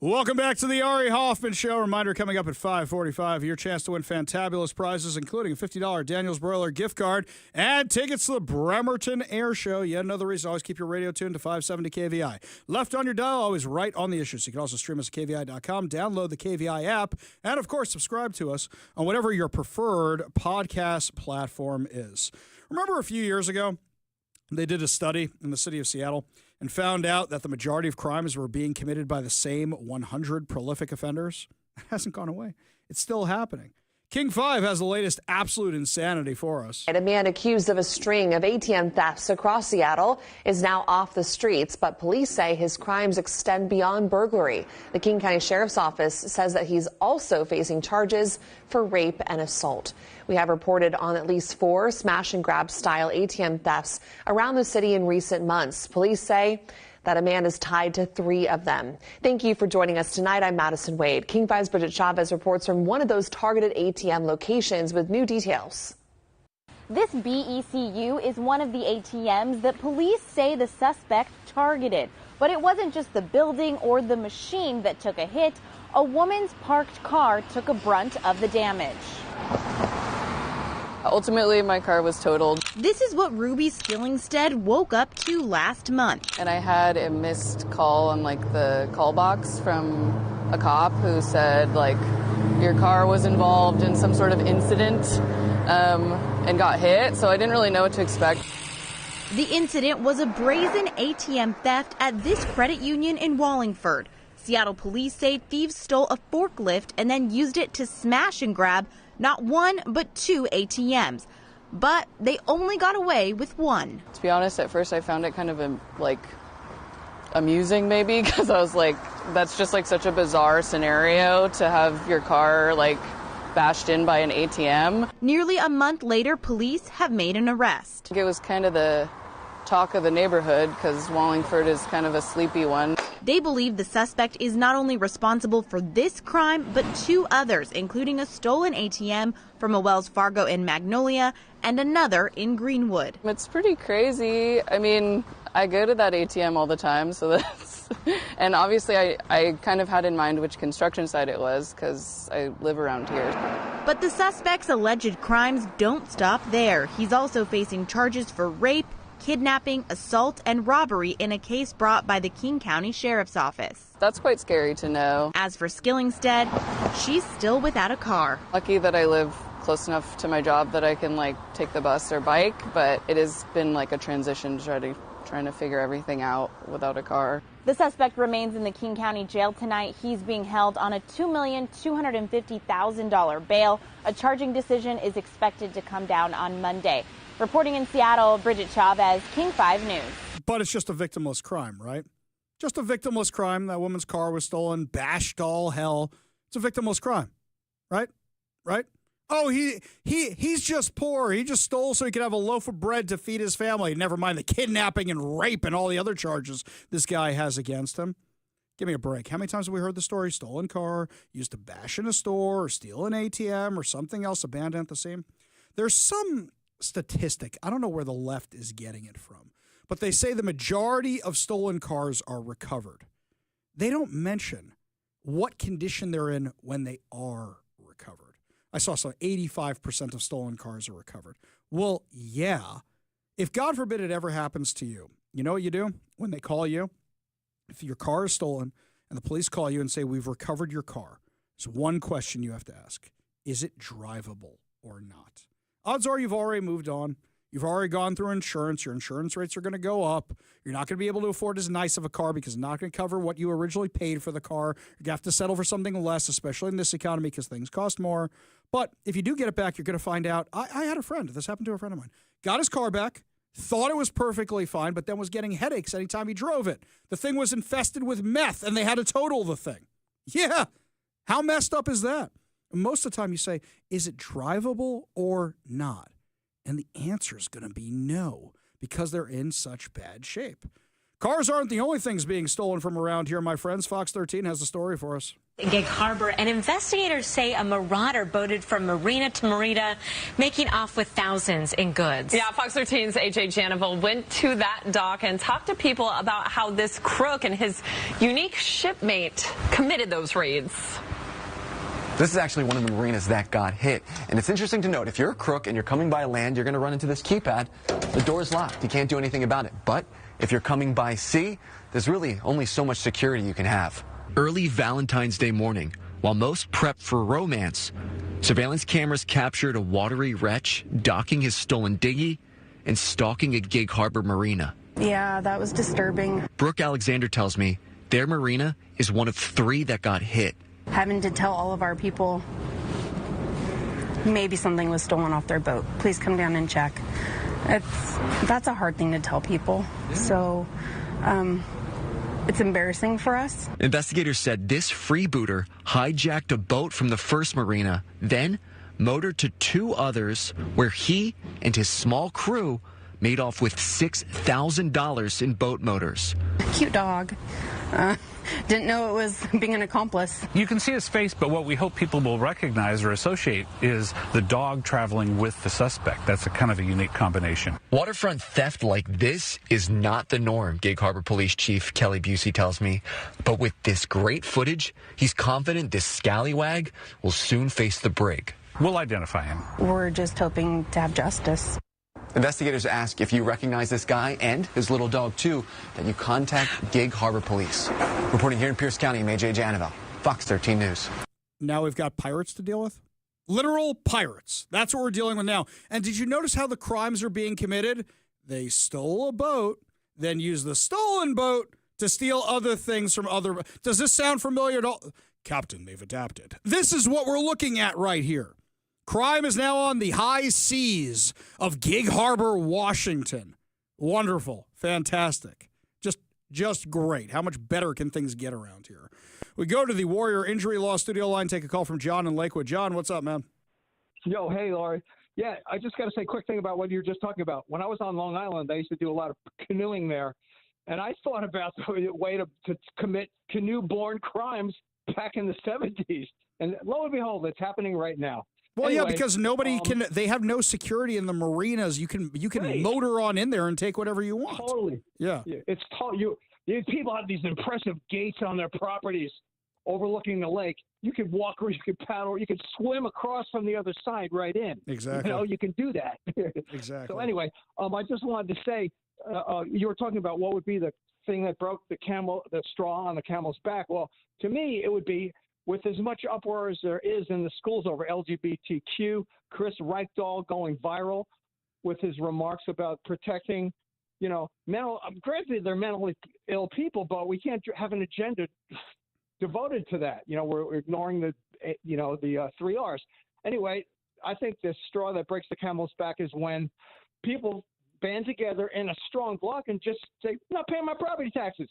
Welcome back to the Ari Hoffman Show. Reminder coming up at 5:45. Your chance to win fantabulous prizes, including a $50 Daniels Broiler gift card and tickets to the Bremerton Air Show. Yet another reason to always keep your radio tuned to 570 KVI. Left on your dial, always right on the issues. You can also stream us at KVI.com, download the KVI app, and, of course, subscribe to us on whatever your preferred podcast platform is. Remember a few years ago, they did a study in the city of Seattle and found out that the majority of crimes were being committed by the same 100 prolific offenders? It hasn't gone away. It's still happening. King 5 has the latest absolute insanity for us. A man accused of a string of ATM thefts across Seattle is now off the streets, but police say his crimes extend beyond burglary. The King County Sheriff's Office says that he's also facing charges for rape and assault. We have reported on at least 4 smash-and-grab style ATM thefts around the city in recent months. Police say that a man is tied to 3 of them. Thank you for joining us tonight. I'm Madison Wade. King 5's Bridget Chavez reports from one of those targeted ATM locations with new details. This BECU is one of the ATMs that police say the suspect targeted. But it wasn't just the building or the machine that took a hit. A woman's parked car took a brunt of the damage. Ultimately, my car was totaled. This is what Ruby Skillingstead woke up to last month. And I had a missed call on the call box from a cop who said your car was involved in some sort of incident and got hit. So I didn't really know what to expect. The incident was a brazen ATM theft at this credit union in Wallingford. Seattle police say thieves stole a forklift and then used it to smash and grab not 1, but 2 ATMs. But they only got away with 1. To be honest, at first I found it kind of amusing maybe, because I was like, that's just such a bizarre scenario to have your car bashed in by an ATM. Nearly a month later, police have made an arrest. It was kind of the talk of the neighborhood because Wallingford is kind of a sleepy one. They believe the suspect is not only responsible for this crime, but 2 others, including a stolen ATM from a Wells Fargo in Magnolia and another in Greenwood. It's pretty crazy. I mean, I go to that ATM all the time, so that's... And obviously I kind of had in mind which construction site it was because I live around here. But the suspect's alleged crimes don't stop there. He's also facing charges for rape, kidnapping, assault, and robbery in a case brought by the King County Sheriff's Office. That's quite scary to know. As for Skillingstead, she's still without a car. Lucky that I live close enough to my job that I can take the bus or bike, but it has been a transition trying to figure everything out without a car. The suspect remains in the King County Jail tonight. He's being held on a $2,250,000 bail. A charging decision is expected to come down on Monday. Reporting in Seattle, Bridget Chavez, King 5 News. But it's just a victimless crime, right? Just a victimless crime. That woman's car was stolen, bashed all hell. It's a victimless crime, right? Right? Oh, he's just poor. He just stole so he could have a loaf of bread to feed his family. Never mind the kidnapping and rape and all the other charges this guy has against him. Give me a break. How many times have we heard the story? Stolen car, used to bash in a store or steal an ATM or something else, abandoned at the scene. There's some statistic. I don't know where the left is getting it from, but they say the majority of stolen cars are recovered. They don't mention what condition they're in when they are recovered. I saw 85% of stolen cars are recovered. Well, yeah. If God forbid it ever happens to you, you know what you do when they call you? If your car is stolen and the police call you and say, we've recovered your car, there's one question you have to ask. Is it drivable or not? Odds are you've already moved on. You've already gone through insurance. Your insurance rates are going to go up. You're not going to be able to afford as nice of a car because it's not going to cover what you originally paid for the car. You're going to have to settle for something less, especially in this economy because things cost more. But if you do get it back, you're going to find out. I had a friend. This happened to a friend of mine. Got his car back, thought it was perfectly fine, but then was getting headaches anytime he drove it. The thing was infested with meth, and they had to total the thing. Yeah. How messed up is that? Most of the time you say, is it drivable or not? And the answer is going to be no, because they're in such bad shape. Cars aren't the only things being stolen from around here, my friends. Fox 13 has a story for us. Gig Harbor, and investigators say a marauder boated from marina to marina, making off with thousands in goods. Yeah, Fox 13's AJ Janival went to that dock and talked to people about how this crook and his unique shipmate committed those raids. This is actually one of the marinas that got hit. And it's interesting to note, if you're a crook and you're coming by land, you're going to run into this keypad. The door's locked. You can't do anything about it. But if you're coming by sea, there's really only so much security you can have. Early Valentine's Day morning, while most prep for romance, surveillance cameras captured a watery wretch docking his stolen dinghy and stalking a Gig Harbor marina. Yeah, that was disturbing. Brooke Alexander tells me their marina is one of 3 that got hit. Having to tell all of our people maybe something was stolen off their boat. Please come down and check. That's a hard thing to tell people. So it's embarrassing for us. Investigators said this freebooter hijacked a boat from the first marina, then motored to 2 others where he and his small crew made off with $6,000 in boat motors. Cute dog. Didn't know it was being an accomplice. You can see his face, but what we hope people will recognize or associate is the dog traveling with the suspect. That's a kind of a unique combination. Waterfront theft like this is not the norm, Gig Harbor Police Chief Kelly Busey tells me. But with this great footage, he's confident this scallywag will soon face the brig. We'll identify him. We're just hoping to have justice. Investigators ask if you recognize this guy and his little dog, too, that you contact Gig Harbor Police. Reporting here in Pierce County, I'm AJ Janival, Fox 13 News. Now we've got pirates to deal with? Literal pirates. That's what we're dealing with now. And did you notice how the crimes are being committed? They stole a boat, then used the stolen boat to steal other things from other... Does this sound familiar at all? Captain, they've adapted. This is what we're looking at right here. Crime is now on the high seas of Gig Harbor, Washington. Wonderful. Fantastic. Just great. How much better can things get around here? We go to the Warrior Injury Law studio line, take a call from John in Lakewood. John, what's up, man? Yo, hey, Laurie. Yeah, I just got to say a quick thing about what you were just talking about. When I was on Long Island, I used to do a lot of canoeing there, and I thought about the way to commit canoe-borne crimes back in the 70s. And lo and behold, it's happening right now. Well, anyway, yeah, because nobody can. They have no security in the marinas. You can right. motor on in there and take whatever you want. Totally. Yeah. It's people have these impressive gates on their properties overlooking the lake. You could walk or you could paddle, you could swim across from the other side right in. Exactly. You can do that. Exactly. So anyway, I just wanted to say, you were talking about what would be the thing that broke the straw on the camel's back. Well, to me, it would be, with as much uproar as there is in the schools over LGBTQ, Chris Reichdahl going viral with his remarks about protecting, granted they're mentally ill people, but we can't have an agenda devoted to that. We're ignoring the 3 R's. Anyway, I think the straw that breaks the camel's back is when people band together in a strong block and just say, I'm not paying my property taxes.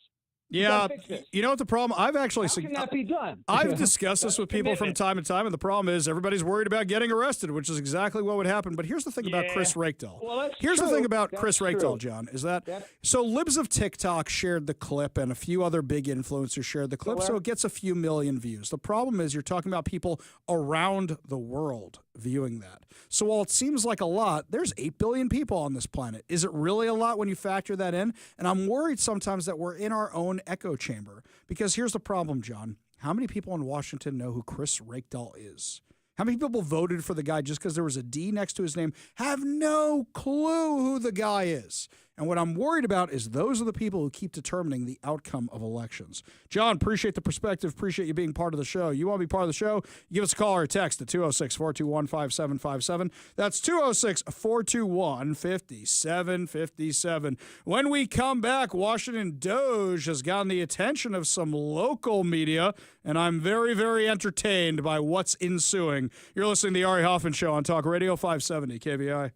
Yeah, you know what the problem? I've actually How can that be done? I've discussed this with people from time to time, and the problem is everybody's worried about getting arrested, which is exactly what would happen. But here's the thing about Chris Reichdahl. Well, here's true. the thing about That's Chris true. Reichdahl, John, is that so Libs of TikTok shared the clip, and a few other big influencers shared the clip, so it gets a few million views. The problem is you're talking about people around the world viewing that. So while it seems like a lot, there's 8 billion people on this planet. Is it really a lot when you factor that in? And I'm worried sometimes that we're in our own echo chamber. Because here's the problem, John. How many people in Washington know who Chris Reichdahl is? How many people voted for the guy just because there was a D next to his name? Have no clue who the guy is. And what I'm worried about is those are the people who keep determining the outcome of elections. John, appreciate the perspective. Appreciate you being part of the show. You want to be part of the show? Give us a call or a text at 206-421-5757. That's 206-421-5757. When we come back, Washington Doge has gotten the attention of some local media, and I'm very, very entertained by what's ensuing. You're listening to the Ari Hoffman Show on Talk Radio 570 KVI.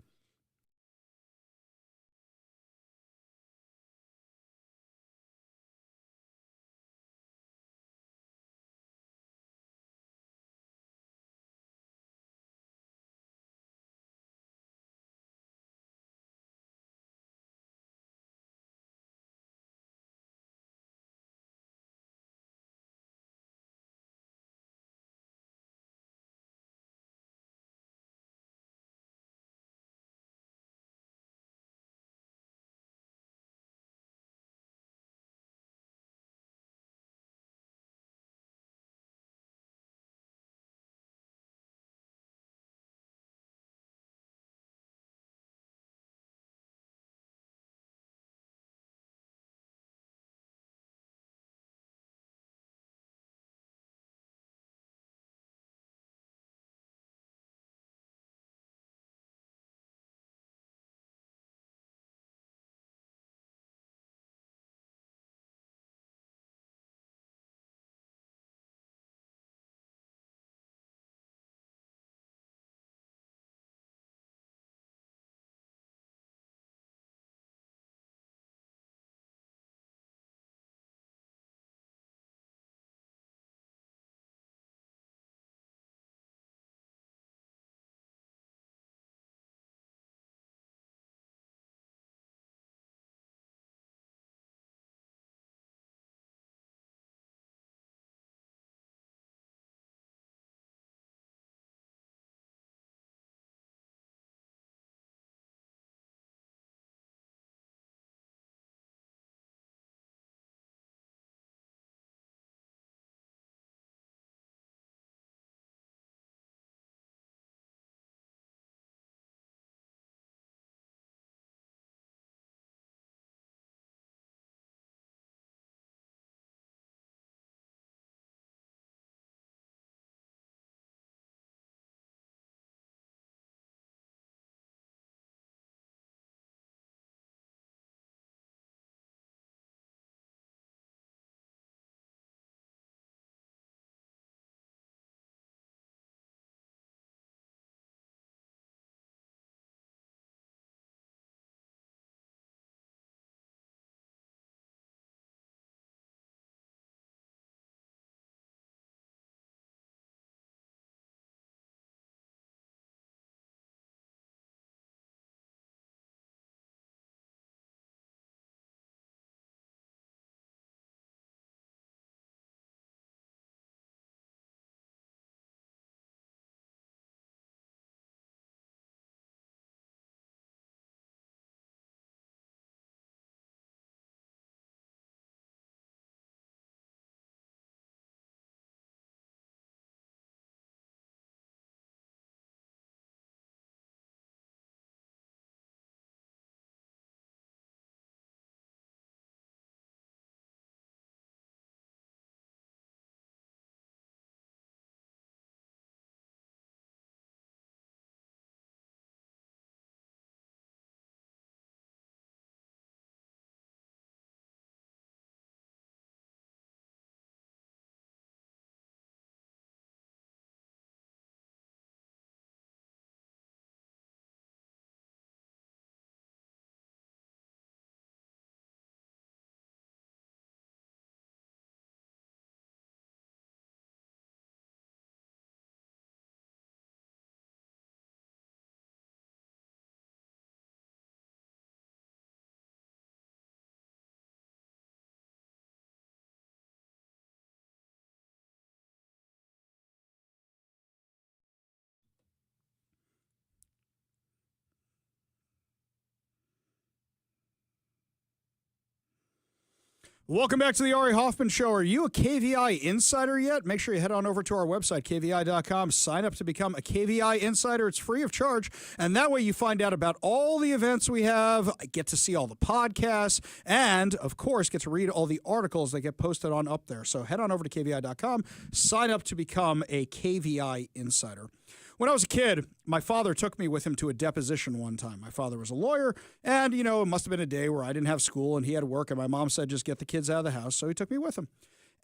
Welcome back to the Ari Hoffman Show. Are you a KVI insider yet? Make sure you head on over to our website, kvi.com. Sign up to become a KVI insider. It's free of charge. And that way you find out about all the events we have, get to see all the podcasts, and, of course, get to read all the articles that get posted on up there. So head on over to kvi.com. Sign up to become a KVI insider. When I was a kid, my father took me with him to a deposition one time. My father was a lawyer, and, it must have been a day where I didn't have school and he had work, and my mom said, just get the kids out of the house, so he took me with him.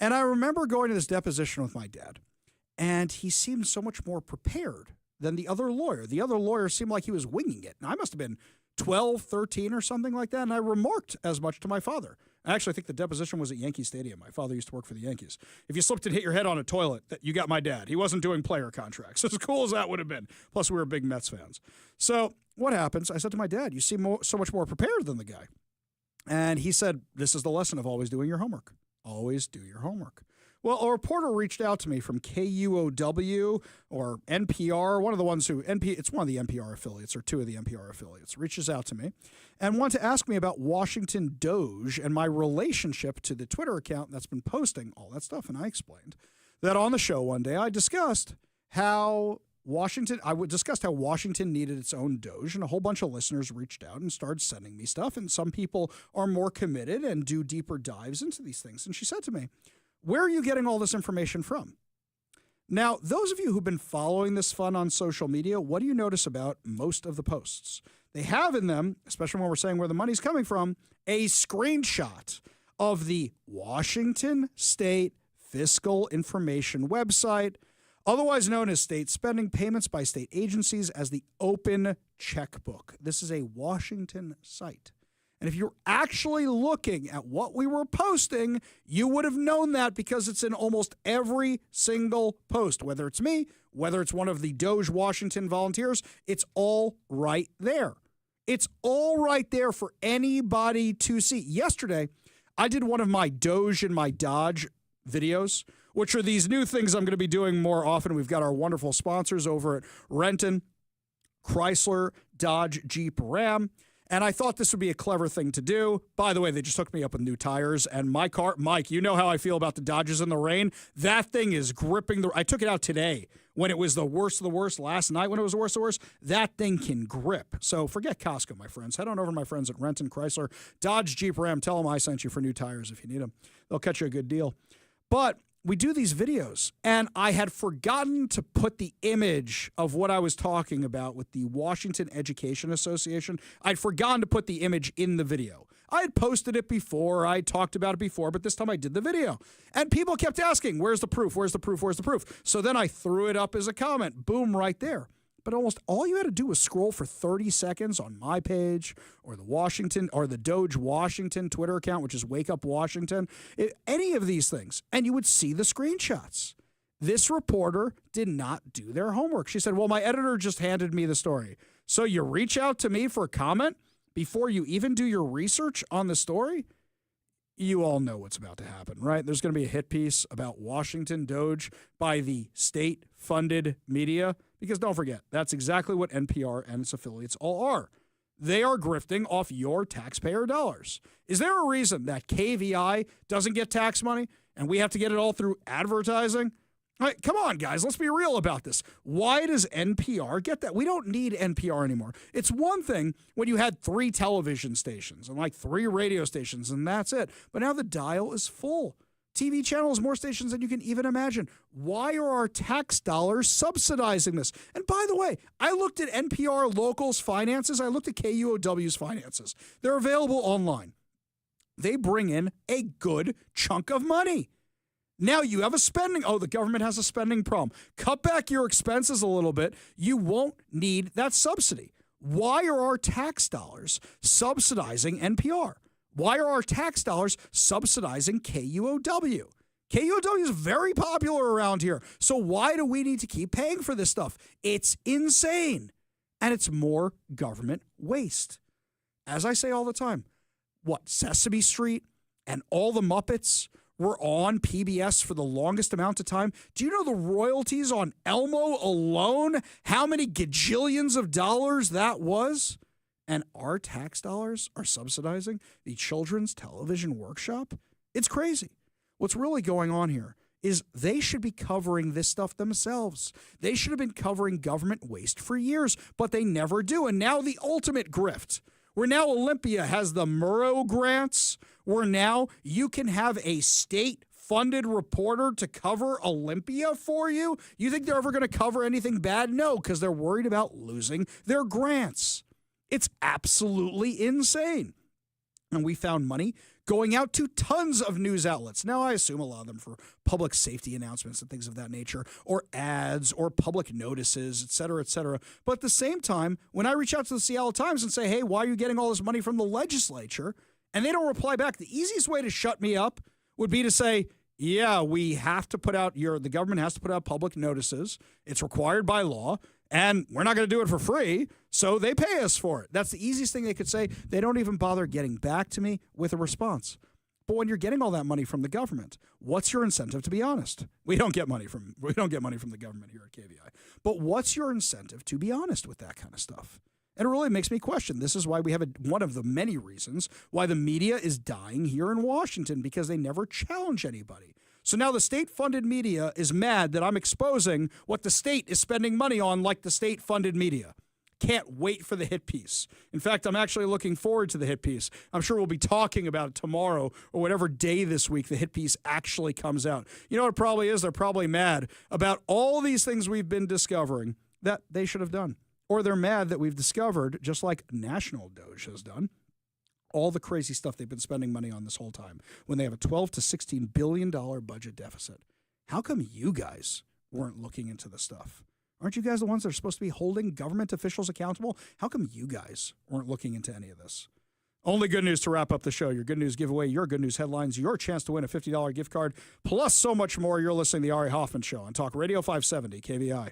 And I remember going to this deposition with my dad, and he seemed so much more prepared than the other lawyer. The other lawyer seemed like he was winging it, and I must have been 12, 13 or something like that, and I remarked as much to my father. I actually think the deposition was at Yankee Stadium. My father used to work for the Yankees. If you slipped and hit your head on a toilet, you got my dad. He wasn't doing player contracts, as cool as that would have been. Plus, we were big Mets fans. So what happens? I said to my dad, you seem so much more prepared than the guy. And he said, this is the lesson of always doing your homework. Always do your homework. Well, a reporter reached out to me from KUOW or NPR, one of the ones it's one of the NPR affiliates or two of the NPR affiliates, reaches out to me and wanted to ask me about Washington DOGE and my relationship to the Twitter account that's been posting all that stuff. And I explained that on the show one day I discussed how Washington needed its own DOGE, and a whole bunch of listeners reached out and started sending me stuff. And some people are more committed and do deeper dives into these things. And she said to me, where are you getting all this information from? Now, those of you who've been following this fun on social media, what do you notice about most of the posts? They have in them, especially when we're saying where the money's coming from, a screenshot of the Washington State Fiscal Information website, otherwise known as state spending payments by state agencies as the Open Checkbook. This is a Washington site. And if you're actually looking at what we were posting, you would have known that because it's in almost every single post, whether it's me, whether it's one of the Doge Washington volunteers, it's all right there. It's all right there for anybody to see. Yesterday, I did one of my Doge and my Dodge videos, which are these new things I'm going to be doing more often. We've got our wonderful sponsors over at Renton, Chrysler, Dodge, Jeep, Ram. And I thought this would be a clever thing to do. By the way, they just hooked me up with new tires. And my car, Mike, you know how I feel about the Dodges in the rain. That thing is gripping. I took it out today when it was the worst of the worst. Last night when it was the worst of the worst. That thing can grip. So forget Costco, my friends. Head on over to my friends at Renton, Chrysler, Dodge, Jeep, Ram. Tell them I sent you for new tires if you need them. They'll cut you a good deal. But we do these videos, and I had forgotten to put the image of what I was talking about with the Washington Education Association. I'd forgotten to put the image in the video. I had posted it before, I talked about it before, but this time I did the video. And people kept asking, where's the proof, where's the proof, where's the proof? So then I threw it up as a comment, boom, right there. But almost all you had to do was scroll for 30 seconds on my page or the Doge Washington Twitter account, which is Wake Up Washington, any of these things, and you would see the screenshots. This reporter did not do their homework. She said, well, my editor just handed me the story. So you reach out to me for a comment before you even do your research on the story? You all know what's about to happen, right? There's going to be a hit piece about Washington Doge by the state-funded media. Because don't forget, that's exactly what NPR and its affiliates all are. They are grifting off your taxpayer dollars. Is there a reason that KVI doesn't get tax money and we have to get it all through advertising? All right, come on, guys, let's be real about this. Why does NPR get that? We don't need NPR anymore. It's one thing when you had 3 television stations and like 3 radio stations, and that's it. But now the dial is full. TV channels, more stations than you can even imagine. Why are our tax dollars subsidizing this? And by the way, I looked at NPR Local's finances. I looked at KUOW's finances. They're available online. They bring in a good chunk of money. Now you have a spending. Oh, the government has a spending problem. Cut back your expenses a little bit. You won't need that subsidy. Why are our tax dollars subsidizing NPR? Why are our tax dollars subsidizing KUOW? KUOW is very popular around here. So why do we need to keep paying for this stuff? It's insane. And it's more government waste. As I say all the time, what, Sesame Street and all the Muppets were on PBS for the longest amount of time? Do you know the royalties on Elmo alone? How many gajillions of dollars that was? And our tax dollars are subsidizing the Children's Television Workshop? It's crazy. What's really going on here is they should be covering this stuff themselves. They should have been covering government waste for years, but they never do. And now the ultimate grift, where now Olympia has the Murrow grants, where now you can have a state-funded reporter to cover Olympia for you. You think they're ever going to cover anything bad? No, because they're worried about losing their grants. It's absolutely insane. And we found money going out to tons of news outlets. Now, I assume a lot of them for public safety announcements and things of that nature, or ads, or public notices, et cetera, et cetera. But at the same time, when I reach out to the Seattle Times and say, hey, why are you getting all this money from the legislature? And they don't reply back, the easiest way to shut me up would be to say, yeah, we have to put out the government has to put out public notices. It's required by law. And we're not going to do it for free, so they pay us for it. That's the easiest thing they could say. They don't even bother getting back to me with a response. But when you're getting all that money from the government, what's your incentive to be honest? We don't get money from the government here at KVI. But what's your incentive to be honest with that kind of stuff? And it really makes me question. This is why we have one of the many reasons why the media is dying here in Washington, because they never challenge anybody. So now the state-funded media is mad that I'm exposing what the state is spending money on, like the state-funded media. Can't wait for the hit piece. In fact, I'm actually looking forward to the hit piece. I'm sure we'll be talking about it tomorrow or whatever day this week the hit piece actually comes out. You know what it probably is? They're probably mad about all these things we've been discovering that they should have done. Or they're mad that we've discovered, just like National Doge has done, all the crazy stuff they've been spending money on this whole time when they have a $12 to $16 billion budget deficit. How come you guys weren't looking into the stuff? Aren't you guys the ones that are supposed to be holding government officials accountable? How come you guys weren't looking into any of this? Only good news to wrap up the show. Your good news giveaway, your good news headlines, your chance to win a $50 gift card, plus so much more. You're listening to the Ari Hoffman Show on Talk Radio 570 KVI.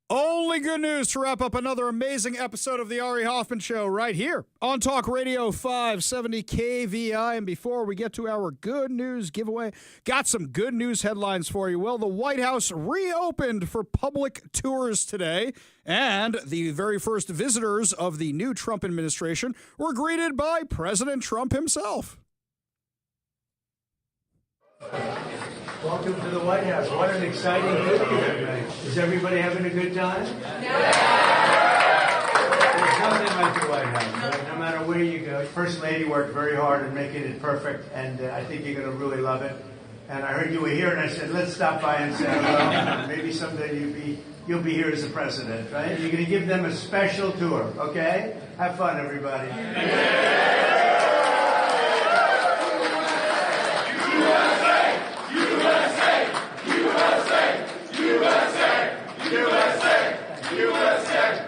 Only good news to wrap up another amazing episode of the Ari Hoffman Show right here on Talk Radio 570 KVI. And before we get to our good news giveaway, got some good news headlines for you. Well, the White House reopened for public tours today, and the very first visitors of the new Trump administration were greeted by President Trump himself. Welcome to the White House. What an exciting day tonight. Is everybody having a good time? Yeah. There's nothing like the White House. Right? No matter where you go. First Lady worked very hard in making it perfect, and I think you're going to really love it. And I heard you were here, and I said, let's stop by and say hello. Maybe someday you'll be here as the president, right? You're going to give them a special tour, okay? Have fun, everybody.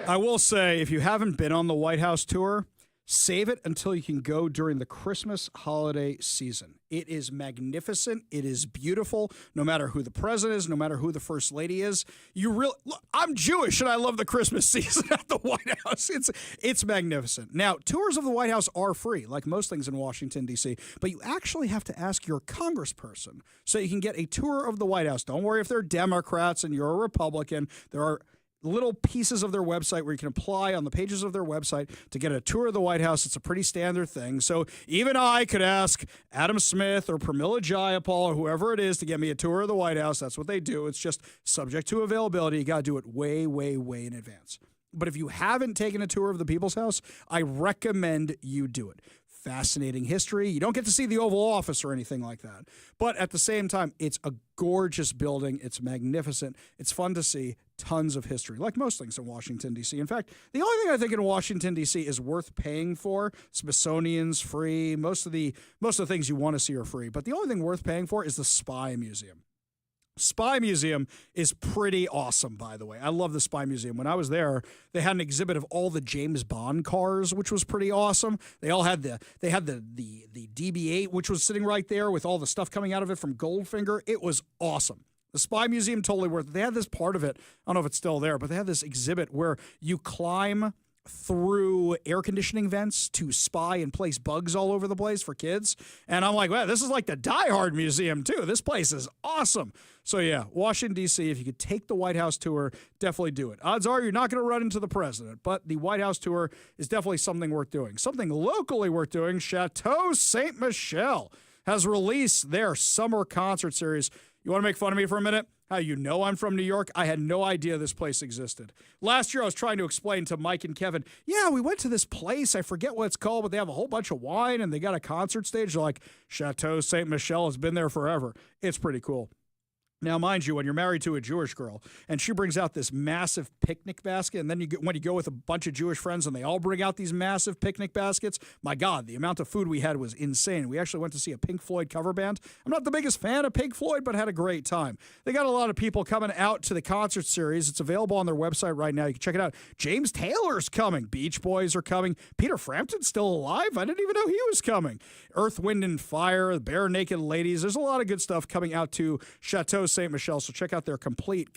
I will say, if you haven't been on the White House tour, save it until you can go during the Christmas holiday season. It is magnificent. It is beautiful. No matter who the president is, no matter who the first lady is, look, I'm Jewish and I love the Christmas season at the White House. It's magnificent. Now, tours of the White House are free, like most things in Washington, D.C., but you actually have to ask your congressperson so you can get a tour of the White House. Don't worry if they're Democrats and you're a Republican. There are little pieces of their website where you can apply on the pages of their website to get a tour of the White House. It's a pretty standard thing. So even I could ask Adam Smith or Pramila Jayapal or whoever it is to get me a tour of the White House. That's what they do. It's just subject to availability. You got to do it way, way, way in advance. But if you haven't taken a tour of the People's House, I recommend you do it. Fascinating history. You don't get to see the Oval Office or anything like that. But at the same time, it's a gorgeous building. It's magnificent. It's fun to see. Tons of history, like most things in Washington, D.C. In fact, the only thing I think in Washington, D.C. is worth paying for, Smithsonian's free. Most of the things you want to see are free. But the only thing worth paying for is the Spy Museum. Spy Museum is pretty awesome, by the way. I love the Spy Museum. When I was there, they had an exhibit of all the James Bond cars, which was pretty awesome. They all had the DB-8, which was sitting right there with all the stuff coming out of it from Goldfinger. It was awesome. The Spy Museum, totally worth it. They had this part of it, I don't know if it's still there, but they had this exhibit where you climb through air conditioning vents to spy and place bugs all over the place for kids. And I'm like, wow, this is like the Die Hard Museum, too. This place is awesome. So, yeah, Washington, D.C., if you could take the White House tour, definitely do it. Odds are you're not going to run into the president, but the White House tour is definitely something worth doing. Something locally worth doing, Chateau Ste. Michelle has released their summer concert series. You want to make fun of me for a minute? How you know I'm from New York? I had no idea this place existed. Last year, I was trying to explain to Mike and Kevin, yeah, we went to this place. I forget what it's called, but they have a whole bunch of wine, and they got a concert stage. They're like, Chateau Ste. Michelle has been there forever. It's pretty cool. Now, mind you, when you're married to a Jewish girl and she brings out this massive picnic basket, and then when you go with a bunch of Jewish friends and they all bring out these massive picnic baskets, my God, the amount of food we had was insane. We actually went to see a Pink Floyd cover band. I'm not the biggest fan of Pink Floyd, but had a great time. They got a lot of people coming out to the concert series. It's available on their website right now. You can check it out. James Taylor's coming. Beach Boys are coming. Peter Frampton's still alive. I didn't even know he was coming. Earth, Wind, and Fire, the Bare Naked Ladies. There's a lot of good stuff coming out to Chateau Ste. Michelle, so check out their complete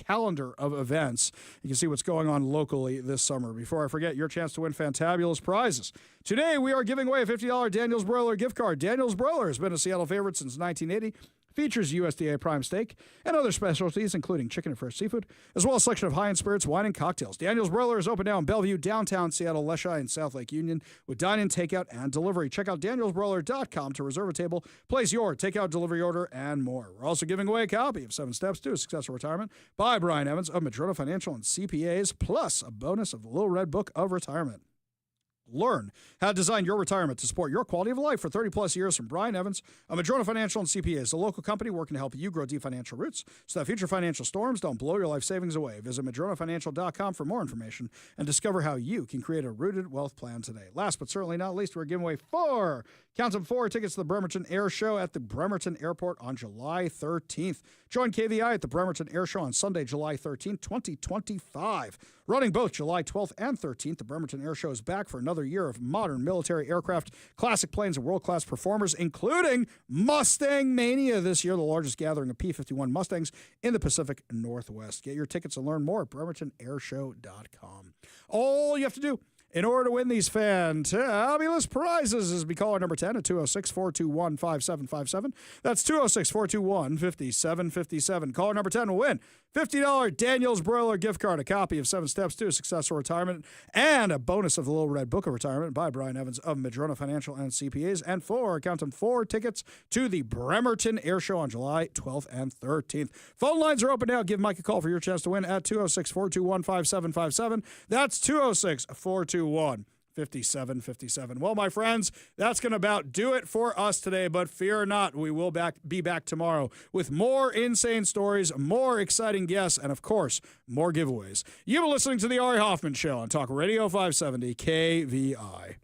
calendar of events. You can see what's going on locally this summer. Before I forget, your chance to win fantabulous prizes. Today, we are giving away a $50 Daniel's Broiler gift card. Daniel's Broiler has been a Seattle favorite since 1980. Features USDA prime steak and other specialties, including chicken and fresh seafood, as well as a selection of high-end spirits, wine, and cocktails. Daniel's Broiler is open now in Bellevue, downtown Seattle, Leschi, and South Lake Union with dine-in, takeout, and delivery. Check out danielsbroiler.com to reserve a table, place your takeout, delivery order, and more. We're also giving away a copy of 7 Steps to a Successful Retirement by Brian Evans of Madrona Financial and CPAs, plus a bonus of the Little Red Book of Retirement. Learn how to design your retirement to support your quality of life for 30-plus years from Brian Evans of Madrona Financial and CPAs, a local company working to help you grow deep financial roots so that future financial storms don't blow your life savings away. Visit madronafinancial.com for more information and discover how you can create a rooted wealth plan today. Last but certainly not least, we're giving away 4 tickets to the Bremerton Air Show at the Bremerton Airport on July 13th. Join KVI at the Bremerton Air Show on Sunday, July 13th, 2025. Running both July 12th and 13th, the Bremerton Air Show is back for another year of modern military aircraft, classic planes, and world-class performers, including Mustang Mania this year, the largest gathering of P-51 Mustangs in the Pacific Northwest. Get your tickets and learn more at bremertonairshow.com. All you have to do in order to win these fantabulous prizes is be caller number 10 at 206-421-5757. That's 206-421-5757. Caller number 10 will win $50 Daniel's Broiler gift card, a copy of 7 Steps to a Successful Retirement, and a bonus of the Little Red Book of Retirement by Brian Evans of Madrona Financial and CPAs, and count them 4 tickets to the Bremerton Air Show on July 12th and 13th. Phone lines are open now. Give Mike a call for your chance to win at 206-421-5757. That's 206-421-5757. Well, my friends, that's going to about do it for us today, but fear not, we will be back tomorrow with more insane stories, more exciting guests, and, of course, more giveaways. You've been listening to The Ari Hoffman Show on Talk Radio 570 KVI.